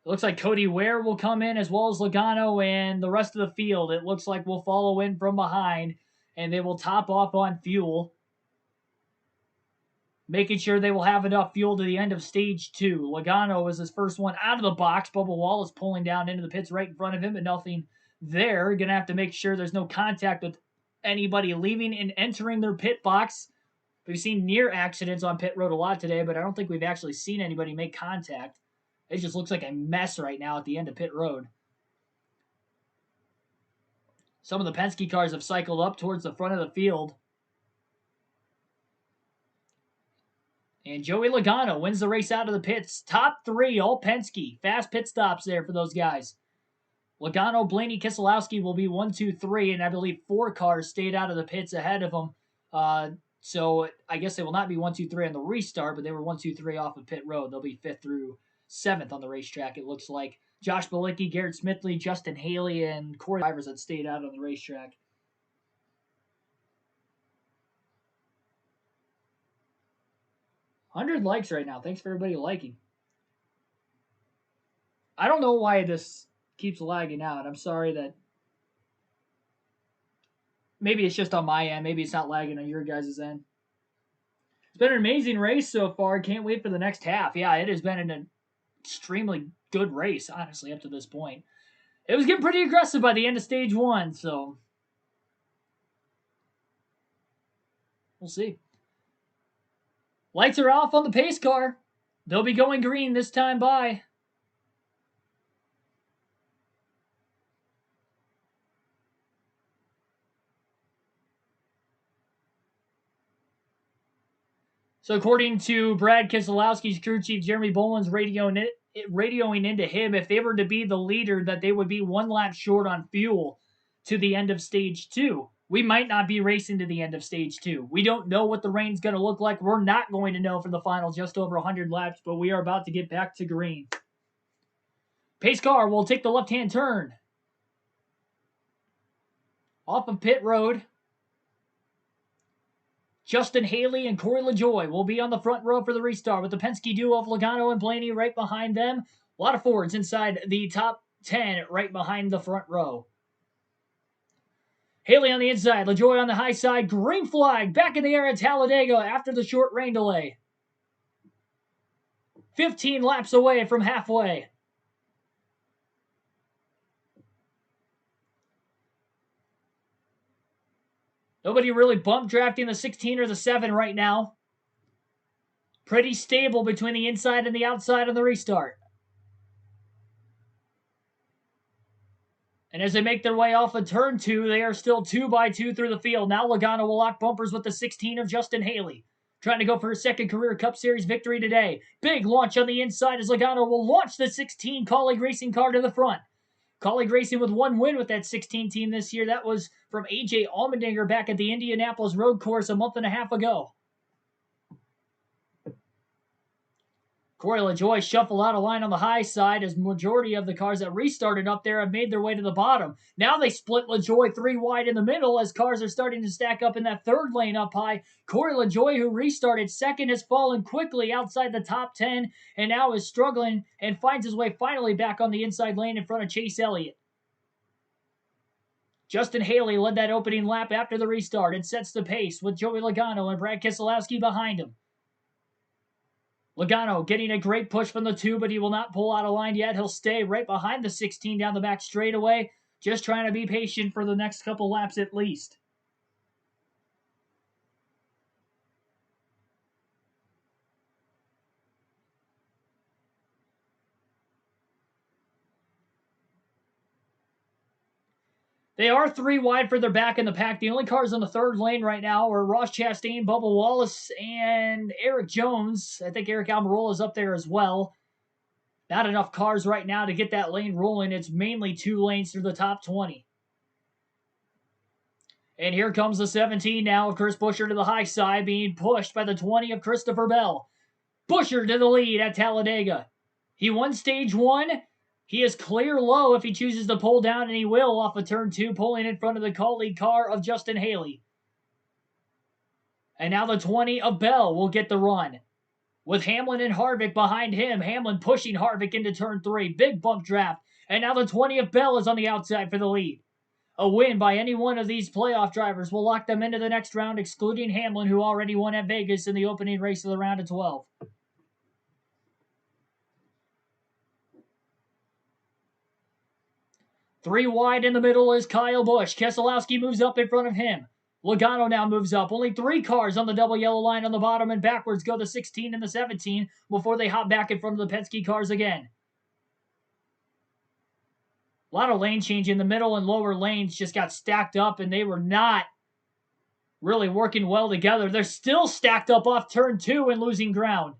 [SPEAKER 1] It looks like Cody Ware will come in as well as Logano, and the rest of the field, it looks like will follow in from behind, and they will top off on fuel, making sure they will have enough fuel to the end of stage 2. Logano was his first one out of the box. Bubba Wallace pulling down into the pits right in front of him, but nothing there. Going to have to make sure there's no contact with anybody leaving and entering their pit box. We've seen near accidents on pit road a lot today, but I don't think we've actually seen anybody make contact. It just looks like a mess right now at the end of pit road. Some of the Penske cars have cycled up towards the front of the field. And Joey Logano wins the race out of the pits. Top three, all Penske. Fast pit stops there for those guys. Logano, Blaney, Keselowski will be 1, 2, 3, and I believe 4 cars stayed out of the pits ahead of them. So I guess they will not be 1, 2, 3 on the restart, but they were 1, 2, 3 off of pit road. They'll be 5th through 7th on the racetrack, it looks like. Josh Bilicki, Garrett Smithley, Justin Haley, and Corey drivers that stayed out on the racetrack. $100 likes right now. Thanks for everybody liking. I don't know why this keeps lagging out. I'm sorry that maybe it's just on my end. Maybe it's not lagging on your guys' end. It's been an amazing race so far. Can't wait for the next half. Yeah, it has been an extremely good race, honestly, up to this point. It was getting pretty aggressive by the end of stage 1, so we'll see. Lights are off on the pace car. They'll be going green this time by. So according to Brad Keselowski's crew chief, Jeremy Boland's radioing into him, if they were to be the leader, that they would be 1 lap short on fuel to the end of stage 2. We might not be racing to the end of stage 2. We don't know what the rain's going to look like. We're not going to know for the final just over 100 laps, but we are about to get back to green. Pace car will take the left-hand turn off of pit road. Justin Haley and Corey LaJoie will be on the front row for the restart, with the Penske duo of Logano and Blaney right behind them. A lot of Fords inside the top 10 right behind the front row. Haley on the inside, LaJoie on the high side. Green flag back in the air at Talladega after the short rain delay. 15 laps away from halfway. Nobody really bump drafting the 16 or the 7 right now. Pretty stable between the inside and the outside on the restart. And as they make their way off of turn 2, they are still 2 by 2 through the field. Now Logano will lock bumpers with the 16 of Justin Haley, trying to go for his second career Cup Series victory today. Big launch on the inside as Logano will launch the 16 Colleague Racing car to the front. Colleague Racing with 1 win with that 16 team this year. That was from A.J. Allmendinger back at the Indianapolis road course a month and a half ago. Corey LaJoie shuffle out of line on the high side as majority of the cars that restarted up there have made their way to the bottom. Now they split LaJoie 3 wide in the middle as cars are starting to stack up in that third lane up high. Corey LaJoie, who restarted second, has fallen quickly outside the top 10 and now is struggling and finds his way finally back on the inside lane in front of Chase Elliott. Justin Haley led that opening lap after the restart and sets the pace with Joey Logano and Brad Keselowski behind him. Logano getting a great push from the 2, but he will not pull out of line yet. He'll stay right behind the 16 down the back straightaway, just trying to be patient for the next couple laps at least. They are 3 wide further back in the pack. The only cars in the third lane right now are Ross Chastain, Bubba Wallace, and Eric Jones. I think Eric Almirola is up there as well. Not enough cars right now to get that lane rolling. It's mainly 2 lanes through the top 20. And here comes the 17 now of Chris Buescher to the high side, being pushed by the 20 of Christopher Bell. Buescher to the lead at Talladega. He won stage 1. He is clear low if he chooses to pull down, and he will off of turn 2, pulling in front of the Colleague car of Justin Haley. And now the 20 of Bell will get the run, with Hamlin and Harvick behind him. Hamlin pushing Harvick into turn 3. Big bump draft. And now the 20 of Bell is on the outside for the lead. A win by any one of these playoff drivers will lock them into the next round, excluding Hamlin, who already won at Vegas in the opening race of the round of 12. Three wide in the middle is Kyle Busch. Keselowski moves up in front of him. Logano now moves up. Only 3 cars on the double yellow line on the bottom, and backwards go the 16 and the 17 before they hop back in front of the Penske cars again. A lot of lane change in the middle and lower lanes just got stacked up, and they were not really working well together. They're still stacked up off turn 2 and losing ground.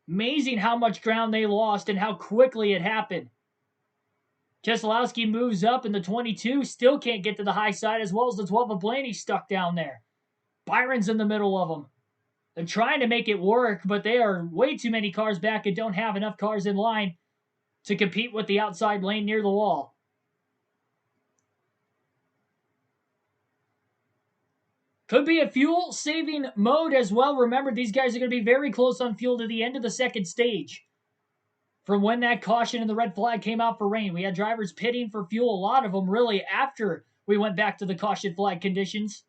[SPEAKER 1] Amazing how much ground they lost and how quickly it happened. Keselowski moves up, and the 22 still can't get to the high side, as well as the 12 of Blaney stuck down there. Byron's in the middle of them. They're trying to make it work, but they are way too many cars back and don't have enough cars in line to compete with the outside lane near the wall. Could be a fuel-saving mode as well. Remember, these guys are going to be very close on fuel to the end of the second stage. From when that caution and the red flag came out for rain, we had drivers pitting for fuel, a lot of them really after we went back to the caution flag conditions.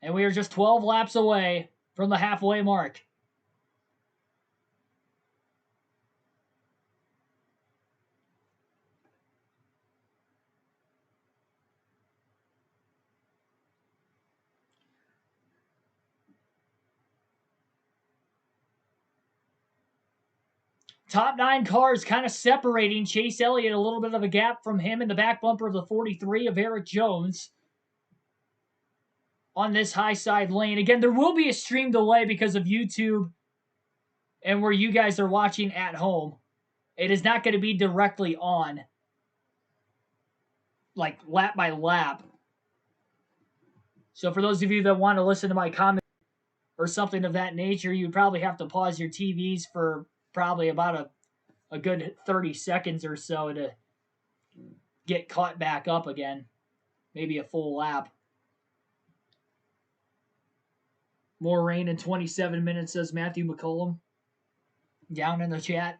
[SPEAKER 1] And we are just 12 laps away from the halfway mark. Top 9 cars kind of separating. Chase Elliott, a little bit of a gap from him in the back bumper of the 43 of Eric Jones on this high side lane. Again, there will be a stream delay because of YouTube and where you guys are watching at home. It is not going to be directly on, like lap by lap. So for those of you that want to listen to my comment or something of that nature, you'd probably have to pause your TVs for probably about a good 30 seconds or so to get caught back up again. Maybe a full lap. More rain in 27 minutes, says Matthew McCollum down in the chat.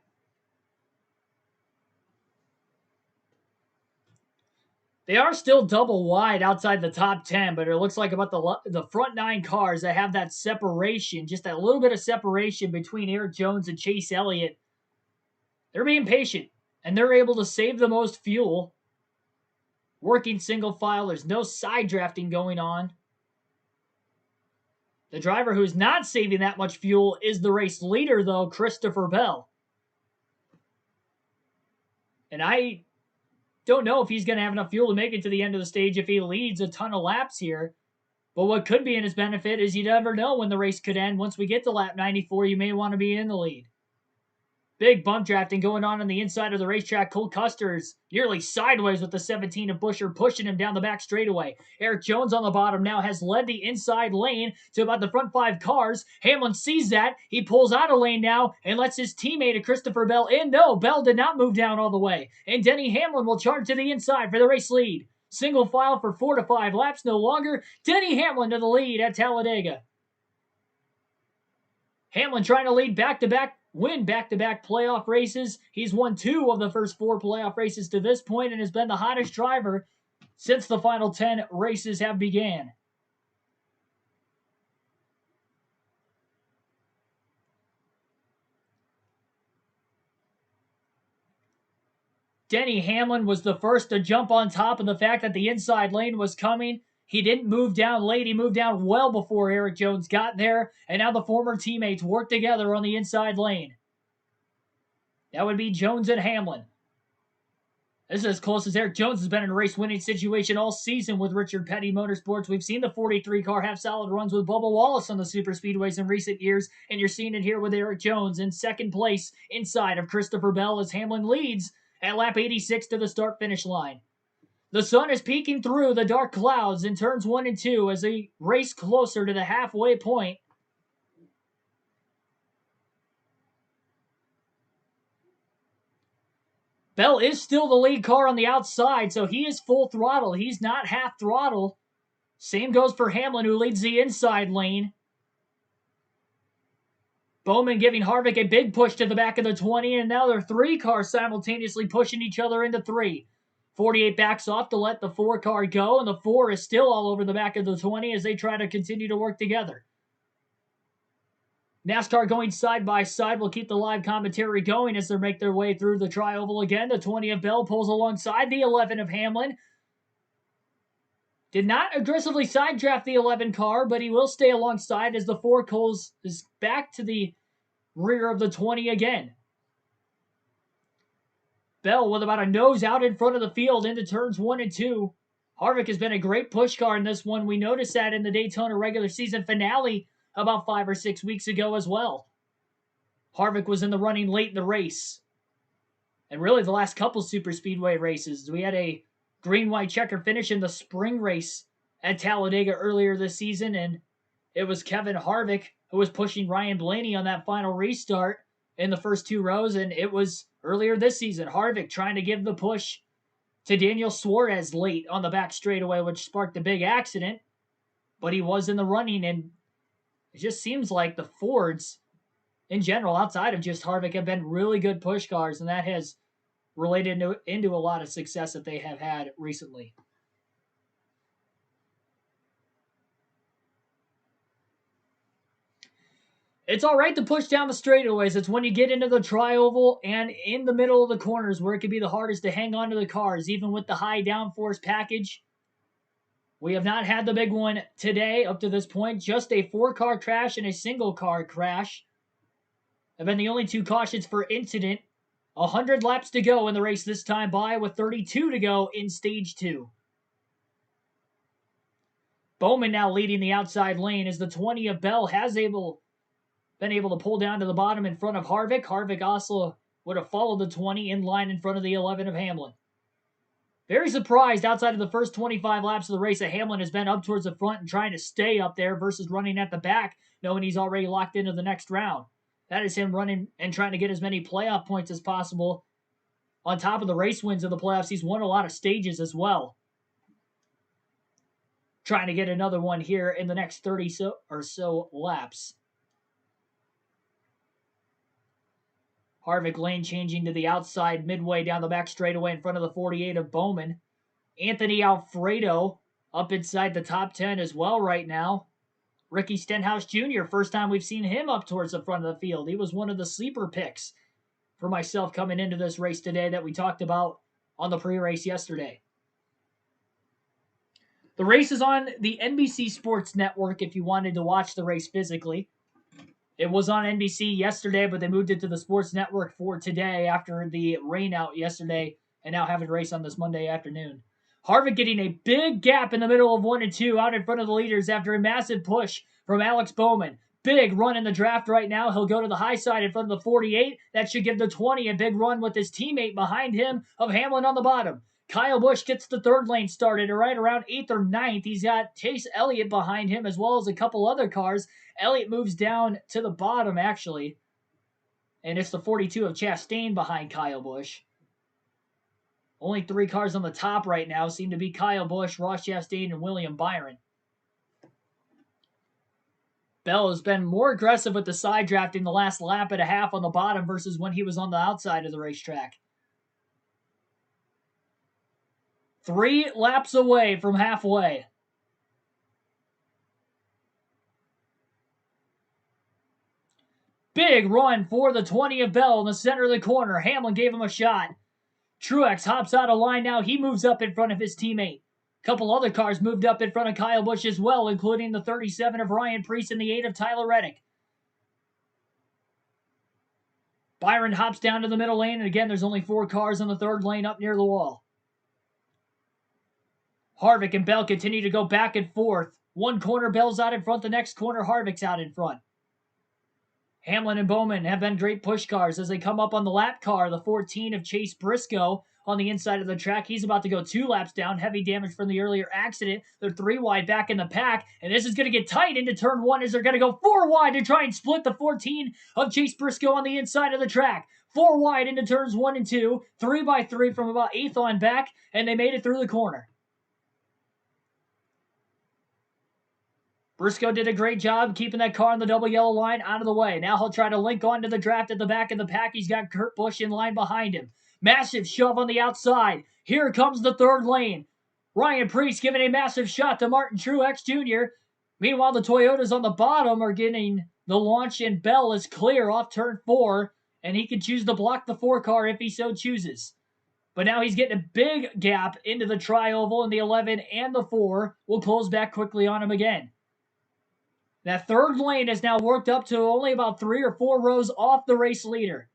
[SPEAKER 1] They are still double wide outside the top 10, but it looks like about the front 9 cars that have that separation, just that little bit of separation between Eric Jones and Chase Elliott. They're being patient, and they're able to save the most fuel. Working single file, there's no side drafting going on. The driver who's not saving that much fuel is the race leader, though, Christopher Bell. And I don't know if he's going to have enough fuel to make it to the end of the stage if he leads a ton of laps here. But what could be in his benefit is you never know when the race could end. Once we get to lap 94, you may want to be in the lead. Big bump drafting going on the inside of the racetrack. Cole Custer's nearly sideways with the 17 of Buescher, pushing him down the back straightaway. Eric Jones on the bottom now has led the inside lane to about the front 5 cars. Hamlin sees that. He pulls out of lane now and lets his teammate Christopher Bell in. No, Bell did not move down all the way. And Denny Hamlin will charge to the inside for the race lead. Single file for 4 to 5 laps no longer. Denny Hamlin to the lead at Talladega. Hamlin trying to lead win back-to-back playoff races. He's won 2 of the first 4 playoff races to this point and has been the hottest driver since the final 10 races have began. Denny Hamlin was the first to jump on top of the fact that the inside lane was coming. He didn't move down late. He moved down well before Eric Jones got there. And now the former teammates work together on the inside lane. That would be Jones and Hamlin. This is as close as Eric Jones has been in a race-winning situation all season with Richard Petty Motorsports. We've seen the 43 car have solid runs with Bubba Wallace on the super speedways in recent years. And you're seeing it here with Eric Jones in second place inside of Christopher Bell as Hamlin leads at lap 86 to the start-finish line. The sun is peeking through the dark clouds in turns 1 and 2 as they race closer to the halfway point. Bell is still the lead car on the outside, so he is full throttle. He's not half throttle. Same goes for Hamlin, who leads the inside lane. Bowman giving Harvick a big push to the back of the 20, and now there are 3 cars simultaneously pushing each other into 3. 48 backs off to let the 4 car go, and the 4 is still all over the back of the 20 as they try to continue to work together. NASCAR going side by side. We'll keep the live commentary going as they make their way through the tri-oval again. The 20 of Bell pulls alongside the 11 of Hamlin. Did not aggressively side draft the 11 car, but he will stay alongside as the 4 Coles is back to the rear of the 20 again. Bell with about a nose out in front of the field into turns 1 and 2. Harvick has been a great push car in this one. We noticed that in the Daytona regular season finale about 5 or 6 weeks ago as well. Harvick was in the running late in the race. And really the last couple super speedway races. We had a green-white checker finish in the spring race at Talladega earlier this season, and it was Kevin Harvick who was pushing Ryan Blaney on that final restart in the first 2 rows, and it was earlier this season Harvick trying to give the push to Daniel Suarez late on the back straightaway, which sparked a big accident, but he was in the running, and it just seems like the Fords in general, outside of just Harvick, have been really good push cars, and that has related into a lot of success that they have had recently. It's all right to push down the straightaways. It's when you get into the tri-oval and in the middle of the corners where it can be the hardest to hang on to the cars, even with the high downforce package. We have not had the big one today up to this point. Just a 4-car crash and a single-car crash have been the only 2 cautions for incident. 100 laps to go in the race this time by, with 32 to go in Stage 2. Bowman now leading the outside lane as the 20 of Bell has been able to pull down to the bottom in front of Harvick. Harvick also would have followed the 20 in line in front of the 11 of Hamlin. Very surprised outside of the first 25 laps of the race that Hamlin has been up towards the front and trying to stay up there versus running at the back, knowing he's already locked into the next round. That is him running and trying to get as many playoff points as possible. On top of the race wins of the playoffs, he's won a lot of stages as well. Trying to get another one here in the next 30 or so laps. Harvick lane changing to the outside midway down the back straightaway in front of the 48 of Bowman. Anthony Alfredo up inside the top 10 as well right now. Ricky Stenhouse Jr., first time we've seen him up towards the front of the field. He was one of the sleeper picks for myself coming into this race today that we talked about on the pre-race yesterday. The race is on the NBC Sports Network if you wanted to watch the race physically. It was on NBC yesterday, but they moved it to the Sports Network for today after the rain out yesterday and now having a race on this Monday afternoon. Harvick getting a big gap in the middle of 1 and 2 out in front of the leaders after a massive push from Alex Bowman. Big run in the draft right now. He'll go to the high side in front of the 48. That should give the 20 a big run with his teammate behind him of Hamlin on the bottom. Kyle Busch gets the 3rd lane started right around 8th or 9th. He's got Chase Elliott behind him as well as a couple other cars. Elliott moves down to the bottom, actually. And it's the 42 of Chastain behind Kyle Busch. Only 3 cars on the top right now seem to be Kyle Busch, Ross Chastain, and William Byron. Bell has been more aggressive with the side drafting the last lap and a half on the bottom versus when he was on the outside of the racetrack. 3 laps away from halfway. Big run for the 20 of Bell in the center of the corner. Hamlin gave him a shot. Truex hops out of line now. He moves up in front of his teammate. A couple other cars moved up in front of Kyle Busch as well, including the 37 of Ryan Preece and the 8 of Tyler Reddick. Byron hops down to the middle lane, and again, there's only 4 cars on the 3rd lane up near the wall. Harvick and Bell continue to go back and forth. One corner, Bell's out in front. The next corner, Harvick's out in front. Hamlin and Bowman have been great push cars as they come up on the lap car, the 14 of Chase Briscoe on the inside of the track. He's about to go 2 laps down. Heavy damage from the earlier accident. They're 3 wide back in the pack, and this is going to get tight into turn 1 as they're going to go 4 wide to try and split the 14 of Chase Briscoe on the inside of the track. 4 wide into turns 1 and 2, 3 by 3 from about 8th on back, and they made it through the corner. Briscoe did a great job keeping that car on the double yellow line out of the way. Now he'll try to link onto the draft at the back of the pack. He's got Kurt Busch in line behind him. Massive shove on the outside. Here comes the 3rd lane. Ryan Preece giving a massive shot to Martin Truex Jr. Meanwhile, the Toyotas on the bottom are getting the launch, and Bell is clear off turn 4, and he can choose to block the 4 car if he so chooses. But now he's getting a big gap into the tri-oval, and the 11 and the 4 will close back quickly on him again. That third lane has now worked up to only about 3 or 4 rows off the race leader.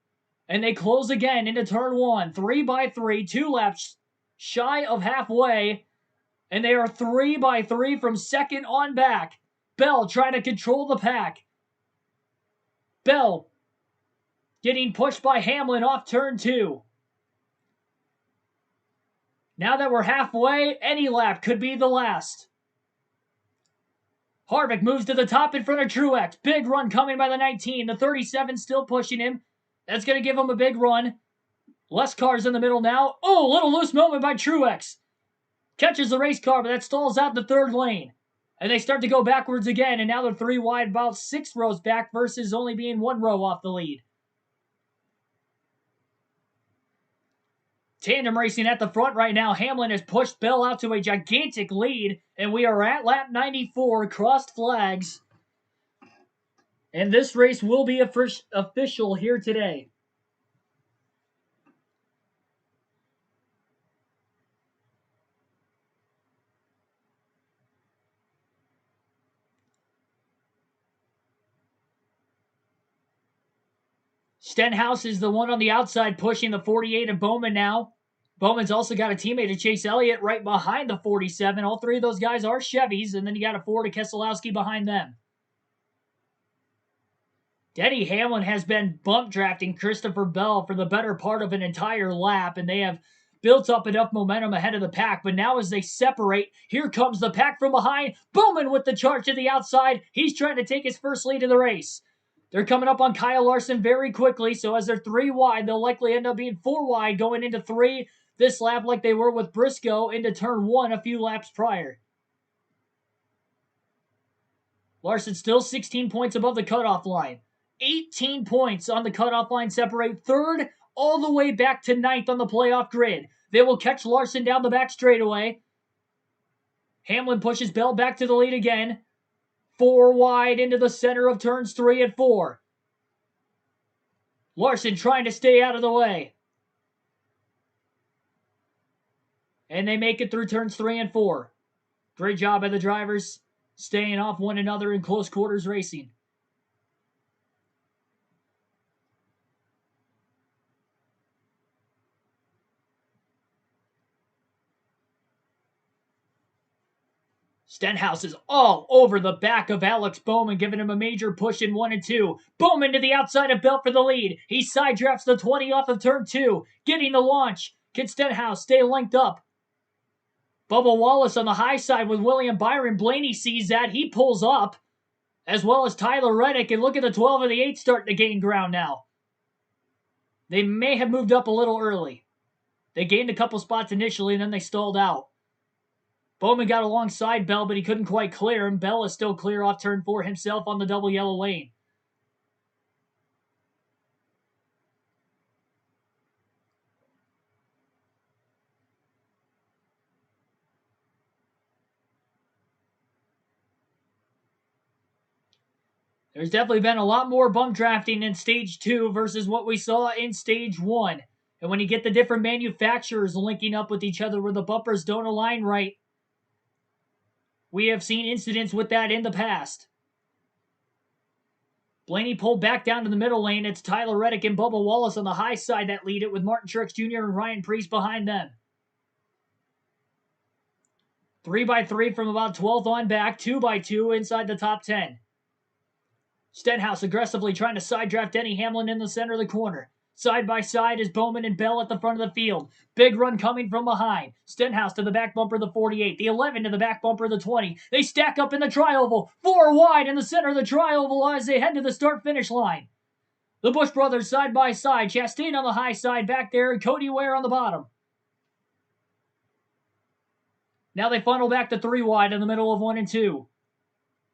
[SPEAKER 1] And they close again into turn 1, 3 by 3, 2 laps shy of halfway. And they are 3 by 3 from second on back. Bell trying to control the pack. Bell getting pushed by Hamlin off turn 2. Now that we're halfway, any lap could be the last. Harvick moves to the top in front of Truex. Big run coming by the 19. The 37 still pushing him. That's going to give him a big run. Less cars in the middle now. Oh, little loose moment by Truex. Catches the race car, but that stalls out the third lane. And they start to go backwards again, and now they're 3 wide, about 6 rows back versus only being 1 row off the lead. Tandem racing at the front right now. Hamlin has pushed Bell out to a gigantic lead, and we are at lap 94, crossed flags. And this race will be official here today. Stenhouse is the one on the outside pushing the 48 of Bowman now. Bowman's also got a teammate of Chase Elliott right behind the 47. All 3 of those guys are Chevys, and then you got a Ford of Keselowski behind them. Denny Hamlin has been bump drafting Christopher Bell for the better part of an entire lap, and they have built up enough momentum ahead of the pack. But now as they separate, here comes the pack from behind. Bowman with the charge to the outside. He's trying to take his first lead of the race. They're coming up on Kyle Larson very quickly, so as they're 3 wide, they'll likely end up being 4 wide going into 3 this lap like they were with Briscoe into turn 1 a few laps prior. Larson still 16 points above the cutoff line. 18 points on the cutoff line separate third all the way back to 9th on the playoff grid. They will catch Larson down the back straightaway. Hamlin pushes Bell back to the lead again. 4 wide into the center of turns 3 and 4. Larson trying to stay out of the way. And they make it through turns 3 and 4. Great job by the drivers, staying off one another in close quarters racing. Stenhouse is all over the back of Alex Bowman, giving him a major push in 1 and 2. Bowman to the outside of Bell for the lead. He side drafts the 20 off of turn 2, getting the launch. Can Stenhouse stay linked up? Bubba Wallace on the high side with William Byron. Blaney sees that. He pulls up, as well as Tyler Reddick. And look at the 12 and the 8 starting to gain ground now. They may have moved up a little early. They gained a couple spots initially, and then they stalled out. Bowman got alongside Bell, but he couldn't quite clear him. Bell is still clear off turn 4 himself on the double yellow lane. There's definitely been a lot more bump drafting in Stage 2 versus what we saw in Stage 1. And when you get the different manufacturers linking up with each other where the bumpers don't align right, we have seen incidents with that in the past. Blaney pulled back down to the middle lane. It's Tyler Reddick and Bubba Wallace on the high side that lead it, with Martin Truex Jr. and Ryan Preece behind them. 3 by 3 from about 12th on back, 2 by 2 inside the top 10. Stenhouse aggressively trying to side draft Denny Hamlin in the center of the corner. Side by side is Bowman and Bell at the front of the field. Big run coming from behind. Stenhouse to the back bumper of the 48. The 11 to the back bumper of the 20. They stack up in the tri-oval. 4 wide in the center of the tri-oval as they head to the start-finish line. The Busch brothers side by side. Chastain on the high side back there, and Cody Ware on the bottom. Now they funnel back to 3 wide in the middle of 1 and 2.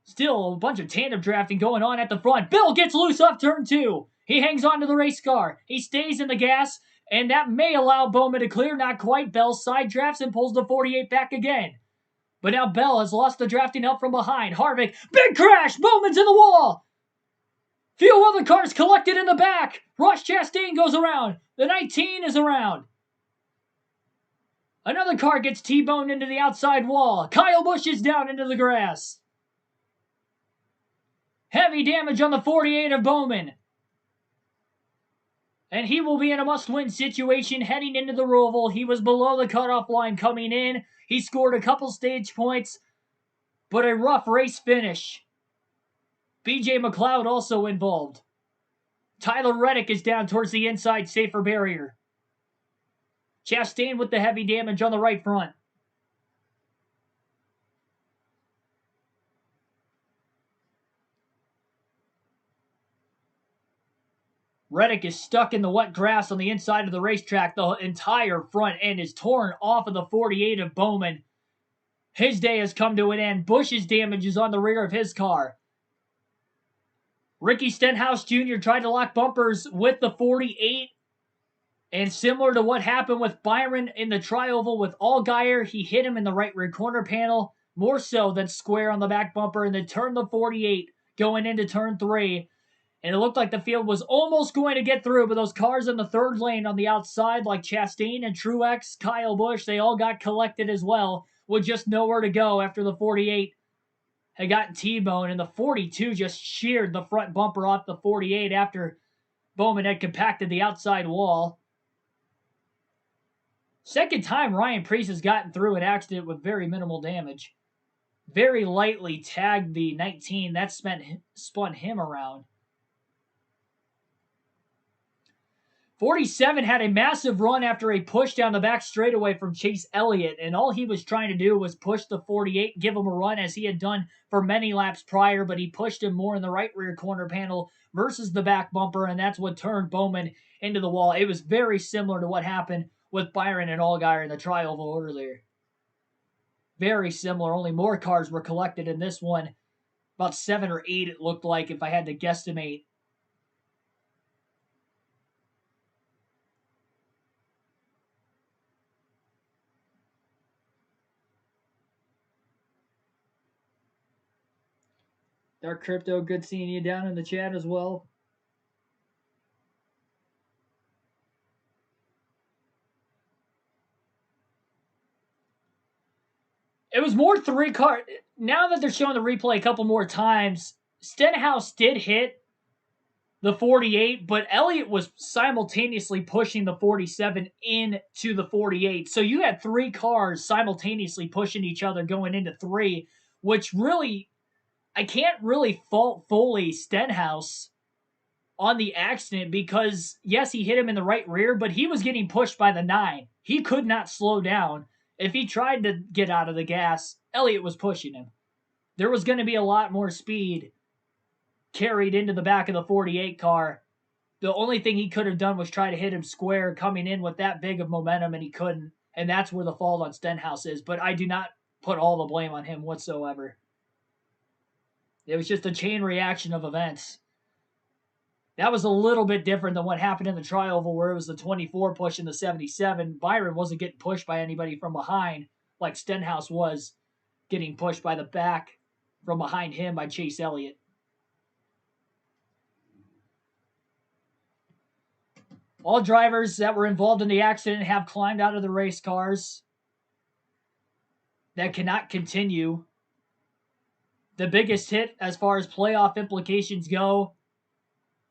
[SPEAKER 1] Still a bunch of tandem drafting going on at the front. Bell gets loose off turn 2. He hangs on to the race car. He stays in the gas, and that may allow Bowman to clear. Not quite. Bell side drafts and pulls the 48 back again. But now Bell has lost the drafting up from behind. Harvick, big crash! Bowman's in the wall! Few other cars collected in the back. Ross Chastain goes around. The 19 is around. Another car gets T-boned into the outside wall. Kyle Busch is down into the grass. Heavy damage on the 48 of Bowman. And he will be in a must-win situation heading into the Roval. He was below the cutoff line coming in. He scored a couple stage points, but a rough race finish. BJ McLeod also involved. Tyler Reddick is down towards the inside safer barrier. Chastain with the heavy damage on the right front. Reddick is stuck in the wet grass on the inside of the racetrack. The entire front end is torn off of the 48 of Bowman. His day has come to an end. Busch's damage is on the rear of his car. Ricky Stenhouse Jr. tried to lock bumpers with the 48. And similar to what happened with Byron in the tri-oval with Allgaier, he hit him in the right rear corner panel, more so than square on the back bumper, and then turned the 48 going into turn 3. And it looked like the field was almost going to get through, but those cars in the third lane on the outside, like Chastain and Truex, Kyle Busch, they all got collected as well, with just nowhere to go after the 48 had gotten T-boned, and the 42 just sheared the front bumper off the 48 after Bowman had compacted the outside wall. Second time Ryan Preece has gotten through an accident with very minimal damage. Very lightly tagged the 19. That spun him around. 47 had a massive run after a push down the back straightaway from Chase Elliott, and all he was trying to do was push the 48, give him a run as he had done for many laps prior, but he pushed him more in the right rear corner panel versus the back bumper, and that's what turned Bowman into the wall. It was very similar to what happened with Byron and Allgaier in the tri-oval earlier. Very similar, only more cars were collected in this one. About 7 or 8 it looked like, if I had to guesstimate. Dark Crypto, good seeing you down in the chat as well. It was more 3 car. Now that they're showing the replay a couple more times, Stenhouse did hit the 48, but Elliott was simultaneously pushing the 47 into the 48. So you had 3 cars simultaneously pushing each other going into 3, which really, I can't really fault fully Stenhouse on the accident because, yes, he hit him in the right rear, but he was getting pushed by the 9. He could not slow down. If he tried to get out of the gas, Elliott was pushing him. There was going to be a lot more speed carried into the back of the 48 car. The only thing he could have done was try to hit him square coming in with that big of momentum, and he couldn't. And that's where the fault on Stenhouse is. But I do not put all the blame on him whatsoever. It was just a chain reaction of events. That was a little bit different than what happened in the tri-oval where it was the 24 pushing the 77. Byron wasn't getting pushed by anybody from behind like Stenhouse was getting pushed by the back from behind him by Chase Elliott. All drivers that were involved in the accident have climbed out of the race cars. That cannot continue. The biggest hit as far as playoff implications go,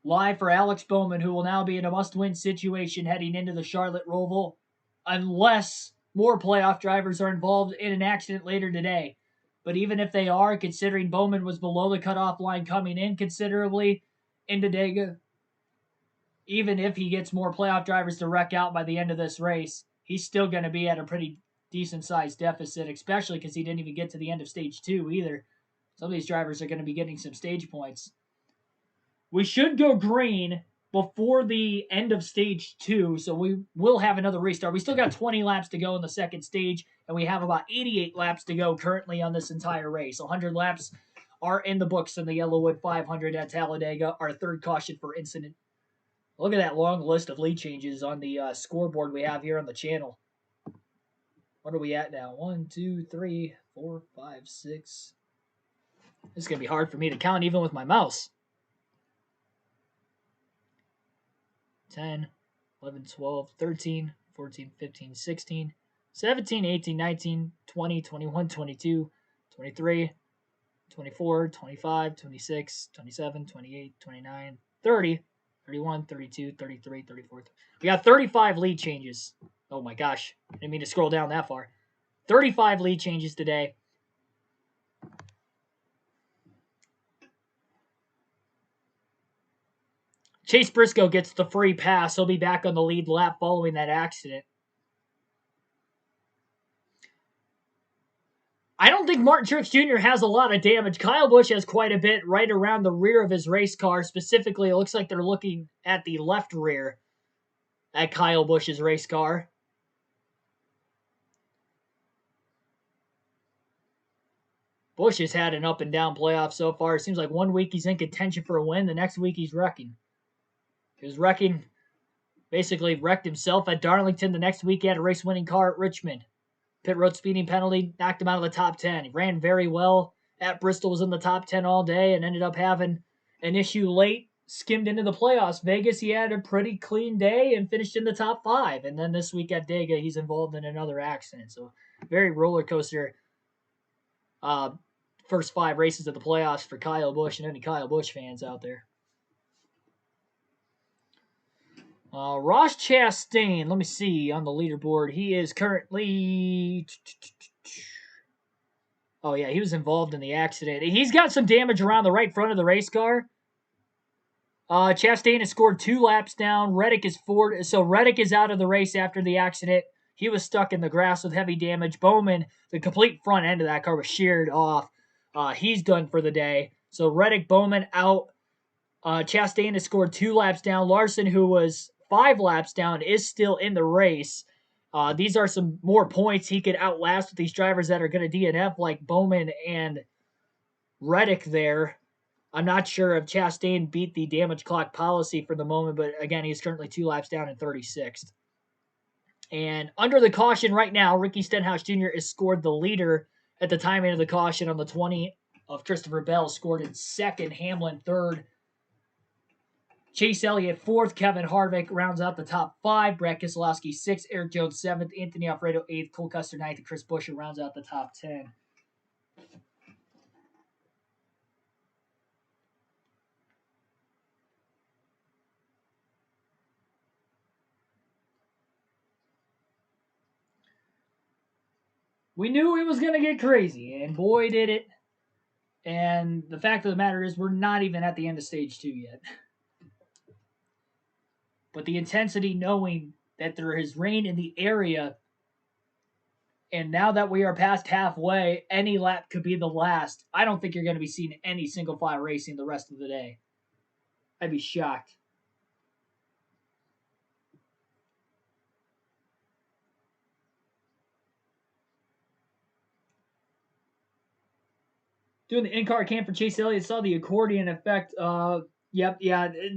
[SPEAKER 1] live for Alex Bowman, who will now be in a must-win situation heading into the Charlotte Roval, unless more playoff drivers are involved in an accident later today. But even if they are, considering Bowman was below the cutoff line coming in considerably in Talladega, even if he gets more playoff drivers to wreck out by the end of this race, he's still going to be at a pretty decent-sized deficit, especially because he didn't even get to the end of Stage 2 either. Some of these drivers are going to be getting some stage points. We should go green before the end of Stage 2, so we will have another restart. We still got 20 laps to go in the second stage, and we have about 88 laps to go currently on this entire race. 100 laps are in the books in the Yellowwood 500 at Talladega, our third caution for incident. Look at that long list of lead changes on the scoreboard we have here on the channel. What are we at now? 1, 2, 3, 4, 5, 6. This is going to be hard for me to count even with my mouse. 10, 11, 12, 13, 14, 15, 16, 17, 18, 19, 20, 21, 22, 23, 24, 25, 26, 27, 28, 29, 30, 31, 32, 33, 34. We got 35 lead changes. Oh my gosh. I didn't mean to scroll down that far. 35 lead changes today. Chase Briscoe gets the free pass. He'll be back on the lead lap following that accident. I don't think Martin Truex Jr. has a lot of damage. Kyle Busch has quite a bit right around the rear of his race car. Specifically, it looks like they're looking at the left rear at Kyle Busch's race car. Busch has had an up and down playoff so far. It seems like 1 week he's in contention for a win. The next week he's wrecking. He was wrecking, basically wrecked himself at Darlington. The next week he had a race-winning car at Richmond. Pit road speeding penalty knocked him out of the top 10. He ran very well at Bristol, was in the top 10 all day, and ended up having an issue late, skimmed into the playoffs. Vegas, he had a pretty clean day and finished in the top 5. And then this week at Dega, he's involved in another accident. So very roller coaster first 5 races of the playoffs for Kyle Busch and any Kyle Busch fans out there. Ross Chastain, let me see on the leaderboard. He is currently... Oh, yeah, he was involved in the accident. He's got some damage around the right front of the race car. Chastain has scored 2 laps down. Reddick is 4. So Reddick is out of the race after the accident. He was stuck in the grass with heavy damage. Bowman, the complete front end of that car was sheared off. He's done for the day. So Reddick, Bowman out. Chastain has scored 2 laps down. Larson, who was 5 laps down, is still in the race. These are some more points he could outlast with these drivers that are going to DNF, like Bowman and Reddick there. I'm not sure if Chastain beat the damage clock policy for the moment, but again, he's currently 2 laps down in 36th. And under the caution right now, Ricky Stenhouse Jr. is scored the leader at the timing of the caution on the 20 of Christopher Bell, scored in 2nd, Hamlin 3rd. Chase Elliott 4th, Kevin Harvick rounds out the top 5, Brad Keselowski 6th, Eric Jones 7th, Anthony Alfredo 8th, Cole Custer 9th, and Chris Buescher rounds out the top 10. We knew it was going to get crazy, and boy did it. And the fact of the matter is we're not even at the end of stage 2 yet. But the intensity, knowing that there is rain in the area, and now that we are past halfway, any lap could be the last. I don't think you're going to be seeing any single file racing the rest of the day. I'd be shocked. Doing the in-car cam for Chase Elliott, saw the accordion effect. The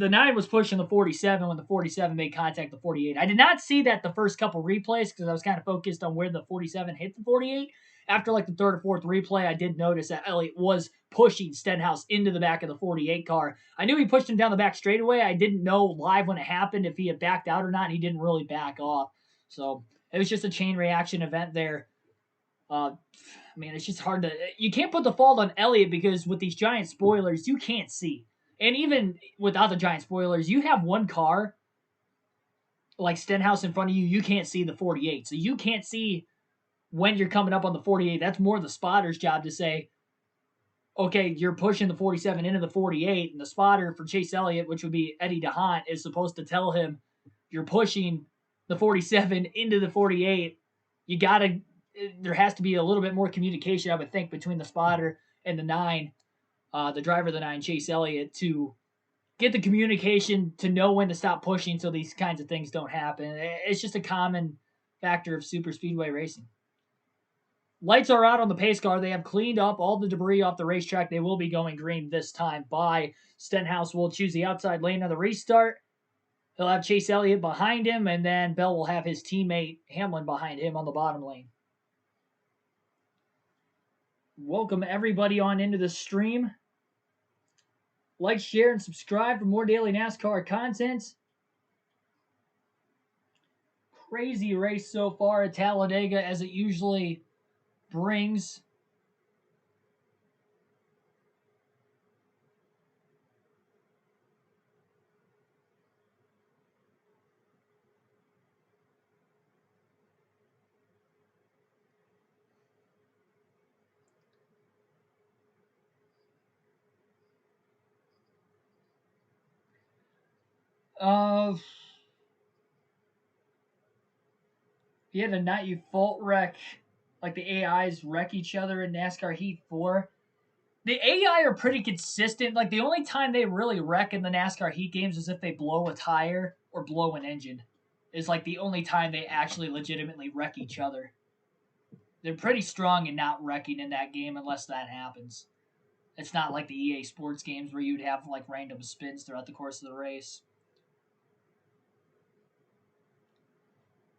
[SPEAKER 1] 9 was pushing the 47 when the 47 made contact the 48. I did not see that the first couple replays because I was kind of focused on where the 47 hit the 48. After like the 3rd or 4th replay, I did notice that Elliott was pushing Stenhouse into the back of the 48 car. I knew he pushed him down the back straightaway. I didn't know live when it happened if he had backed out or not. He didn't really back off. So it was just a chain reaction event there. It's just hard to... You can't put the fault on Elliott because with these giant spoilers, you can't see. And even without the giant spoilers, you have one car, like Stenhouse in front of you, you can't see the 48. So you can't see when you're coming up on the 48. That's more the spotter's job to say, okay, you're pushing the 47 into the 48, and the spotter for Chase Elliott, which would be Eddie DeHaan, is supposed to tell him you're pushing the 47 into the 48. There has to be a little bit more communication, I would think, between the spotter and the 9, the driver of the 9, Chase Elliott, to get the communication to know when to stop pushing so these kinds of things don't happen. It's just a common factor of super speedway racing. Lights are out on the pace car. They have cleaned up all the debris off the racetrack. They will be going green this time by Stenhouse. Will choose the outside lane of the restart. He'll have Chase Elliott behind him, and then Bell will have his teammate Hamlin behind him on the bottom lane. Welcome everybody on into the stream. Like, share, and subscribe for more daily NASCAR content. crazy race so far at Talladega, as it usually brings. Uh, yeah, the night you fault wreck, like the AIs wreck each other in NASCAR Heat 4. The AI are pretty consistent. Like, the only time they really wreck in the NASCAR Heat games is if they blow a tire or blow an engine. Is like the only time they actually legitimately wreck each other. They're pretty strong in not wrecking in that game unless that happens. It's not like the EA Sports games where you'd have like random spins throughout the course of the race.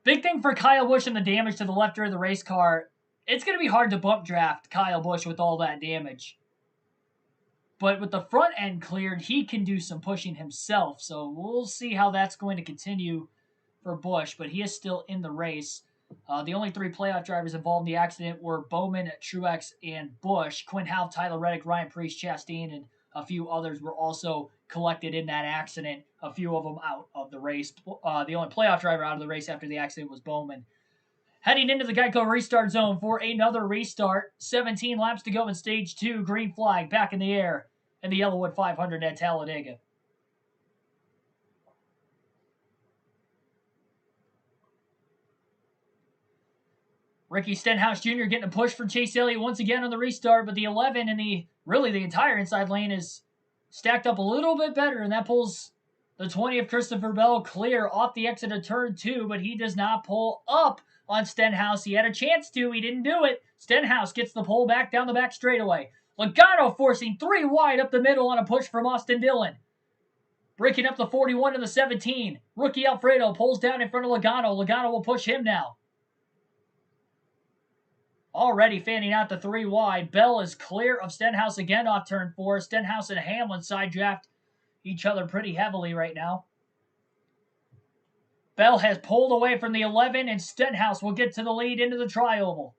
[SPEAKER 1] Big thing for Kyle Busch and the damage to the left rear of the race car. It's going to be hard to bump draft Kyle Busch with all that damage. But with the front end cleared, he can do some pushing himself. So we'll see how that's going to continue for Busch. But he is still in the race. The only three playoff drivers involved in the accident were Bowman, Truex, and Busch. Quinn Houff, Tyler Reddick, Ryan Preece, Chastain, and a few others were also collected in that accident. A few of them out of the race. The only playoff driver out of the race after the accident was Bowman. Heading into the Geico restart zone for another restart. 17 laps to go in stage 2. Green flag back in the air in the Yellowwood 500 at Talladega. Ricky Stenhouse Jr. getting a push for Chase Elliott once again on the restart, but the 11 and the entire inside lane is stacked up a little bit better, and that pulls the 20 of Christopher Bell clear off the exit of turn 2, but he does not pull up on Stenhouse. He had a chance to. He didn't do it. Stenhouse gets the pull back down the back straightaway. Logano forcing 3 wide up the middle on a push from Austin Dillon. Breaking up the 41 and the 17. Rookie Alfredo pulls down in front of Logano. Logano will push him now. Already fanning out the 3 wide. Bell is clear of Stenhouse again off turn 4. Stenhouse and Hamlin side draft each other pretty heavily right now. Bell has pulled away from the 11, and Stenhouse will get to the lead into the tri-oval.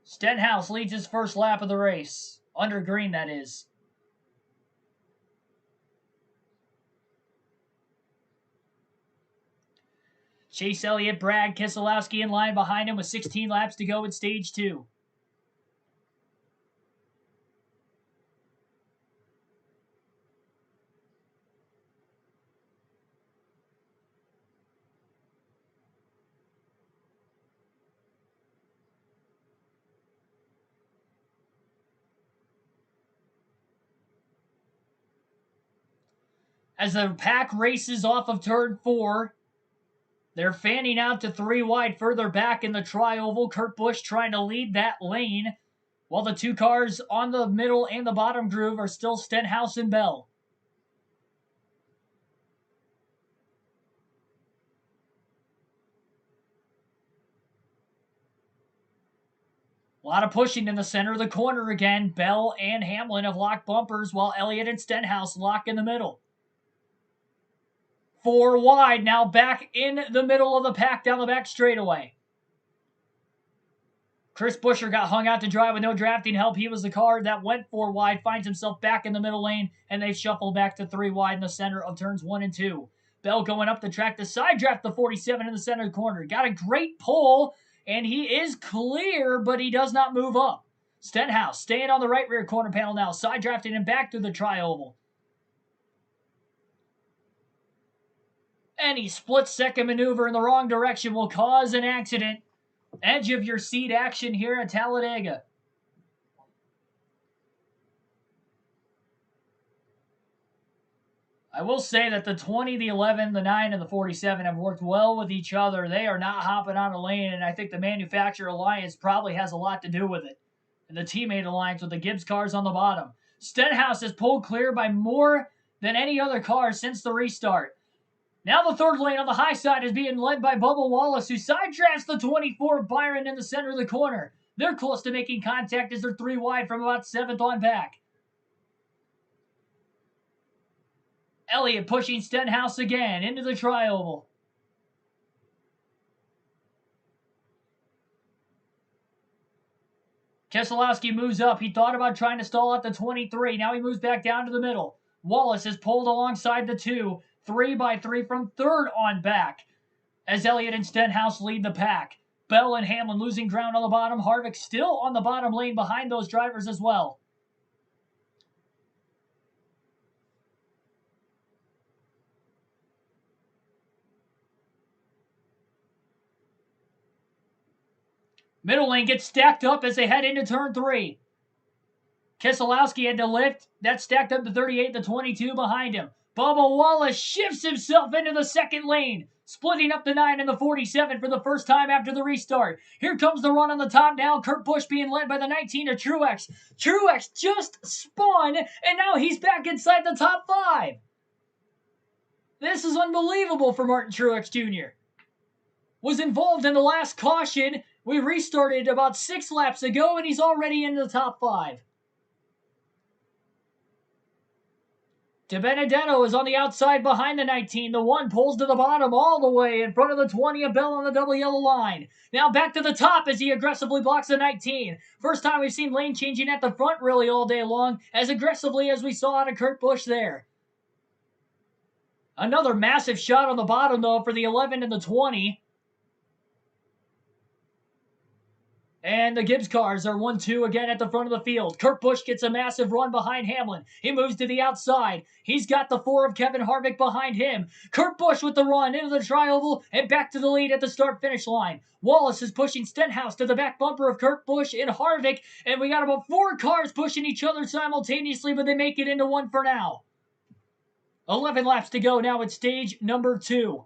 [SPEAKER 1] Stenhouse leads his first lap of the race. Under green, that is. Chase Elliott, Brad Keselowski in line behind him with 16 laps to go in stage 2. As the pack races off of turn 4, they're fanning out to 3 wide further back in the tri-oval. Kurt Busch trying to lead that lane, while the 2 cars on the middle and the bottom groove are still Stenhouse and Bell. A lot of pushing in the center of the corner again. Bell and Hamlin have locked bumpers, while Elliott and Stenhouse lock in the middle. 4 wide, now back in the middle of the pack down the back straightaway. Chris Buescher got hung out to dry with no drafting help. He was the car that went 4 wide, finds himself back in the middle lane, and they shuffle back to 3 wide in the center of turns 1 and 2. Bell going up the track to side draft the 47 in the center corner. Got a great pull, and he is clear, but he does not move up. Stenhouse staying on the right rear corner panel now, side drafting him back through the tri-oval. Any split-second maneuver in the wrong direction will cause an accident. Edge of your seat action here at Talladega. I will say that the 20, the 11, the 9, and the 47 have worked well with each other. They are not hopping on a lane, and I think the manufacturer alliance probably has a lot to do with it. And the teammate alliance with the Gibbs cars on the bottom. Stenhouse has pulled clear by more than any other car since the restart. Now the third lane on the high side is being led by Bubba Wallace, who side drafts the 24 Byron in the center of the corner. They're close to making contact as they're 3 wide from about 7th on back. Elliott pushing Stenhouse again into the tri-oval. Keselowski moves up. He thought about trying to stall out the 23. Now he moves back down to the middle. Wallace is pulled alongside the 2. 3 by 3 from third on back as Elliott and Stenhouse lead the pack. Bell and Hamlin losing ground on the bottom. Harvick still on the bottom lane behind those drivers as well. Middle lane gets stacked up as they head into turn 3. Keselowski had to lift. That stacked up to 38, the 22 behind him. Bubba Wallace shifts himself into the second lane, splitting up the 9 and the 47 for the first time after the restart. Here comes the run on the top now. Kurt Busch being led by the 19 of Truex. Truex just spun, and now he's back inside the top 5. This is unbelievable for Martin Truex Jr. Was involved in the last caution. We restarted about 6 laps ago, and he's already in the top 5. DiBenedetto is on the outside behind the 19. The 1 pulls to the bottom all the way in front of the 20 of Bell on the double yellow line. Now back to the top as he aggressively blocks the 19. First time we've seen lane changing at the front really all day long, as aggressively as we saw out of Kurt Busch there. Another massive shot on the bottom, though, for the 11 and the 20. And the Gibbs cars are 1-2 again at the front of the field. Kurt Busch gets a massive run behind Hamlin. He moves to the outside. He's got the 4 of Kevin Harvick behind him. Kurt Busch with the run into the tri-oval and back to the lead at the start-finish line. Wallace is pushing Stenhouse to the back bumper of Kurt Busch and Harvick, and we got about 4 cars pushing each other simultaneously, but they make it into 1 for now. 11 laps to go now at stage number 2.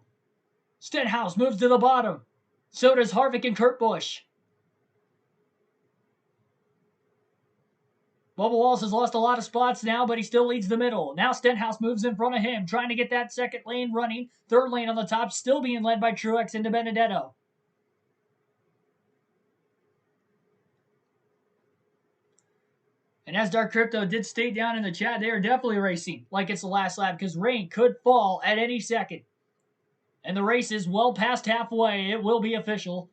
[SPEAKER 1] Stenhouse moves to the bottom. So does Harvick and Kurt Busch. Bubba Wallace has lost a lot of spots now, but he still leads the middle. Now Stenhouse moves in front of him, trying to get that second lane running. Third lane on the top, still being led by Truex and DiBenedetto. And as Dark Crypto did state down in the chat, they are definitely racing like it's the last lap because rain could fall at any second. And the race is well past halfway. It will be official.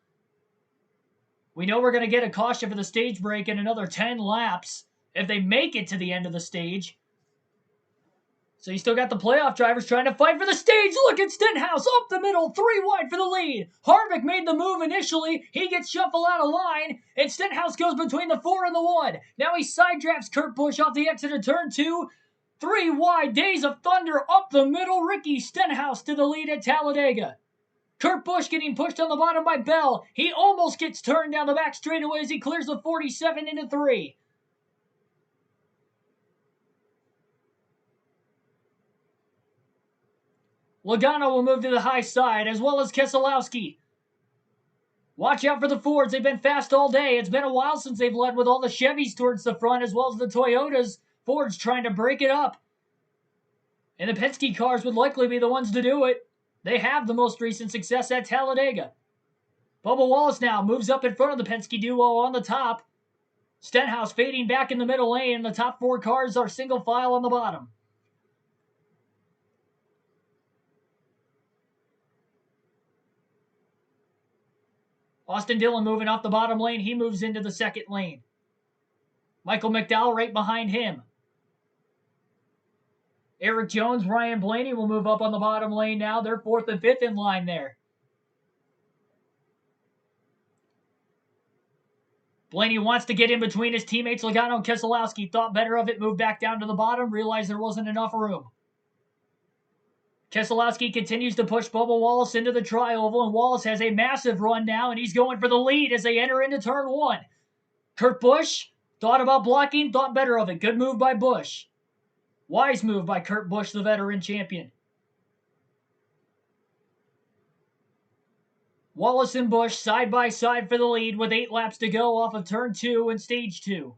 [SPEAKER 1] We know we're going to get a caution for the stage break in another 10 laps if they make it to the end of the stage. So you still got the playoff drivers trying to fight for the stage. Look at Stenhouse up the middle, 3 wide for the lead. Harvick made the move initially. He gets shuffled out of line, and Stenhouse goes between the 4 and the 1. Now he side drafts Kurt Busch off the exit of turn 2. 3 wide, Days of Thunder up the middle. Ricky Stenhouse to the lead at Talladega. Kurt Busch getting pushed on the bottom by Bell. He almost gets turned down the back straightaway as he clears the 47 into 3. Logano will move to the high side, as well as Keselowski. Watch out for the Fords. They've been fast all day. It's been a while since they've led with all the Chevys towards the front, as well as the Toyotas. Ford's trying to break it up. And the Penske cars would likely be the ones to do it. They have the most recent success at Talladega. Bubba Wallace now moves up in front of the Penske duo on the top. Stenhouse fading back in the middle lane, and the top 4 cars are single file on the bottom. Austin Dillon moving off the bottom lane. He moves into the second lane. Michael McDowell right behind him. Eric Jones, Ryan Blaney will move up on the bottom lane now. They're 4th and 5th in line there. Blaney wants to get in between his teammates. Logano and Keselowski thought better of it, moved back down to the bottom, realized there wasn't enough room. Keselowski continues to push Bubba Wallace into the tri-oval, and Wallace has a massive run now, and he's going for the lead as they enter into turn 1. Kurt Busch thought about blocking, thought better of it. Good move by Busch. Wise move by Kurt Busch, the veteran champion. Wallace and Busch side by side for the lead with 8 laps to go off of turn 2 and stage 2.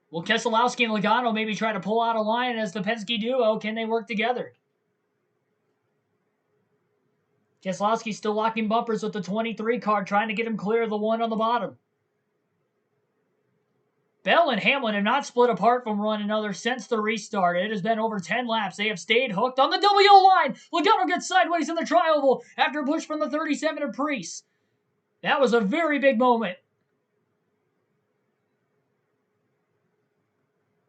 [SPEAKER 1] Will Keselowski and Logano maybe try to pull out a line as the Penske duo? Can they work together? Keselowski still locking bumpers with the 23 car, trying to get him clear of the 1 on the bottom. Bell and Hamlin have not split apart from one another since the restart. It has been over 10 laps. They have stayed hooked on the WO line. Logano gets sideways in the tri-oval after a push from the 37 of Preece. That was a very big moment.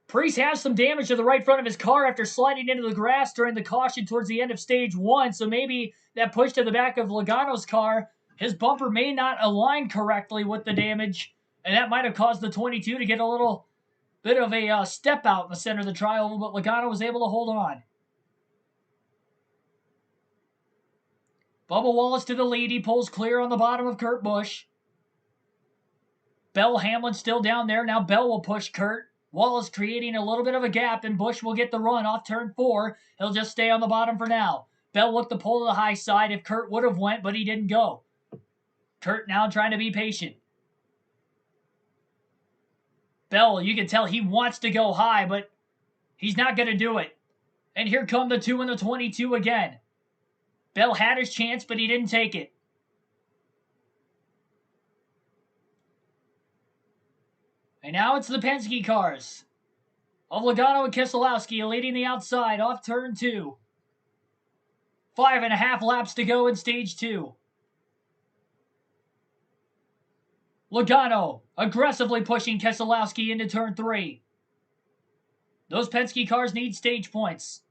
[SPEAKER 1] Preece has some damage to the right front of his car after sliding into the grass during the caution towards the end of stage 1, so maybe that push to the back of Logano's car, his bumper may not align correctly with the damage, and that might have caused the 22 to get a little bit of a step out in the center of the tri-oval, but Logano was able to hold on. Bubba Wallace to the lead. He pulls clear on the bottom of Kurt Busch. Bell Hamlin still down there. Now Bell will push Kurt. Wallace creating a little bit of a gap, and Busch will get the run off turn 4. He'll just stay on the bottom for now. Bell looked to pull to the high side if Kurt would have went, but he didn't go. Kurt now trying to be patient. Bell, you can tell he wants to go high, but he's not going to do it. And here come the 2 and the 22 again. Bell had his chance, but he didn't take it. And now it's the Penske cars of Logano and Keselowski leading the outside off turn 2. 5.5 laps to go in stage 2. Logano aggressively pushing Keselowski into turn 3. Those Penske cars need stage points.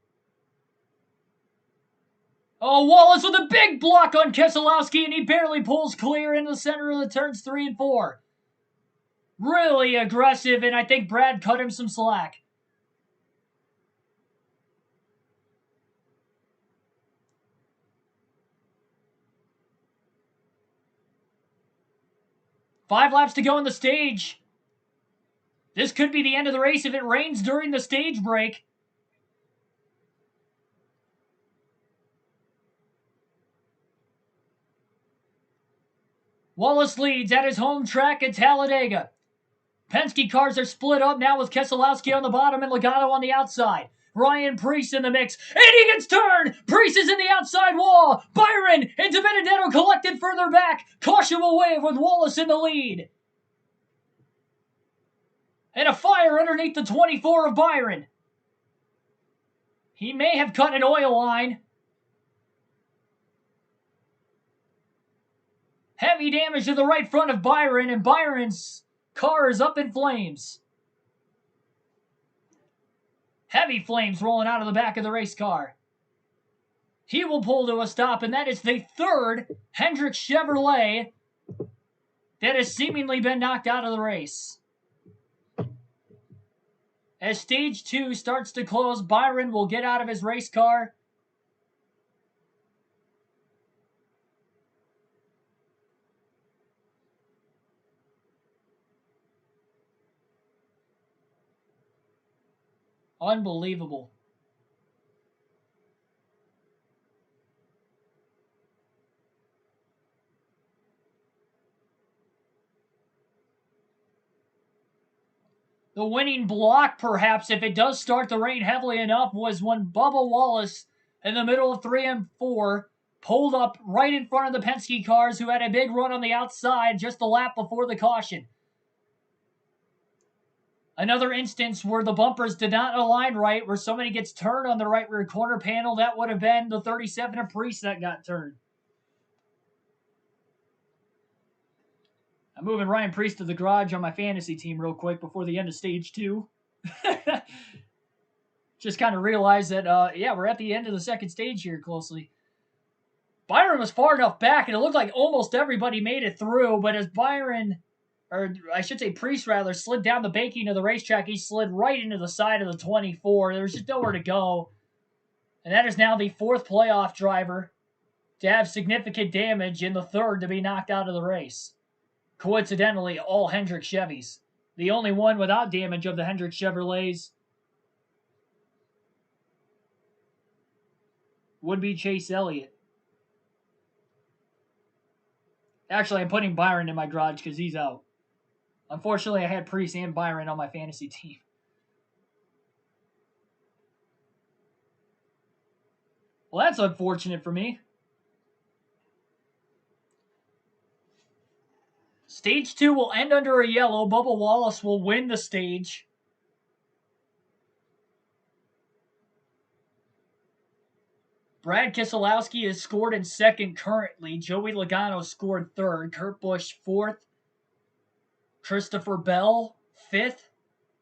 [SPEAKER 1] Oh, Wallace with a big block on Keselowski, and he barely pulls clear in the center of the turns 3 and 4. Really aggressive, and I think Brad cut him some slack. Five laps to go in the stage. This could be the end of the race if it rains during the stage break. Wallace leads at his home track at Talladega. Penske cars are split up now with Keselowski on the bottom and Logano on the outside. Ryan Preece in the mix, and he gets turned! Preece is in the outside wall! Byron into Benedetto collected further back! Caution will wave with Wallace in the lead! And a fire underneath the 24 of Byron. He may have cut an oil line. Heavy damage to the right front of Byron, and Byron's car is up in flames. Heavy flames rolling out of the back of the race car. He will pull to a stop, and that is the third Hendrick Chevrolet that has seemingly been knocked out of the race. As stage 2 starts to close, Byron will get out of his race car. Unbelievable. The winning block, perhaps, if it does start to rain heavily enough, was when Bubba Wallace, in the middle of 3 and 4, pulled up right in front of the Penske cars, who had a big run on the outside just a lap before the caution. Another instance where the bumpers did not align right, where somebody gets turned on the right rear corner panel, that would have been the 37 of Preece that got turned. I'm moving Ryan Preece to the garage on my fantasy team real quick before the end of stage 2. Just kind of realized that, we're at the end of the second stage here closely. Byron was far enough back, and it looked like almost everybody made it through, but as Byron, or I should say Preece rather, slid down the banking of the racetrack, he slid right into the side of the 24. There was just nowhere to go. And that is now the fourth playoff driver to have significant damage, and the third to be knocked out of the race. Coincidentally, all Hendrick Chevys. The only one without damage of the Hendrick Chevrolets would be Chase Elliott. Actually, I'm putting Byron in my garage because he's out. Unfortunately, I had Preece and Byron on my fantasy team. Well, that's unfortunate for me. Stage 2 will end under a yellow. Bubba Wallace will win the stage. Brad Keselowski is scored in second currently. Joey Logano scored third. Kurt Busch fourth. Christopher Bell fifth.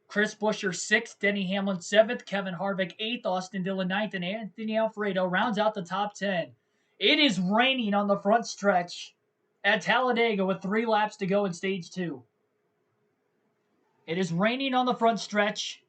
[SPEAKER 1] Chris Buescher sixth. Denny Hamlin seventh. Kevin Harvick eighth. Austin Dillon ninth. And Anthony Alfredo rounds out the top 10. It is raining on the front stretch at Talladega with 3 laps to go in stage 2. It is raining on the front stretch.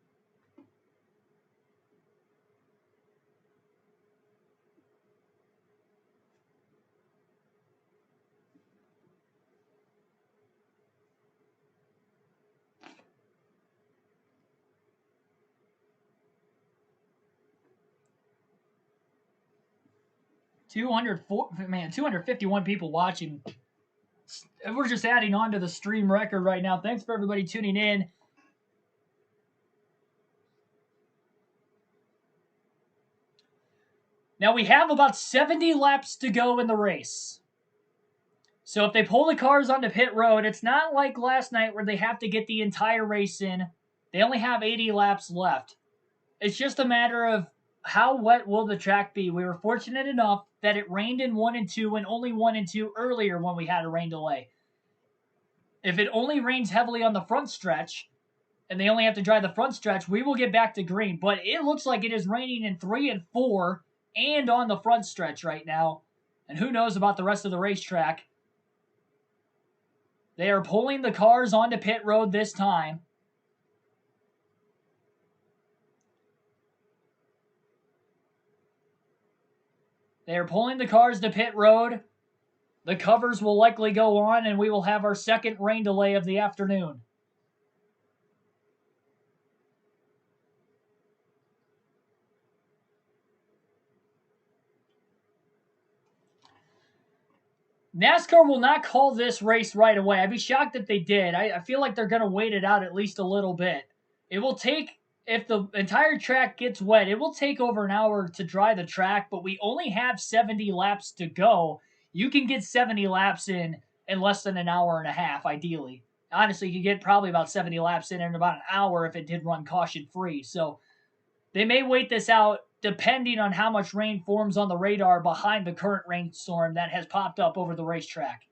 [SPEAKER 1] Man, 251 people watching. We're just adding on to the stream record right now. Thanks for everybody tuning in. Now we have about 70 laps to go in the race. So if they pull the cars onto pit road, it's not like last night where they have to get the entire race in. They only have 80 laps left. It's just a matter of how wet will the track be. We were fortunate enough that it rained in 1 and 2 and only 1 and 2 earlier when we had a rain delay. If it only rains heavily on the front stretch, and they only have to drive the front stretch, we will get back to green. But it looks like it is raining in 3 and 4 and on the front stretch right now. And who knows about the rest of the racetrack. They are pulling the cars onto pit road this time. They are pulling the cars to pit road. The covers will likely go on, and we will have our second rain delay of the afternoon. NASCAR will not call this race right away. I'd be shocked if they did. I feel like they're going to wait it out at least a little bit. It will take, if the entire track gets wet, it will take over an hour to dry the track, but we only have 70 laps to go. You can get 70 laps in less than an hour and a half, ideally. Honestly, you could get probably about 70 laps in about an hour if it did run caution-free. So they may wait this out depending on how much rain forms on the radar behind the current rainstorm that has popped up over the racetrack.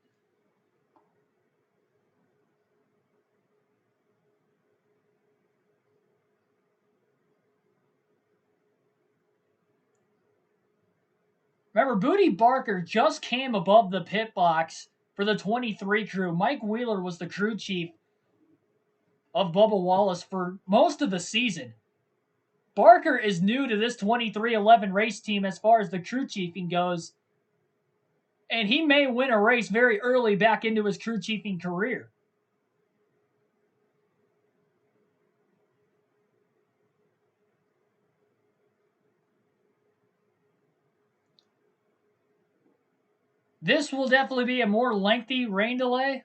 [SPEAKER 1] Remember, Booty Barker just came above the pit box for the 23 crew. Mike Wheeler was the crew chief of Bubba Wallace for most of the season. Barker is new to this 2311 race team as far as the crew chiefing goes, and he may win a race very early back into his crew chiefing career. This will definitely be a more lengthy rain delay.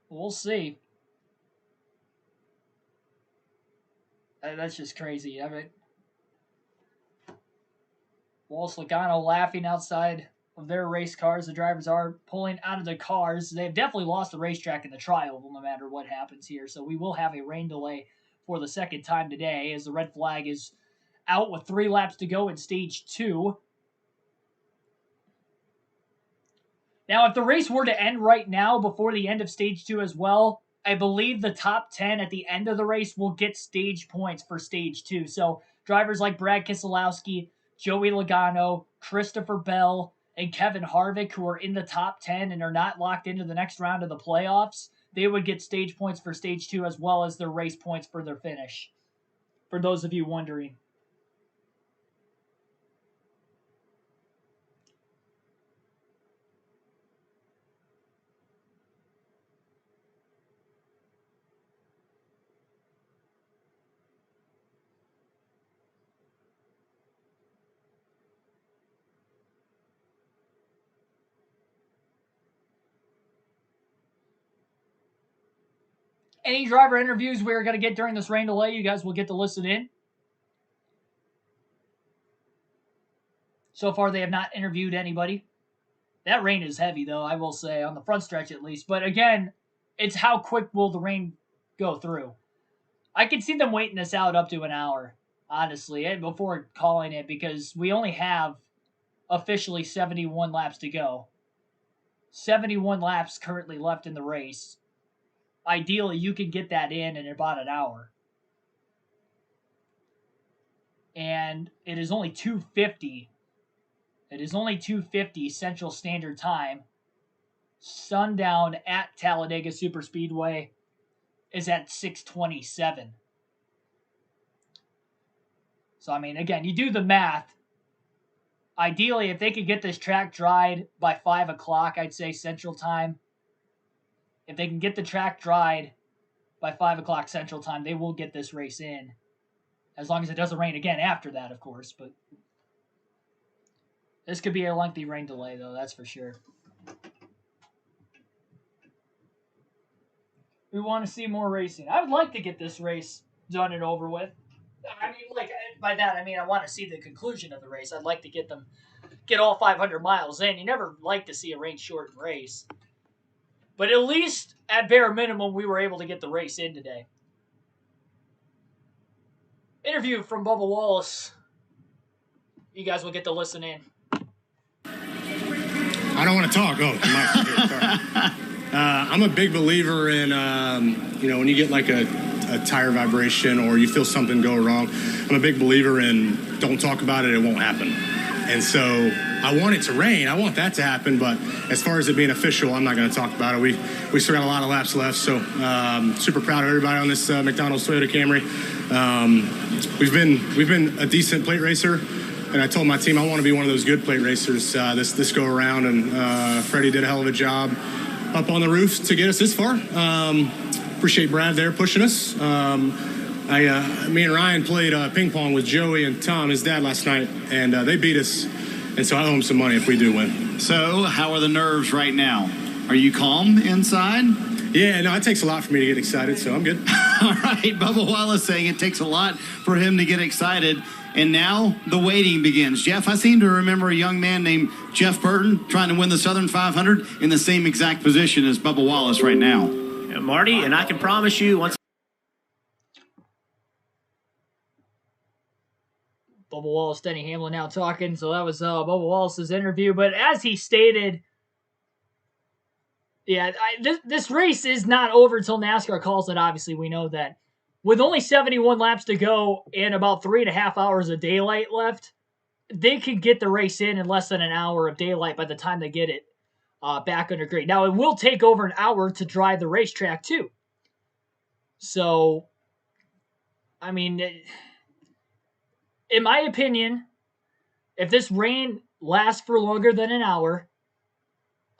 [SPEAKER 1] We'll see. That's just crazy. I mean, Wallace Logano laughing outside of their race cars. The drivers are pulling out of the cars. They've definitely lost the racetrack in the trial, no matter what happens here. So we will have a rain delay for the second time today as the red flag is out with 3 laps to go in stage 2. Now, if the race were to end right now before the end of stage 2 as well, I believe the top 10 at the end of the race will get stage points for stage 2. So drivers like Brad Keselowski, Joey Logano, Christopher Bell, and Kevin Harvick, who are in the top 10 and are not locked into the next round of the playoffs, they would get stage points for stage 2 as well as their race points for their finish. For those of you wondering. Any driver interviews we're going to get during this rain delay, you guys will get to listen in. So far, they have not interviewed anybody. That rain is heavy, though, I will say, on the front stretch at least. But again, it's how quick will the rain go through. I could see them waiting this out up to an hour, honestly, before calling it, because we only have officially 71 laps to go. 71 laps currently left in the race. Ideally, you can get that in about an hour. And it is only 2:50. It is only 2:50 Central Standard Time. Sundown at Talladega Superspeedway is at 6:27. So, I mean, again, you do the math. Ideally, if they could get this track dried by 5 o'clock, I'd say Central Time. If they can get the track dried by 5 o'clock Central Time, they will get this race in. As long as it doesn't rain again after that, of course. But this could be a lengthy rain delay, though, that's for sure. We want to see more racing. I would like to get this race done and over with. I mean, like, by that, I mean I want to see the conclusion of the race. I'd like to get all 500 miles in. You never like to see a rain-shortened race. But at least, at bare minimum, we were able to get the race in today. Interview from Bubba Wallace. You guys will get to listen in.
[SPEAKER 2] I don't want to talk. Oh, sorry. I'm a big believer in, when you get like a tire vibration or you feel something go wrong, I'm a big believer in don't talk about it, it won't happen. And so I want it to rain. I want that to happen. But as far as it being official, I'm not going to talk about it. We still got a lot of laps left. So super proud of everybody on this McDonald's Toyota Camry. We've been a decent plate racer. And I told my team I want to be one of those good plate racers this go around. And Freddie did a hell of a job up on the roof to get us this far. Appreciate Brad there pushing us. Me and Ryan played ping pong with Joey and Tom, his dad, last night, and they beat us. And so I owe him some money if we do win.
[SPEAKER 3] So how are the nerves right now? Are you calm inside?
[SPEAKER 2] Yeah, no, it takes a lot for me to get excited, so I'm good.
[SPEAKER 3] All right, Bubba Wallace saying it takes a lot for him to get excited. And now the waiting begins. Jeff, I seem to remember a young man named Jeff Burton trying to win the Southern 500 in the same exact position as Bubba Wallace right now.
[SPEAKER 4] Yeah, Marty, and I can promise you once.
[SPEAKER 1] Bubba Wallace, Denny Hamlin now talking. So that was Bubba Wallace's interview. But as he stated, this race is not over until NASCAR calls it. Obviously, we know that. With only 71 laps to go and about 3.5 hours of daylight left, they could get the race in less than an hour of daylight by the time they get it back under grade. Now, it will take over an hour to drive the racetrack, too. So, I mean, in my opinion, if this rain lasts for longer than an hour,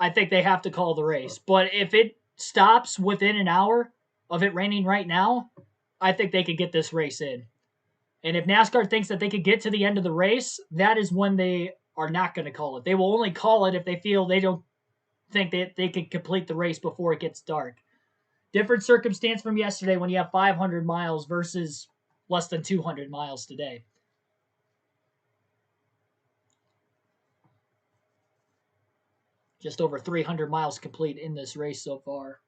[SPEAKER 1] I think they have to call the race. But if it stops within an hour of it raining right now, I think they could get this race in. And if NASCAR thinks that they could get to the end of the race, that is when they are not going to call it. They will only call it if they feel they don't think that they can complete the race before it gets dark. Different circumstance from yesterday when you have 500 miles versus less than 200 miles today. Just over 300 miles complete in this race so far.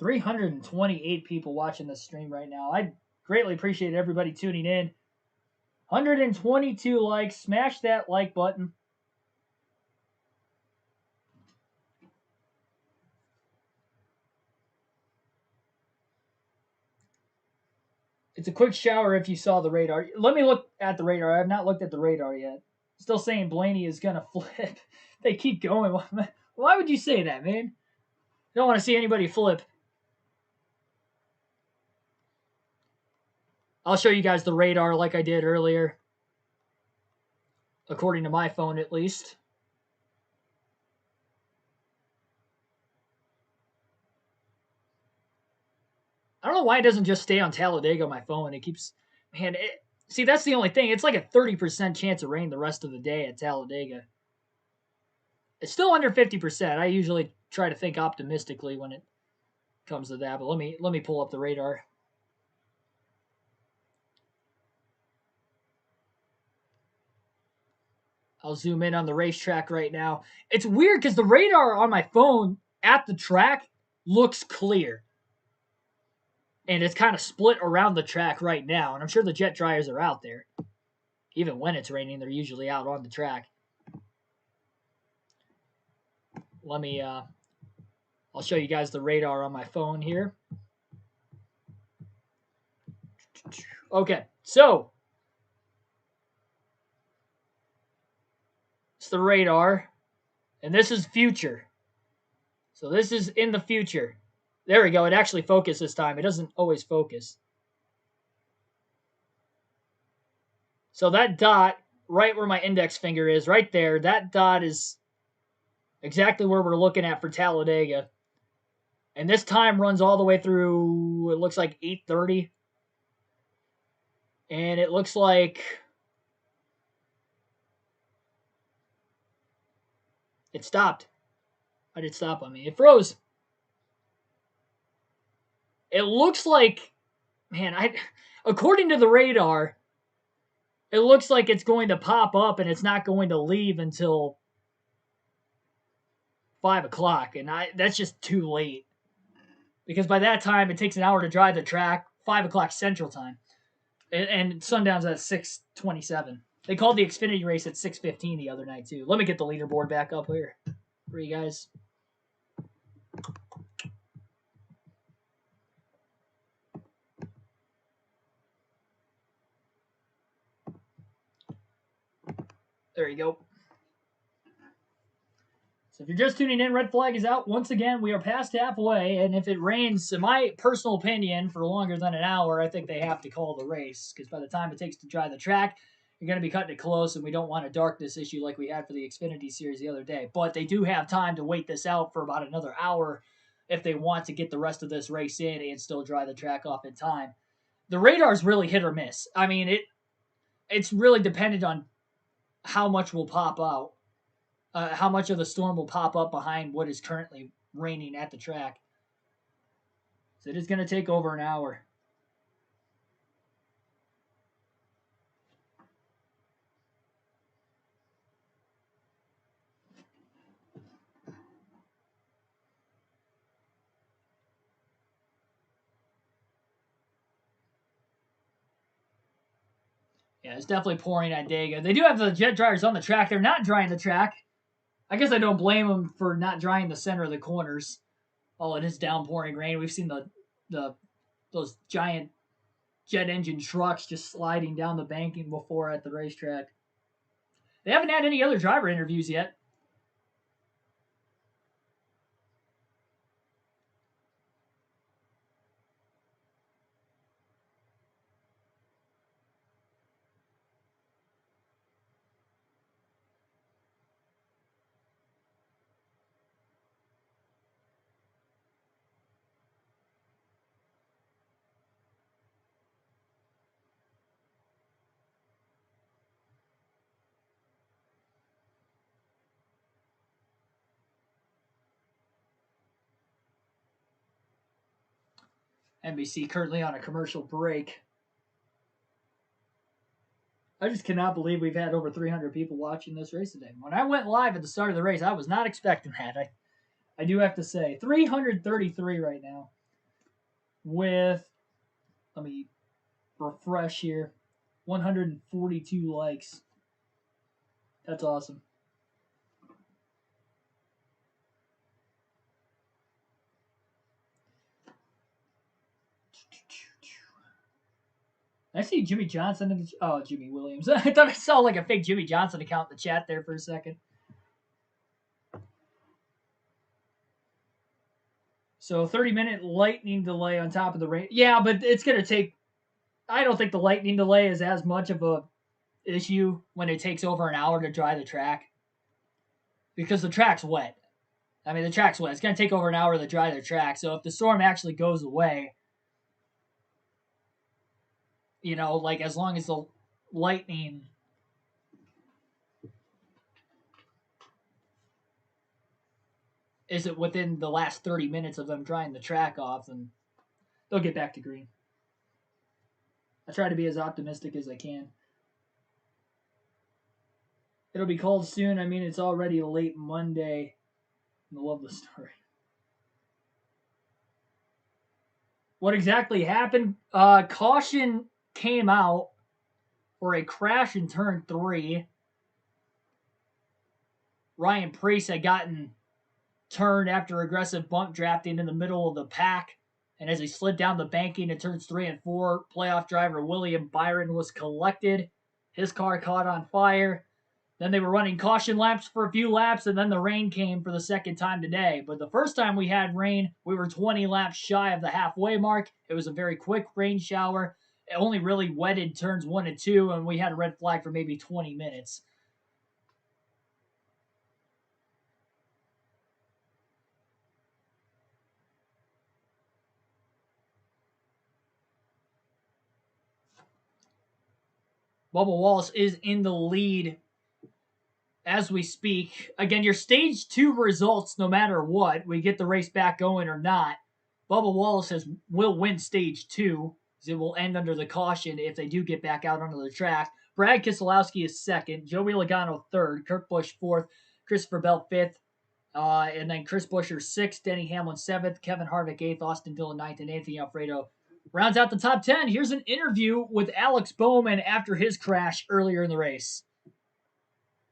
[SPEAKER 1] $328 people watching this stream right now. I greatly appreciate everybody tuning in. 122 likes. Smash that like button. It's a quick shower if you saw the radar. Let me look at the radar. I have not looked at the radar yet. Still saying Blaney is going to flip. They keep going. Why would you say that, man? You don't want to see anybody flip. I'll show you guys the radar like I did earlier. According to my phone, at least. I don't know why it doesn't just stay on Talladega on my phone. It keeps... Man, see, that's the only thing. It's like a 30% chance of rain the rest of the day at Talladega. It's still under 50%. I usually try to think optimistically when it comes to that, but let me pull up the radar. I'll zoom in on the racetrack right now. It's weird because the radar on my phone at the track looks clear. And it's kind of split around the track right now. And I'm sure the jet dryers are out there. Even when it's raining, they're usually out on the track. Let me, I'll show you guys the radar on my phone here. Okay, so it's the radar. And this is future. So this is in the future. There we go. It actually focused this time. It doesn't always focus. So that dot, right where my index finger is, right there, that dot is exactly where we're looking at for Talladega. And this time runs all the way through, it looks like 8:30. And it looks like it stopped. Why did it stop on me? It froze. It looks like, man, according to the radar, it looks like it's going to pop up and it's not going to leave until 5 o'clock. And that's just too late. Because by that time, it takes an hour to drive the track, 5 o'clock Central Time. And sundown's at 6:27. They called the Xfinity race at 6:15 the other night, too. Let me get the leaderboard back up here for you guys. There you go. So if you're just tuning in, red flag is out. Once again, we are past halfway, and if it rains, in my personal opinion, for longer than an hour, I think they have to call the race, because by the time it takes to dry the track, you're going to be cutting it close, and we don't want a darkness issue like we had for the Xfinity Series the other day. But they do have time to wait this out for about another hour if they want to get the rest of this race in and still dry the track off in time. The radar's really hit or miss. I mean, it's really dependent on how much will pop out, how much of the storm will pop up behind what is currently raining at the track. So it is going to take over an hour. Yeah, it's definitely pouring at Dega. They do have the jet dryers on the track. They're not drying the track. I guess I don't blame them for not drying the center of the corners. Oh, it is downpouring rain. We've seen those giant jet engine trucks just sliding down the banking before at the racetrack. They haven't had any other driver interviews yet. NBC currently on a commercial break. I just cannot believe we've had over 300 people watching this race today. When I went live at the start of the race, I was not expecting that. I do have to say, 333 right now with, let me refresh here, 142 likes. That's awesome. I see Jimmy Johnson in the Jimmy Williams. I thought I saw like a fake Jimmy Johnson account in the chat there for a second. So 30-minute lightning delay on top of the rain. Yeah, but it's going to take, I don't think the lightning delay is as much of a issue when it takes over an hour to dry the track. Because the track's wet. I mean, the track's wet. It's going to take over an hour to dry the track. So if the storm actually goes away, you know, like as long as the lightning isn't within the last 30 minutes of them drying the track off, then they'll get back to green. I try to be as optimistic as I can. It'll be called soon. I mean, it's already late Monday. I love the story. What exactly happened? Caution came out for a crash in turn 3. Ryan Preece had gotten turned after aggressive bump drafting in the middle of the pack. And as he slid down the banking in turns 3 and 4, playoff driver William Byron was collected. His car caught on fire. Then they were running caution laps for a few laps, and then the rain came for the second time today. But the first time we had rain, we were 20 laps shy of the halfway mark. It was a very quick rain shower. It only really wetted turns 1 and 2, and we had a red flag for maybe 20 minutes. Bubba Wallace is in the lead as we speak. Again, your stage 2 results, no matter what, we get the race back going or not, Bubba Wallace will win stage 2. It will end under the caution if they do get back out onto the track. Brad Keselowski is second, Joey Logano third, Kurt Busch fourth, Christopher Bell fifth, and then Chris Buescher sixth, Denny Hamlin seventh, Kevin Harvick eighth, Austin Dillon ninth, and Anthony Alfredo rounds out the top 10. Here's an interview with Alex Bowman after his crash earlier in the race.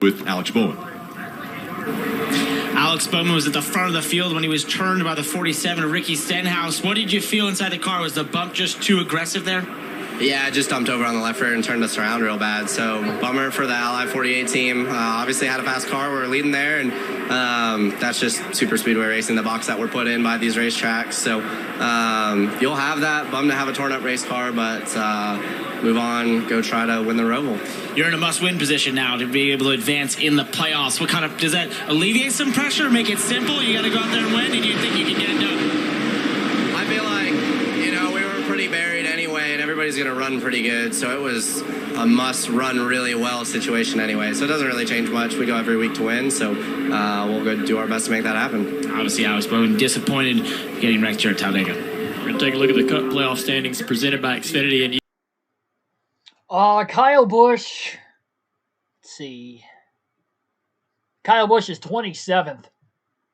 [SPEAKER 5] With Alex Bowman.
[SPEAKER 4] Alex Bowman was at the front of the field when he was turned by the 47 Ricky Stenhouse. What did you feel inside the car? Was the bump just too aggressive there?
[SPEAKER 6] Yeah, it just dumped over on the left rear and turned us around real bad. So bummer for the Ally 48 team. Obviously had a fast car. We were leading there, and that's just super speedway racing, the box that we're put in by these racetracks. So you'll have that. Bummed to have a torn up race car, but move on, go try to win the Roval.
[SPEAKER 4] You're in a must-win position now to be able to advance in the playoffs. What kind of, does that alleviate some pressure, make it simple? You got to go out there and win, and you think you can get it done?
[SPEAKER 6] I feel like, we were pretty buried anyway, and everybody's going to run pretty good, so it was a must-run really well situation anyway, so it doesn't really change much. We go every week to win, so we'll go do our best to make that happen.
[SPEAKER 4] Obviously, Alex Bowman disappointed getting wrecked here at Talladega.
[SPEAKER 7] We're going to take a look at the Cup playoff standings presented by Xfinity. And
[SPEAKER 1] Kyle Busch. Let's see. Kyle Busch is 27th.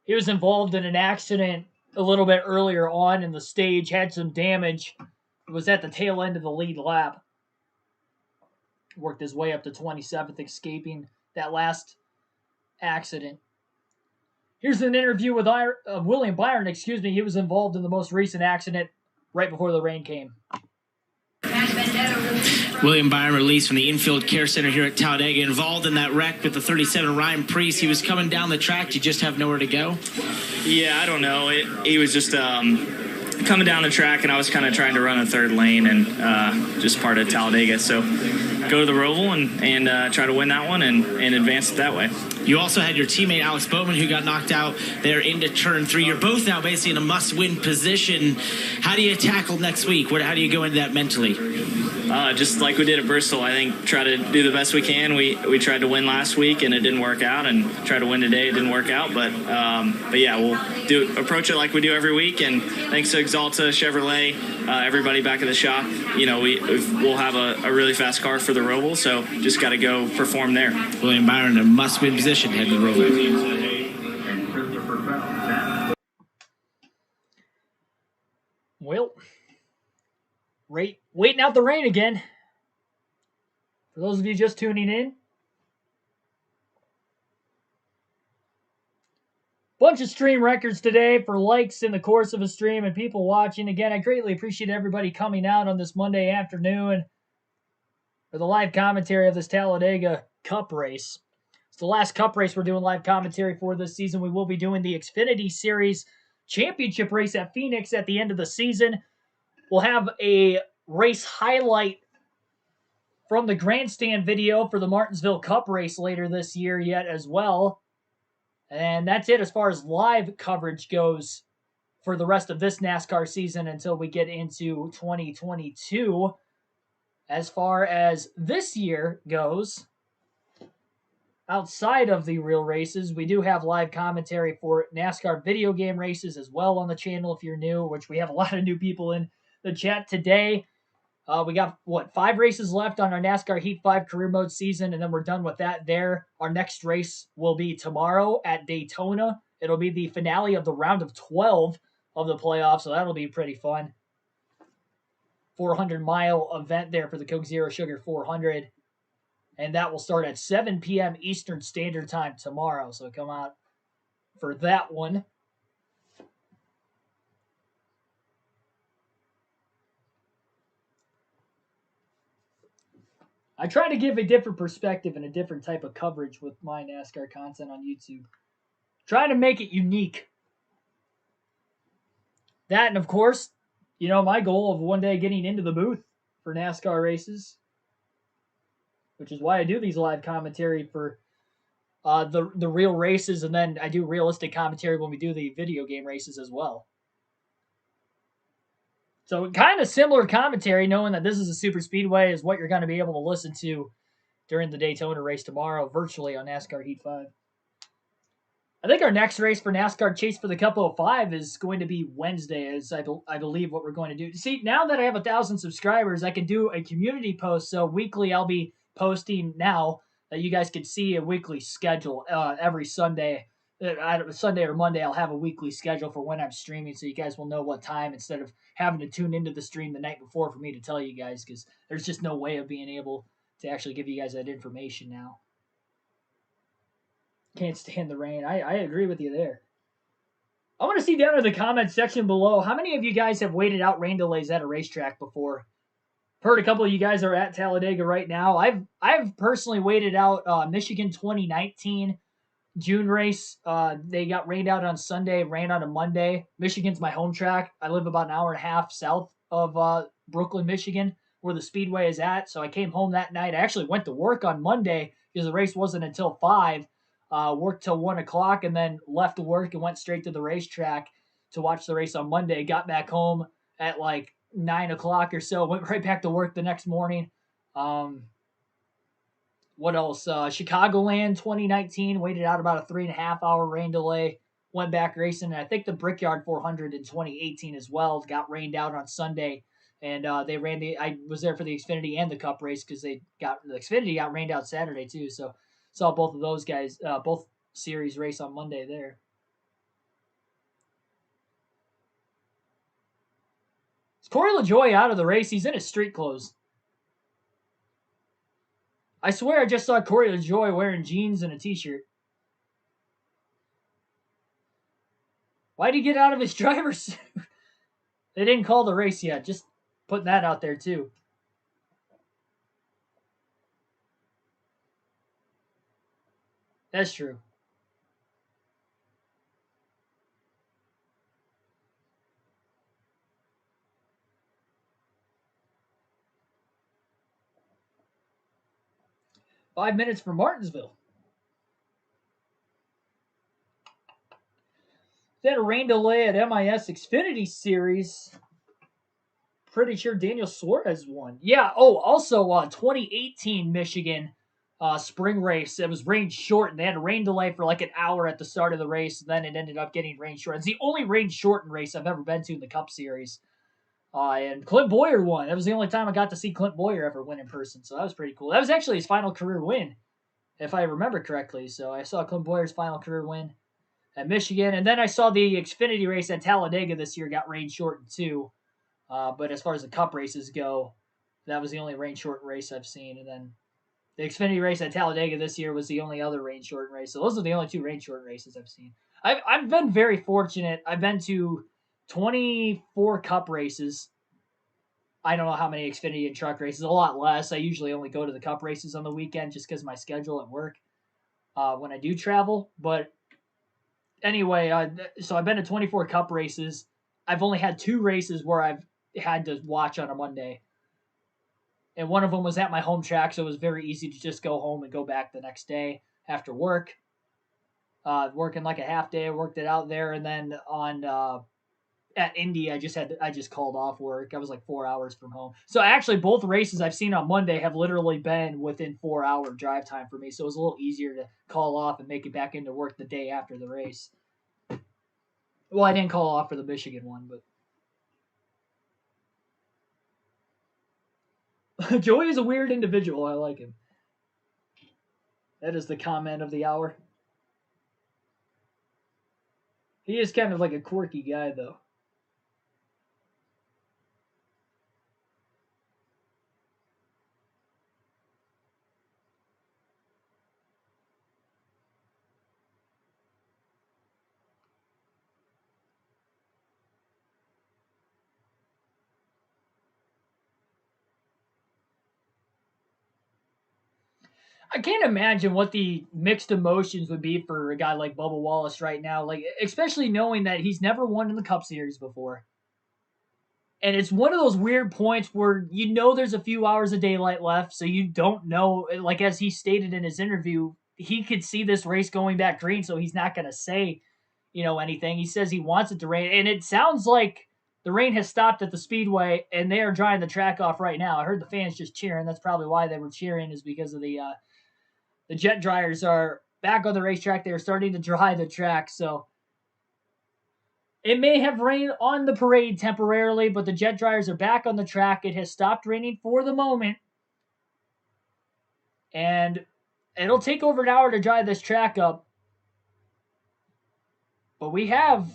[SPEAKER 1] He was involved in an accident a little bit earlier on in the stage, had some damage. It was at the tail end of the lead lap. Worked his way up to 27th, escaping that last accident. Here's an interview with William Byron. He was involved in the most recent accident right before the rain came.
[SPEAKER 4] William Byron released from the infield care center here at Talladega, involved in that wreck with the 37 Ryan Preece. He was coming down the track. Did you just have nowhere to go?
[SPEAKER 8] Yeah, I don't know. He was just coming down the track, and I was kind of trying to run a third lane and just part of Talladega. So go to the Roval and try to win that one and advance it that way.
[SPEAKER 4] You also had your teammate Alex Bowman, who got knocked out there into turn 3. You're both now basically in a must-win position. How do you tackle next week? How do you go into that mentally?
[SPEAKER 8] Just like we did at Bristol, I think try to do the best we can. We tried to win last week and it didn't work out, and try to win today, it didn't work out. But yeah, we'll approach it like we do every week. And thanks to Exalta, Chevrolet, everybody back at the shop, we'll have a really fast car for the Roval. So just got to go perform there.
[SPEAKER 4] William Byron, a must-win position heading to the Roval.
[SPEAKER 1] Well, waiting out the rain again. For those of you just tuning in, bunch of stream records today for likes in the course of a stream and people watching. Again, I greatly appreciate everybody coming out on this Monday afternoon for the live commentary of this Talladega Cup race. It's the last Cup race we're doing live commentary for this season. We will be doing the Xfinity Series Championship race at Phoenix at the end of the season. We'll have a race highlight from the grandstand video for the Martinsville Cup race later this year yet as well. And that's it as far as live coverage goes for the rest of this NASCAR season until we get into 2022. As far as this year goes, outside of the real races, we do have live commentary for NASCAR video game races as well on the channel if you're new, which we have a lot of new people in the chat today. We got, 5 races left on our NASCAR Heat 5 career mode season, and then we're done with that there. Our next race will be tomorrow at Daytona. It'll be the finale of the round of 12 of the playoffs, so that'll be pretty fun. 400-mile event there for the Coke Zero Sugar 400. And that will start at 7 p.m. Eastern Standard Time tomorrow, so come out for that one. I try to give a different perspective and a different type of coverage with my NASCAR content on YouTube. Try to make it unique. That, and of course, my goal of one day getting into the booth for NASCAR races, which is why I do these live commentary for the real races, and then I do realistic commentary when we do the video game races as well. So kind of similar commentary, knowing that this is a super speedway, is what you're going to be able to listen to during the Daytona race tomorrow virtually on NASCAR Heat 5. I think our next race for NASCAR Chase for the Cup 05 is going to be Wednesday, as I believe what we're going to do. See, now that I have 1,000 subscribers, I can do a community post, so weekly I'll be posting now that you guys can see a weekly schedule every Sunday. Sunday or Monday, I'll have a weekly schedule for when I'm streaming, so you guys will know what time, instead of having to tune into the stream the night before for me to tell you guys, because there's just no way of being able to actually give you guys that information now. Can't stand the rain. I agree with you there. I want to see down in the comment section below, how many of you guys have waited out rain delays at a racetrack before? Heard a couple of you guys are at Talladega right now. I've personally waited out Michigan 2019 June race. They got rained out on Sunday, ran on a Monday. Michigan's my home track. I live about an hour and a half south of Brooklyn, Michigan, where the speedway is at. So I came home that night. I actually went to work on Monday because the race wasn't until 5. Worked till 1 o'clock and then left to work and went straight to the racetrack to watch the race on Monday. Got back home at like 9 o'clock or so. Went right back to work the next morning. What else? Chicagoland 2019, waited out about a 3.5 hour rain delay. Went back racing. And I think the Brickyard 400 in 2018 as well got rained out on Sunday. And they ran I was there for the Xfinity and the Cup race because the Xfinity got rained out Saturday too. So saw both of those guys, both series race on Monday there. Is Corey LaJoie out of the race? He's in his street clothes. I swear I just saw Corey LaJoie wearing jeans and a t-shirt. Why'd he get out of his driver's suit? They didn't call the race yet. Just putting that out there too. That's true. Five minutes from Martinsville. Then a rain delay at MIS Xfinity Series. Pretty sure Daniel Suarez won. Yeah, also 2018 Michigan spring race. It was rain short, and they had a rain delay for like an hour at the start of the race, and then it ended up getting rain short. It's the only rain shortened race I've ever been to in the Cup Series. And Clint Boyer won. That was the only time I got to see Clint Boyer ever win in person, so that was pretty cool. That was actually his final career win, if I remember correctly. So I saw Clint Boyer's final career win at Michigan, and then I saw the Xfinity race at Talladega this year got rain shortened too. But as far as the Cup races go, that was the only rain shortened race I've seen. And then the Xfinity race at Talladega this year was the only other rain shortened race. So those are the only 2 rain shortened races I've seen. I've been very fortunate. I've been to 24 Cup races. I don't know how many Xfinity and truck races. A lot less. I usually only go to the Cup races on the weekend just because of my schedule at work when I do travel. But anyway, so I've been to 24 Cup races. I've only had 2 races where I've had to watch on a Monday. And one of them was at my home track, so it was very easy to just go home and go back the next day after work. Working like a half day, I worked it out there. And then on at Indy, I just called off work. I was like 4 hours from home. So actually, both races I've seen on Monday have literally been within 4 hour drive time for me. So it was a little easier to call off and make it back into work the day after the race. Well, I didn't call off for the Michigan one, but Joey is a weird individual. I like him. That is the comment of the hour. He is kind of like a quirky guy, though. I can't imagine what the mixed emotions would be for a guy like Bubba Wallace right now, like especially knowing that he's never won in the Cup Series before. And it's one of those weird points where you know there's a few hours of daylight left, so you don't know, like as he stated in his interview, he could see this race going back green, so he's not going to say, anything. He says he wants it to rain, and it sounds like the rain has stopped at the speedway, and they are drying the track off right now. I heard the fans just cheering. That's probably why they were cheering, is because of the jet dryers are back on the racetrack. They're starting to dry the track, so it may have rained on the parade temporarily, but the jet dryers are back on the track. It has stopped raining for the moment, and it'll take over an hour to dry this track up. But we have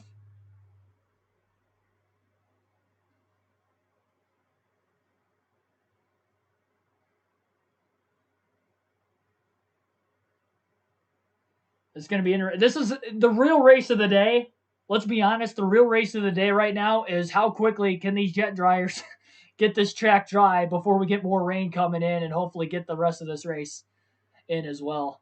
[SPEAKER 1] it's going to be interesting. This is the real race of the day. Let's be honest. The real race of the day right now is how quickly can these jet dryers get this track dry before we get more rain coming in and hopefully get the rest of this race in as well.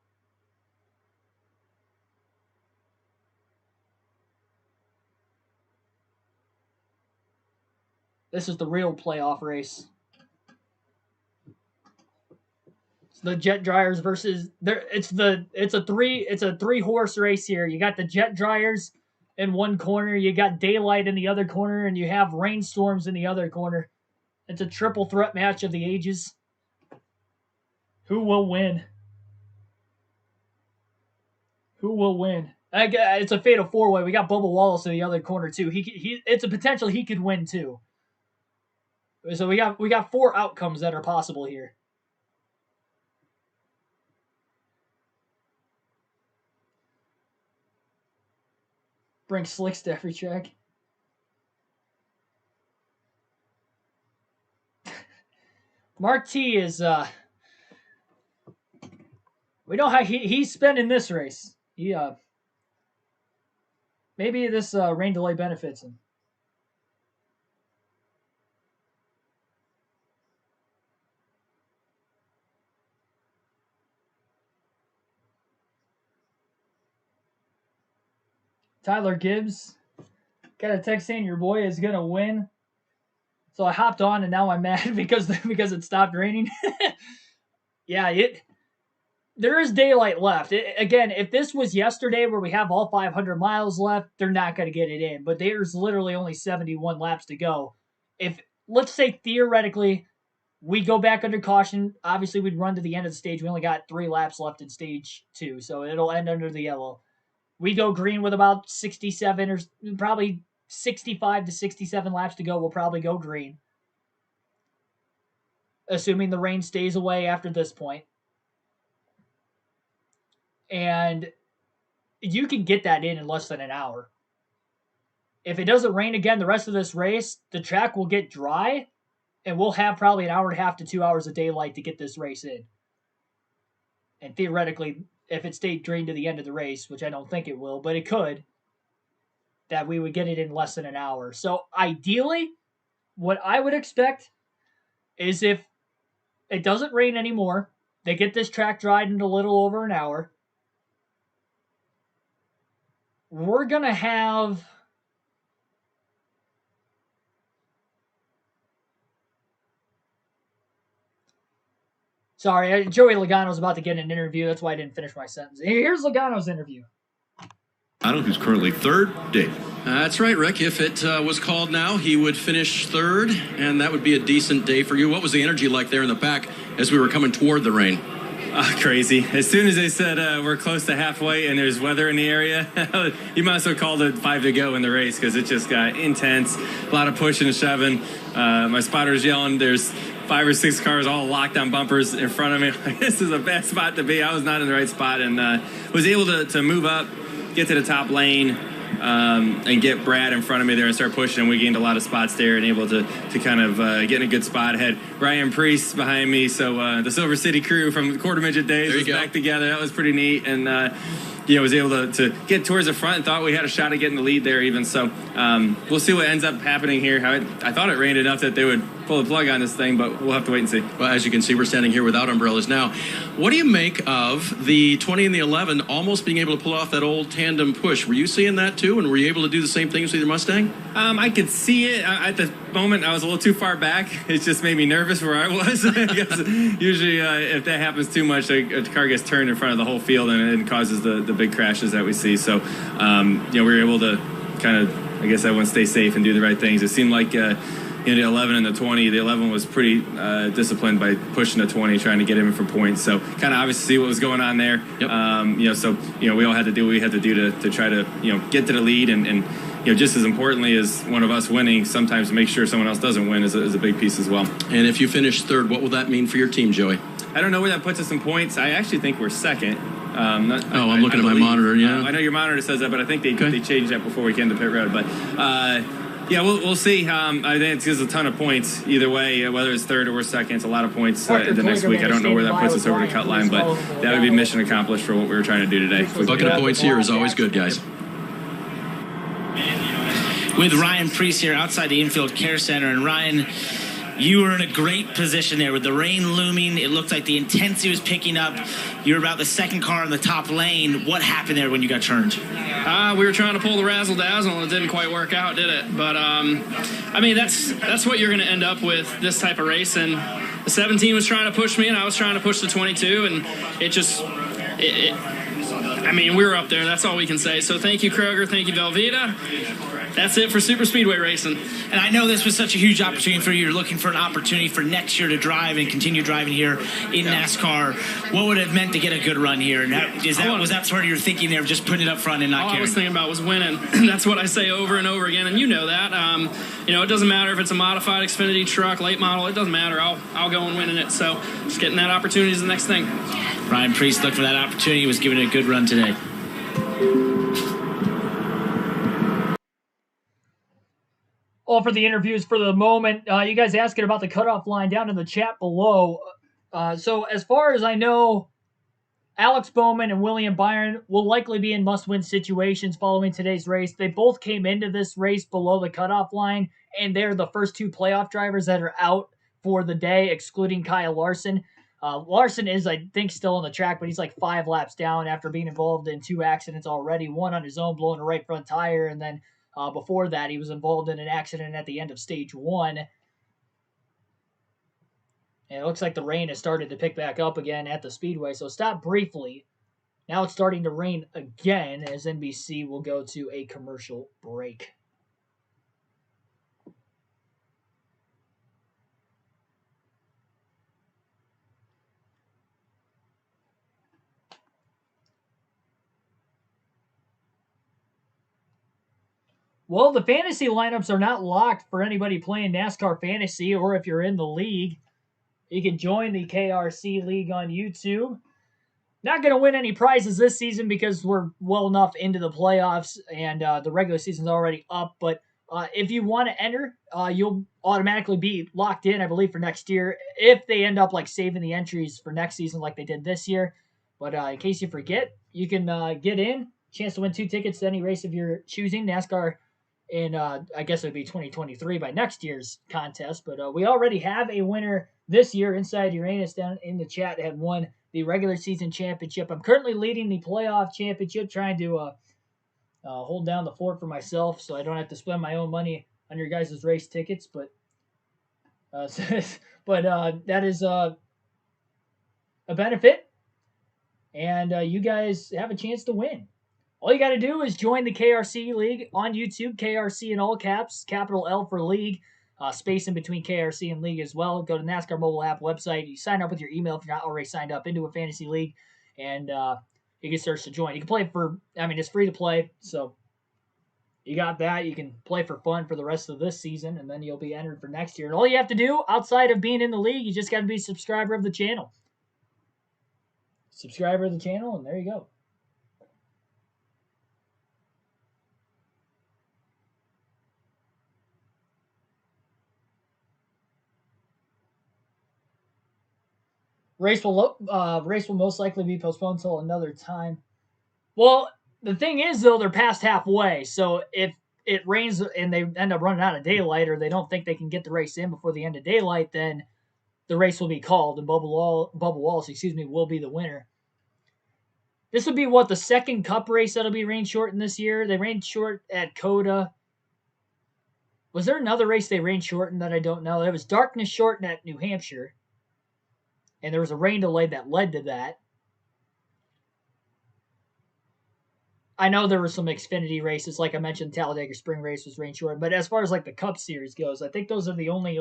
[SPEAKER 1] This is the real playoff race. It's the jet dryers versus there. It's a three horse race here. You got the jet dryers in one corner, you got daylight in the other corner, and you have rainstorms in the other corner. It's a triple threat match of the ages. Who will win? Who will win? It's a fatal four-way. We got Bubba Wallace in the other corner too. It's a potential he could win too. So we got four outcomes that are possible here. Bring slicks to every track. Mark T is we know how he's spending this race. Maybe this rain delay benefits him. Tyler Gibbs got a text saying your boy is gonna win. So I hopped on and now I'm mad because it stopped raining. Yeah, there is daylight left. Again, if this was yesterday where we have all 500 miles left, they're not going to get it in. But there's literally only 71 laps to go. If, let's say theoretically, we go back under caution, obviously we'd run to the end of the stage. We only got 3 laps left in stage 2, so it'll end under the yellow. We go green with about 67 or probably 65 to 67 laps to go. We'll probably go green, assuming the rain stays away after this point. And you can get that in less than an hour. If it doesn't rain again the rest of this race, the track will get dry, and we'll have probably an hour and a half to 2 hours of daylight to get this race in. And theoretically, if it stayed green to the end of the race, which I don't think it will, but it could, that we would get it in less than an hour. So ideally, what I would expect is if it doesn't rain anymore, they get this track dried in a little over an hour. We're going to have Joey Logano's about to get an interview. That's why I didn't finish my sentence. Here's Logano's interview.
[SPEAKER 5] who's currently third, Dave.
[SPEAKER 9] That's right, Rick. If it was called now, he would finish third, and that would be a decent day for you. What was the energy like there in the back as we were coming toward the rain?
[SPEAKER 10] Crazy. As soon as they said we're close to halfway and there's weather in the area, you might as well call it 5 to go in the race because it just got intense. A lot of pushing and shoving. My spotter's yelling. There's 5 or 6 cars all locked on bumpers in front of me. This is a bad spot to be. I was not in the right spot and was able to move up, get to the top lane, and get Brad in front of me there and start pushing. And we gained a lot of spots there and able to kind of get in a good spot. I had Ryan Priest behind me, so the Silver City crew from the quarter midget days was back together. That was pretty neat, and was able to get towards the front and thought we had a shot at getting the lead there even. So we'll see what ends up happening here. I thought it rained enough that they would pull the plug on this thing, but we'll have to wait and see.
[SPEAKER 9] Well, as you can see, we're standing here without umbrellas now. What do you make of the 20 and the 11 almost being able to pull off that old tandem push? Were you seeing that too, and were you able to do the same things with your Mustang?
[SPEAKER 10] I could see it. At the moment, I was a little too far back. It just made me nervous where I was. I guess usually if that happens too much, a car gets turned in front of the whole field and it causes the big crashes that we see. So, we were able to kind of, I guess I want to stay safe and do the right things. It seemed like in the 11 and the 20, the 11 was pretty disciplined by pushing the 20, trying to get him for points. So kind of obviously see what was going on there. Yep. We all had to do what we had to do to try to, get to the lead and just as importantly as one of us winning, sometimes make sure someone else doesn't win is a big piece as well.
[SPEAKER 9] And if you finish third, what will that mean for your team, Joey?
[SPEAKER 10] I don't know where that puts us in points. I actually think we're second.
[SPEAKER 9] I'm looking at my monitor, yeah.
[SPEAKER 10] I know your monitor says that, but I think they changed that before we came to pit road. But we'll see. I think it gives a ton of points either way, whether it's third or we're second. It's a lot of points the next week. I don't know where that puts us over the cut line, but that would be mission accomplished for what we were trying to do today.
[SPEAKER 9] Bucket of points here is always good, guys.
[SPEAKER 4] With Ryan Priest here outside the infield care center, and Ryan, you were in a great position there with the rain looming. It looked like the intensity was picking up. You were about the second car in the top lane. What happened there when you got turned?
[SPEAKER 11] We were trying to pull the razzle-dazzle, and it didn't quite work out, did it? But, that's what you're going to end up with this type of race. And the 17 was trying to push me, and I was trying to push the 22, and we were up there. That's all we can say. So thank you, Kroger. Thank you, Velveeta. That's it for super speedway racing.
[SPEAKER 4] And I know this was such a huge opportunity for you. You're looking for an opportunity for next year to drive and continue driving here in NASCAR. What would it have meant to get a good run here? And was that sort of your thinking there of just putting it up front and not caring?
[SPEAKER 11] All I was thinking about was winning. That's what I say over and over again, and you know that. It doesn't matter if it's a modified Xfinity truck, late model. It doesn't matter. I'll go and win in it. So just getting that opportunity is the next thing.
[SPEAKER 4] Ryan Priest looked for that opportunity. Was given it a good run today.
[SPEAKER 1] All for the interviews for the moment. You guys asking about the cutoff line down in the chat below. So as far as I know, Alex Bowman and William Byron will likely be in must-win situations following today's race. They both came into this race below the cutoff line, and they're the first 2 playoff drivers that are out for the day, excluding Kyle Larson. Larson is, I think, still on the track, but he's like 5 laps down after being involved in 2 accidents already. One on his own, blowing a right front tire, and then before that, he was involved in an accident at the end of stage 1. And it looks like the rain has started to pick back up again at the speedway. So stop briefly. Now it's starting to rain again as NBC will go to a commercial break. Well, the fantasy lineups are not locked for anybody playing NASCAR Fantasy, or if you're in the league, you can join the KRC League on YouTube. Not going to win any prizes this season because we're well enough into the playoffs and the regular season's already up. But if you want to enter, you'll automatically be locked in, I believe, for next year if they end up like saving the entries for next season like they did this year. But in case you forget, you can get in. Chance to win 2 tickets to any race of your choosing. NASCAR in, I guess it would be 2023 by next year's contest. But we already have a winner this year. Inside Uranus down in the chat had won the regular season championship. I'm currently leading the playoff championship, trying to hold down the fort for myself so I don't have to spend my own money on your guys' race tickets. But that is a benefit, and you guys have a chance to win. All you got to do is join the KRC League on YouTube, KRC in all caps, capital L for League, space in between KRC and League as well. Go to NASCAR mobile app website. You sign up with your email if you're not already signed up into a fantasy league, and you can search to join. You can play it's free to play, so you got that. You can play for fun for the rest of this season, and then you'll be entered for next year. And all you have to do, outside of being in the league, you just got to be a subscriber of the channel. Subscriber of the channel, and there you go. Race will most likely be postponed until another time. Well, the thing is, though, they're past halfway. So if it rains and they end up running out of daylight, or they don't think they can get the race in before the end of daylight, then the race will be called, and Bubba Wallace, will be the winner. This would be the second Cup race that'll be rain shortened this year. They rained short at Coda. Was there another race they rain shortened that I don't know? It was darkness shortened at New Hampshire. And there was a rain delay that led to that. I know there were some Xfinity races, like I mentioned, Talladega Spring Race was rain shortened. But as far as the Cup Series goes, I think those are the only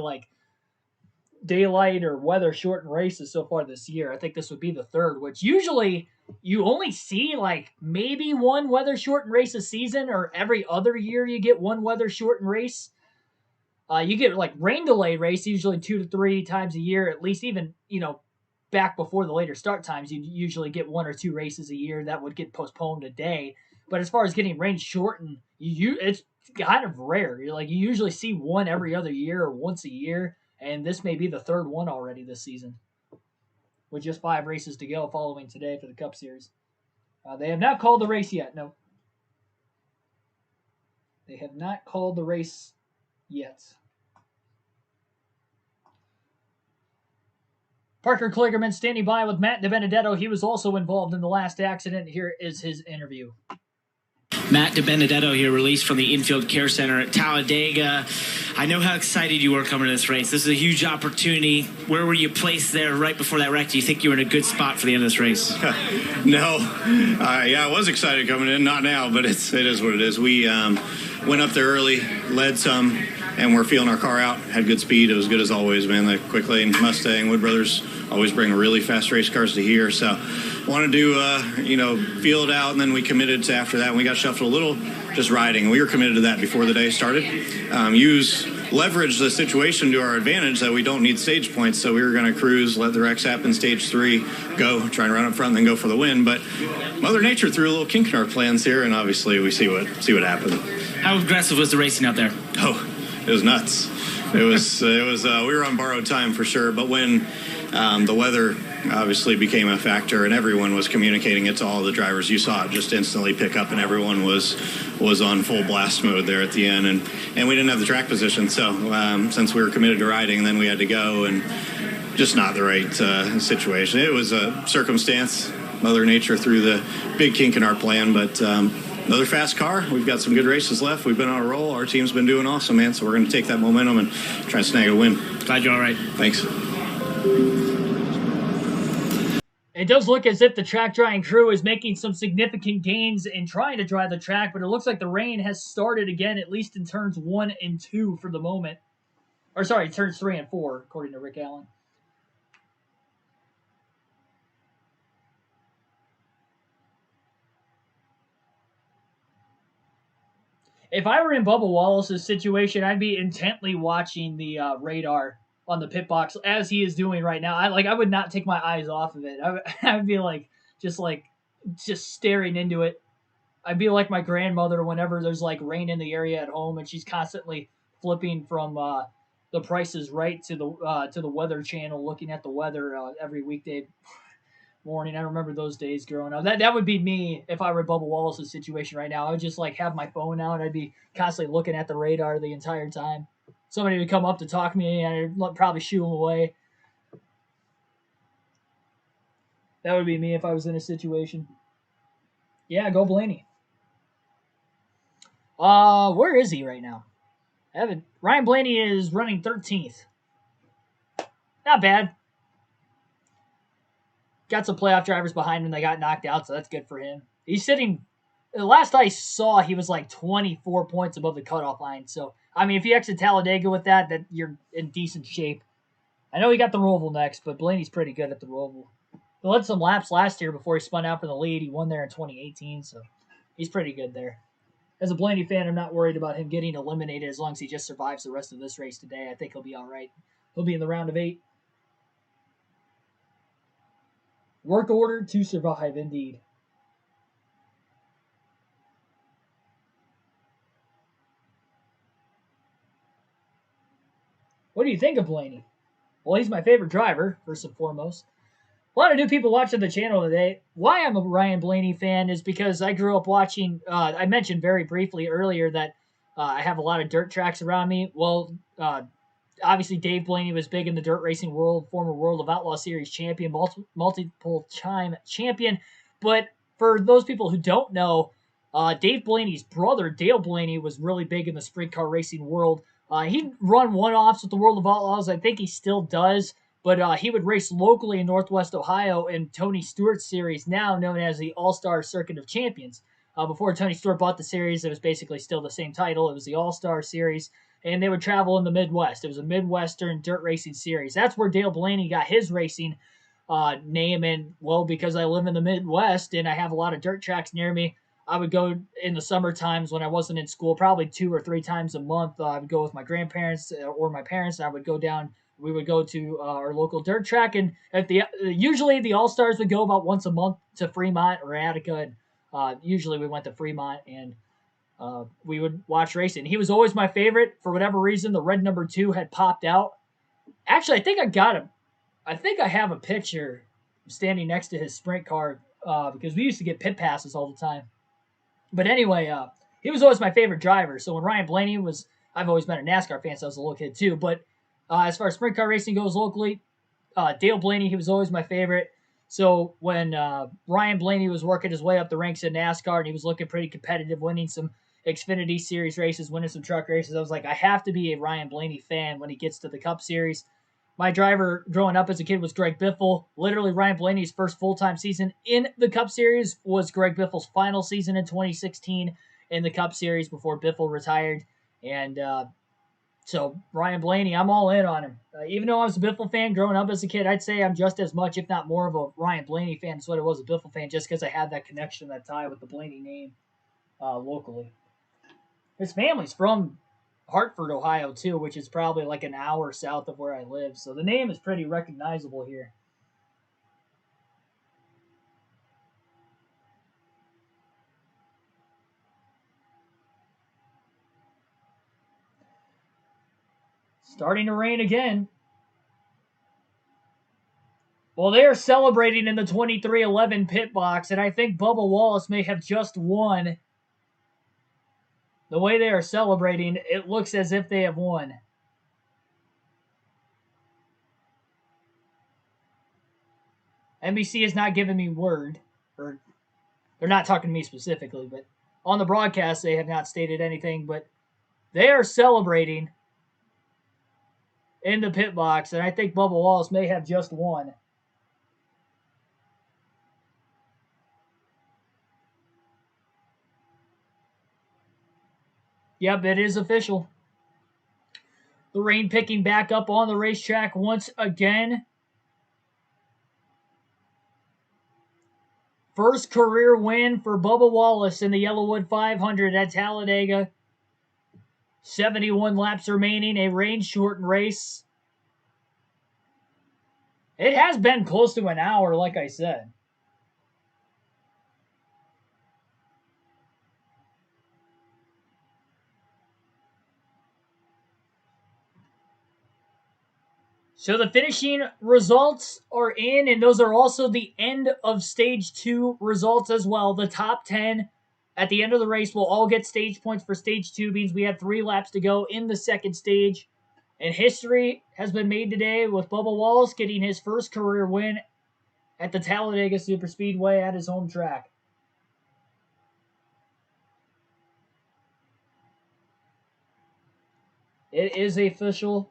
[SPEAKER 1] daylight or weather shortened races so far this year. I think this would be the third, which usually you only see maybe one weather shortened race a season, or every other year you get one weather shortened race. You get rain delay race usually 2 to 3 times a year, at least. Even back before the later start times, you usually get 1 or 2 races a year that would get postponed a day. But as far as getting rain shortened, it's kind of rare. You usually see one every other year or once a year, and this may be the third one already this season, with just 5 races to go following today for the Cup Series. They have not called the race yet. No, they have not called the race yet. Parker Kligerman standing by with Matt DiBenedetto. He was also involved in the last accident. Here is his interview.
[SPEAKER 4] Matt DiBenedetto here, released from the Infield Care Center at Talladega. I know how excited you were coming to this race. This is a huge opportunity. Where were you placed there right before that wreck? Do you think you were in a good spot for the end of this race?
[SPEAKER 3] No. I was excited coming in. Not now, but it is what it is. We went up there early, led some, and we're feeling our car out. Had good speed. It was good as always, man. The quick lane Mustang, Wood Brothers always bring really fast race cars to here. So wanted to, feel it out, and then we committed to after that. And we got shuffled a little, just riding. We were committed to that before the day started. Leverage the situation to our advantage that we don't need stage points. So we were going to cruise, let the wrecks happen, stage 3, go, try and run up front, and then go for the win. But Mother Nature threw a little kink in our plans here, and obviously we see what happened.
[SPEAKER 4] How aggressive was the racing out there?
[SPEAKER 3] Oh, it was nuts. It was. We were on borrowed time for sure. But when the weather obviously became a factor, and everyone was communicating it to all the drivers, you saw it just instantly pick up, and everyone was on full blast mode there at the end, and we didn't have the track position. So since we were committed to riding, then we had to go, and just not the right situation. It was a circumstance. Mother Nature threw the big kink in our plan, but. Another fast car. We've got some good races left. We've been on a roll. Our team's been doing awesome, man. So we're going to take that momentum and try and snag a win.
[SPEAKER 4] Glad you're all right.
[SPEAKER 3] Thanks.
[SPEAKER 1] It does look as if the track drying crew is making some significant gains in trying to dry the track, but it looks like the rain has started again, at least in turns 1 and 2 for the moment. Or sorry, turns 3 and 4, according to Rick Allen. If I were in Bubba Wallace's situation, I'd be intently watching the radar on the pit box as he is doing right now. I would not take my eyes off of it. I would be just staring into it. I'd be like my grandmother whenever there's rain in the area at home, and she's constantly flipping from the Price is Right to the Weather Channel, looking at the weather every weekday morning. I remember those days growing up. That would be me if I were Bubba Wallace's situation right now. I would just have my phone out. I'd be constantly looking at the radar the entire time. Somebody would come up to talk to me, and I'd probably shoo them away. That would be me if I was in a situation. Yeah, go Blaney. Where is he right now? Ryan Blaney is running 13th. Not bad. Got some playoff drivers behind him. They got knocked out, so that's good for him. He's sitting The last I saw, he was like 24 points above the cutoff line. So, I mean, if you exit Talladega with that, you're in decent shape. I know he got the Roval next, but Blaney's pretty good at the Roval. He led some laps last year before he spun out for the lead. He won there in 2018, so he's pretty good there. As a Blaney fan, I'm not worried about him getting eliminated as long as he just survives the rest of this race today. I think he'll be all right. He'll be in the round of 8. Work order to survive, indeed. What do you think of Blaney? Well, he's my favorite driver, first and foremost. A lot of new people watching the channel today. Why I'm a Ryan Blaney fan is because I grew up watching, I mentioned very briefly earlier that I have a lot of dirt tracks around me. Well, obviously Dave Blaney was big in the dirt racing world, former World of Outlaw Series champion, multiple time champion. But for those people who don't know, Dave Blaney's brother, Dale Blaney, was really big in the sprint car racing world. He'd run one-offs with the World of Outlaws. I think he still does. But he would race locally in Northwest Ohio in Tony Stewart's series, now known as the All-Star Circuit of Champions. Before Tony Stewart bought the series, it was basically still the same title. It was the All-Star Series, and they would travel in the Midwest. It was a Midwestern dirt racing series. That's where Dale Blaney got his racing name. And, well, because I live in the Midwest and I have a lot of dirt tracks near me, I would go in the summer times when I wasn't in school, probably 2 or 3 times a month. I would go with my grandparents or my parents, and I would go down. We would go to our local dirt track, and usually the All-Stars would go about once a month to Fremont or Attica, and usually we went to Fremont, and we would watch racing. He was always my favorite. For whatever reason, the red number 2 had popped out. Actually, I think I got him. I think I have a picture standing next to his sprint car because we used to get pit passes all the time. But anyway, he was always my favorite driver. So when Ryan Blaney was, I've always been a NASCAR fan, so I was a little kid too, but as far as sprint car racing goes locally, Dale Blaney, he was always my favorite. So when Ryan Blaney was working his way up the ranks in NASCAR and he was looking pretty competitive, winning some Xfinity Series races, winning some truck races, I was like, I have to be a Ryan Blaney fan when he gets to the Cup Series. My driver growing up as a kid was Greg Biffle. Literally, Ryan Blaney's first full-time season in the Cup Series was Greg Biffle's final season in 2016 in the Cup Series before Biffle retired. And so Ryan Blaney, I'm all in on him. Even though I was a Biffle fan growing up as a kid, I'd say I'm just as much, if not more, of a Ryan Blaney fan as what I was a Biffle fan, just because I had that connection, that tie with the Blaney name locally. His family's from Hartford, Ohio, too, which is probably like an hour south of where I live. So the name is pretty recognizable here. Starting to rain again. Well, they are celebrating in the 2311 pit box, and I think Bubba Wallace may have just won. The way they are celebrating, it looks as if they have won. NBC has not given me word, or they're not talking to me specifically, but on the broadcast they have not stated anything, but they are celebrating in the pit box, and I think Bubba Wallace may have just won. Yep, it is official. The rain picking back up on the racetrack once again. First career win for Bubba Wallace in the Yellowwood 500 at Talladega. 71 laps remaining, a rain-shortened race. It has been close to an hour, like I said. So the finishing results are in, and those are also the end of Stage 2 results as well. The top 10 at the end of the race will all get stage points for Stage 2, means we have 3 laps to go in the second stage. And history has been made today with Bubba Wallace getting his first career win at the Talladega Superspeedway at his home track. It is official.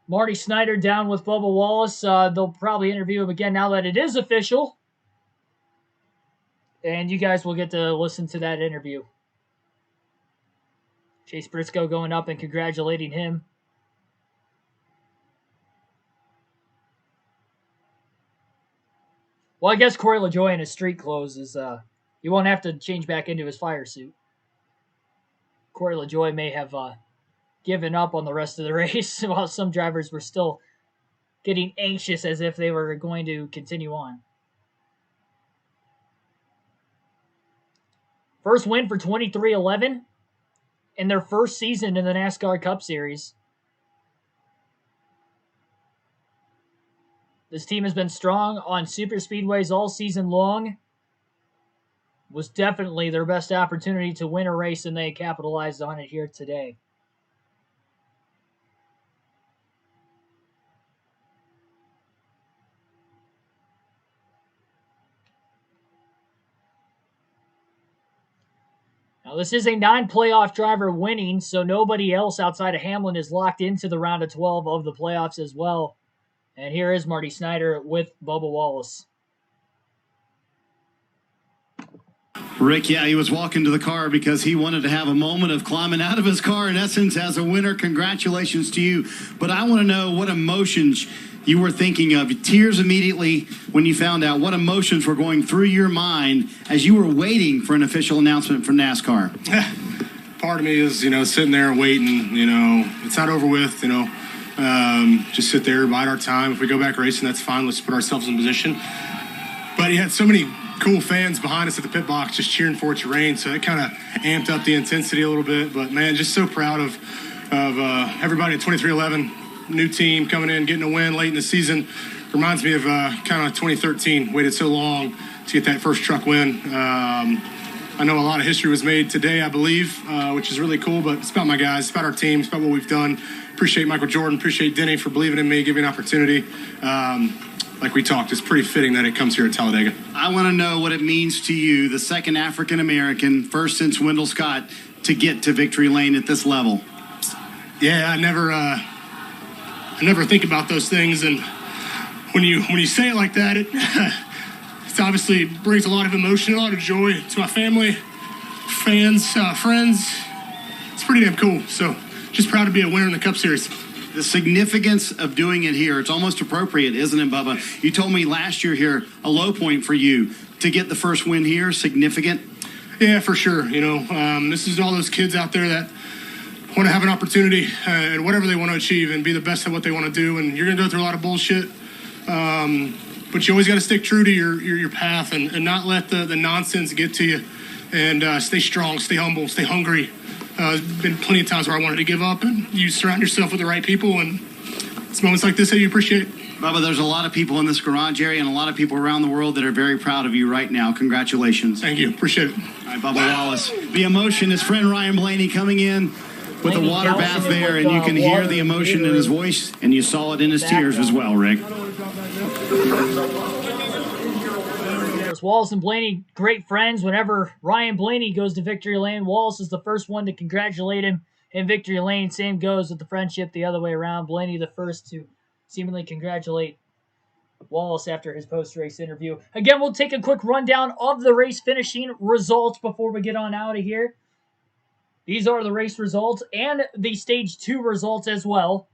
[SPEAKER 1] Marty Snyder down with Bubba Wallace. They'll probably interview him again now that it is official. And you guys will get to listen to that interview. Chase Briscoe going up and congratulating him. Well, I guess Corey LaJoie in his street clothes is, he won't have to change back into his fire suit. Corey LaJoie may have given up on the rest of the race while some drivers were still getting anxious as if they were going to continue on. First win for 23-11 in their first season in the NASCAR Cup Series. This team has been strong on super speedways all season long. Was definitely their best opportunity to win a race, and they capitalized on it here today. Now, this is a non-playoff driver winning, so nobody else outside of Hamlin is locked into the round of 12 of the playoffs as well. And here is Marty Snyder with Bubba Wallace.
[SPEAKER 3] Rick, yeah, he was walking to the car because he wanted to have a moment of climbing out of his car, in essence, as a winner. Congratulations to you. But I want to know what emotions you were thinking of. Tears immediately when you found out. What emotions were going through your mind as you were waiting for an official announcement from NASCAR?
[SPEAKER 2] Part of me is, sitting there waiting. It's not over with, just sit there, bide our time. If we go back racing, that's fine. Let's put ourselves in position. But he had so many cool fans behind us at the pit box just cheering for it to rain, so it kind of amped up the intensity a little bit. But, man, just so proud of everybody at 2311, new team coming in, getting a win late in the season. Reminds me of kind of 2013, waited so long to get that first truck win. I know a lot of history was made today, I believe, which is really cool, but it's about my guys, it's about our team, it's about what we've done. Appreciate Michael Jordan, appreciate Denny for believing in me, giving me an opportunity. Like we talked, it's pretty fitting that it comes here at Talladega.
[SPEAKER 3] I want to know what it means to you, the second African-American, first since Wendell Scott, to get to victory lane at this level.
[SPEAKER 2] Yeah, I never think about those things, and when you say it like that, it obviously brings a lot of emotion, a lot of joy to my family, fans, friends. It's pretty damn cool. So just proud to be a winner in the Cup Series.
[SPEAKER 3] The significance of doing it here, it's almost appropriate, isn't it, Bubba? You told me last year here, a low point for you. To get the first win here, significant?
[SPEAKER 2] Yeah, for sure. This is all those kids out there that want to have an opportunity and whatever they want to achieve and be the best at what they want to do. And you're going to go through a lot of bullshit. But you always got to stick true to your path and not let the nonsense get to you. And stay strong, stay humble, stay hungry. There's been plenty of times where I wanted to give up, and you surround yourself with the right people, and it's moments like this that you appreciate.
[SPEAKER 3] Bubba, there's a lot of people in this garage area and a lot of people around the world that are very proud of you right now. Congratulations.
[SPEAKER 2] Thank you. Appreciate it.
[SPEAKER 3] All right, Bubba Wallace. The emotion, his friend Ryan Blaney coming in with a water bath there, and you can hear the emotion in his voice, and you saw it in his tears as well, Rick.
[SPEAKER 1] Wallace and Blaney, great friends. Whenever Ryan Blaney goes to victory lane, Wallace is the first one to congratulate him in victory lane. Same goes with the friendship the other way around. Blaney the first to seemingly congratulate Wallace after his post-race interview. Again, we'll take a quick rundown of the race finishing results before we get on out of here. These are the race results and the Stage 2 results as well.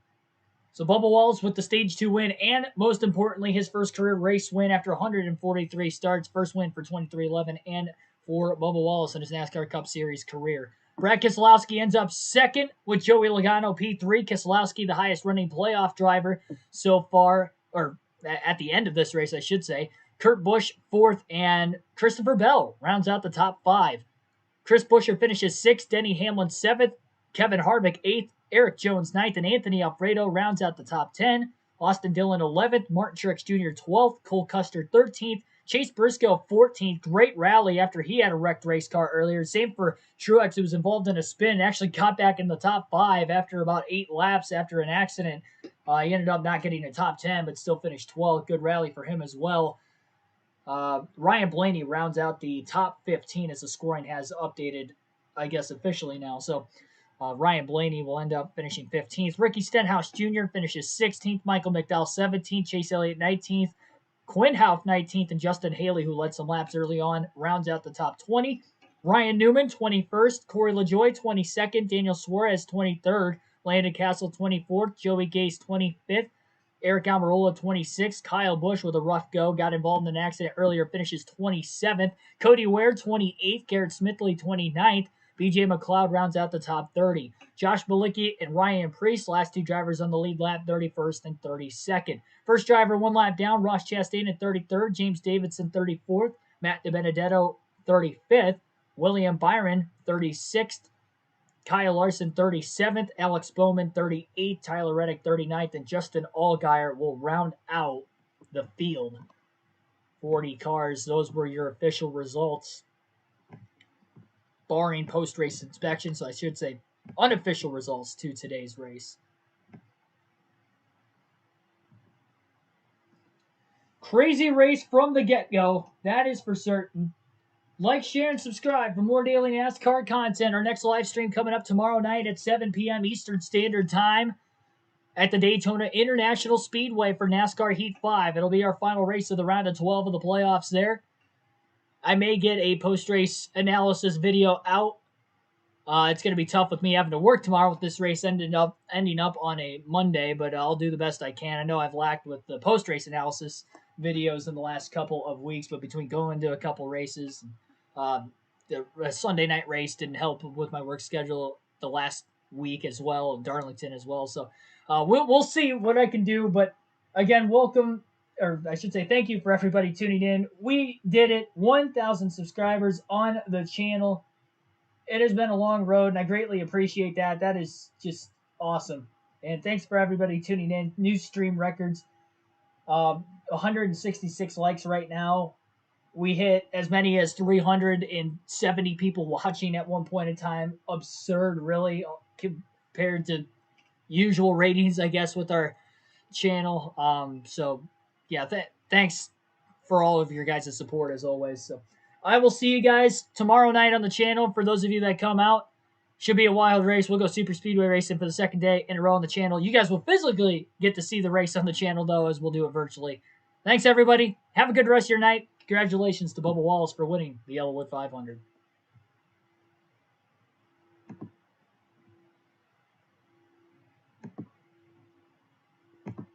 [SPEAKER 1] So Bubba Wallace with the Stage 2 win and, most importantly, his first career race win after 143 starts. First win for 23-11 and for Bubba Wallace in his NASCAR Cup Series career. Brad Keselowski ends up second with Joey Logano P3. Keselowski, the highest running playoff driver so far, or at the end of this race, I should say. Kurt Busch fourth, and Christopher Bell rounds out the top five. Chris Buescher finishes sixth, Denny Hamlin seventh, Kevin Harvick eighth, Eric Jones ninth, and Anthony Alfredo rounds out the top 10. Austin Dillon 11th, Martin Truex Jr. 12th, Cole Custer 13th, Chase Briscoe 14th. Great rally after he had a wrecked race car earlier. Same for Truex, who was involved in a spin and actually got back in the top 5 after about 8 laps after an accident. He ended up not getting a top 10, but still finished 12th. Good rally for him as well. Ryan Blaney rounds out the top 15 as the scoring has updated, I guess, officially now. So Ryan Blaney will end up finishing 15th. Ricky Stenhouse Jr. finishes 16th. Michael McDowell 17th. Chase Elliott 19th. Quinn Houff 19th. And Justin Haley, who led some laps early on, rounds out the top 20. Ryan Newman 21st. Corey LaJoie 22nd. Daniel Suarez 23rd. Landon Castle 24th. Joey Gase 25th. Eric Almirola 26th. Kyle Busch with a rough go. Got involved in an accident earlier. Finishes 27th. Cody Ware 28th. Garrett Smithley 29th. BJ McLeod rounds out the top 30. Josh Bilicki and Ryan Preece, last two drivers on the lead lap, 31st and 32nd. First driver one lap down, Ross Chastain at 33rd. James Davidson 34th. Matt DiBenedetto 35th. William Byron 36th. Kyle Larson 37th. Alex Bowman 38th. Tyler Reddick 39th. And Justin Allgaier will round out the field. 40 cars. Those were your official results, barring post-race inspection, so I should say unofficial results to today's race. Crazy race from the get-go, that is for certain. Like, share, and subscribe for more daily NASCAR content. Our next live stream coming up tomorrow night at 7 p.m. Eastern Standard Time at the Daytona International Speedway for NASCAR Heat 5. It'll be our final race of the round of 12 of the playoffs there. I may get a post-race analysis video out. It's going to be tough with me having to work tomorrow with this race ending up on a Monday, but I'll do the best I can. I know I've lacked with the post-race analysis videos in the last couple of weeks, but between going to a couple races, the Sunday night race didn't help with my work schedule the last week as well, and Darlington as well. So we'll see what I can do, but again, welcome. Or I should say thank you for everybody tuning in. We did it. 1,000 subscribers on the channel. It has been a long road, and I greatly appreciate that. That is just awesome. And thanks for everybody tuning in. New stream records. 166 likes right now. We hit as many as 370 people watching at one point in time. Absurd, really, compared to usual ratings, I guess, with our channel. So yeah, thanks for all of your guys' support as always. So I will see you guys tomorrow night on the channel. For those of you that come out, should be a wild race. We'll go super speedway racing for the second day in a row on the channel. You guys will physically get to see the race on the channel, though, as we'll do it virtually. Thanks, everybody. Have a good rest of your night. Congratulations to Bubba Wallace for winning the Yellowwood 500.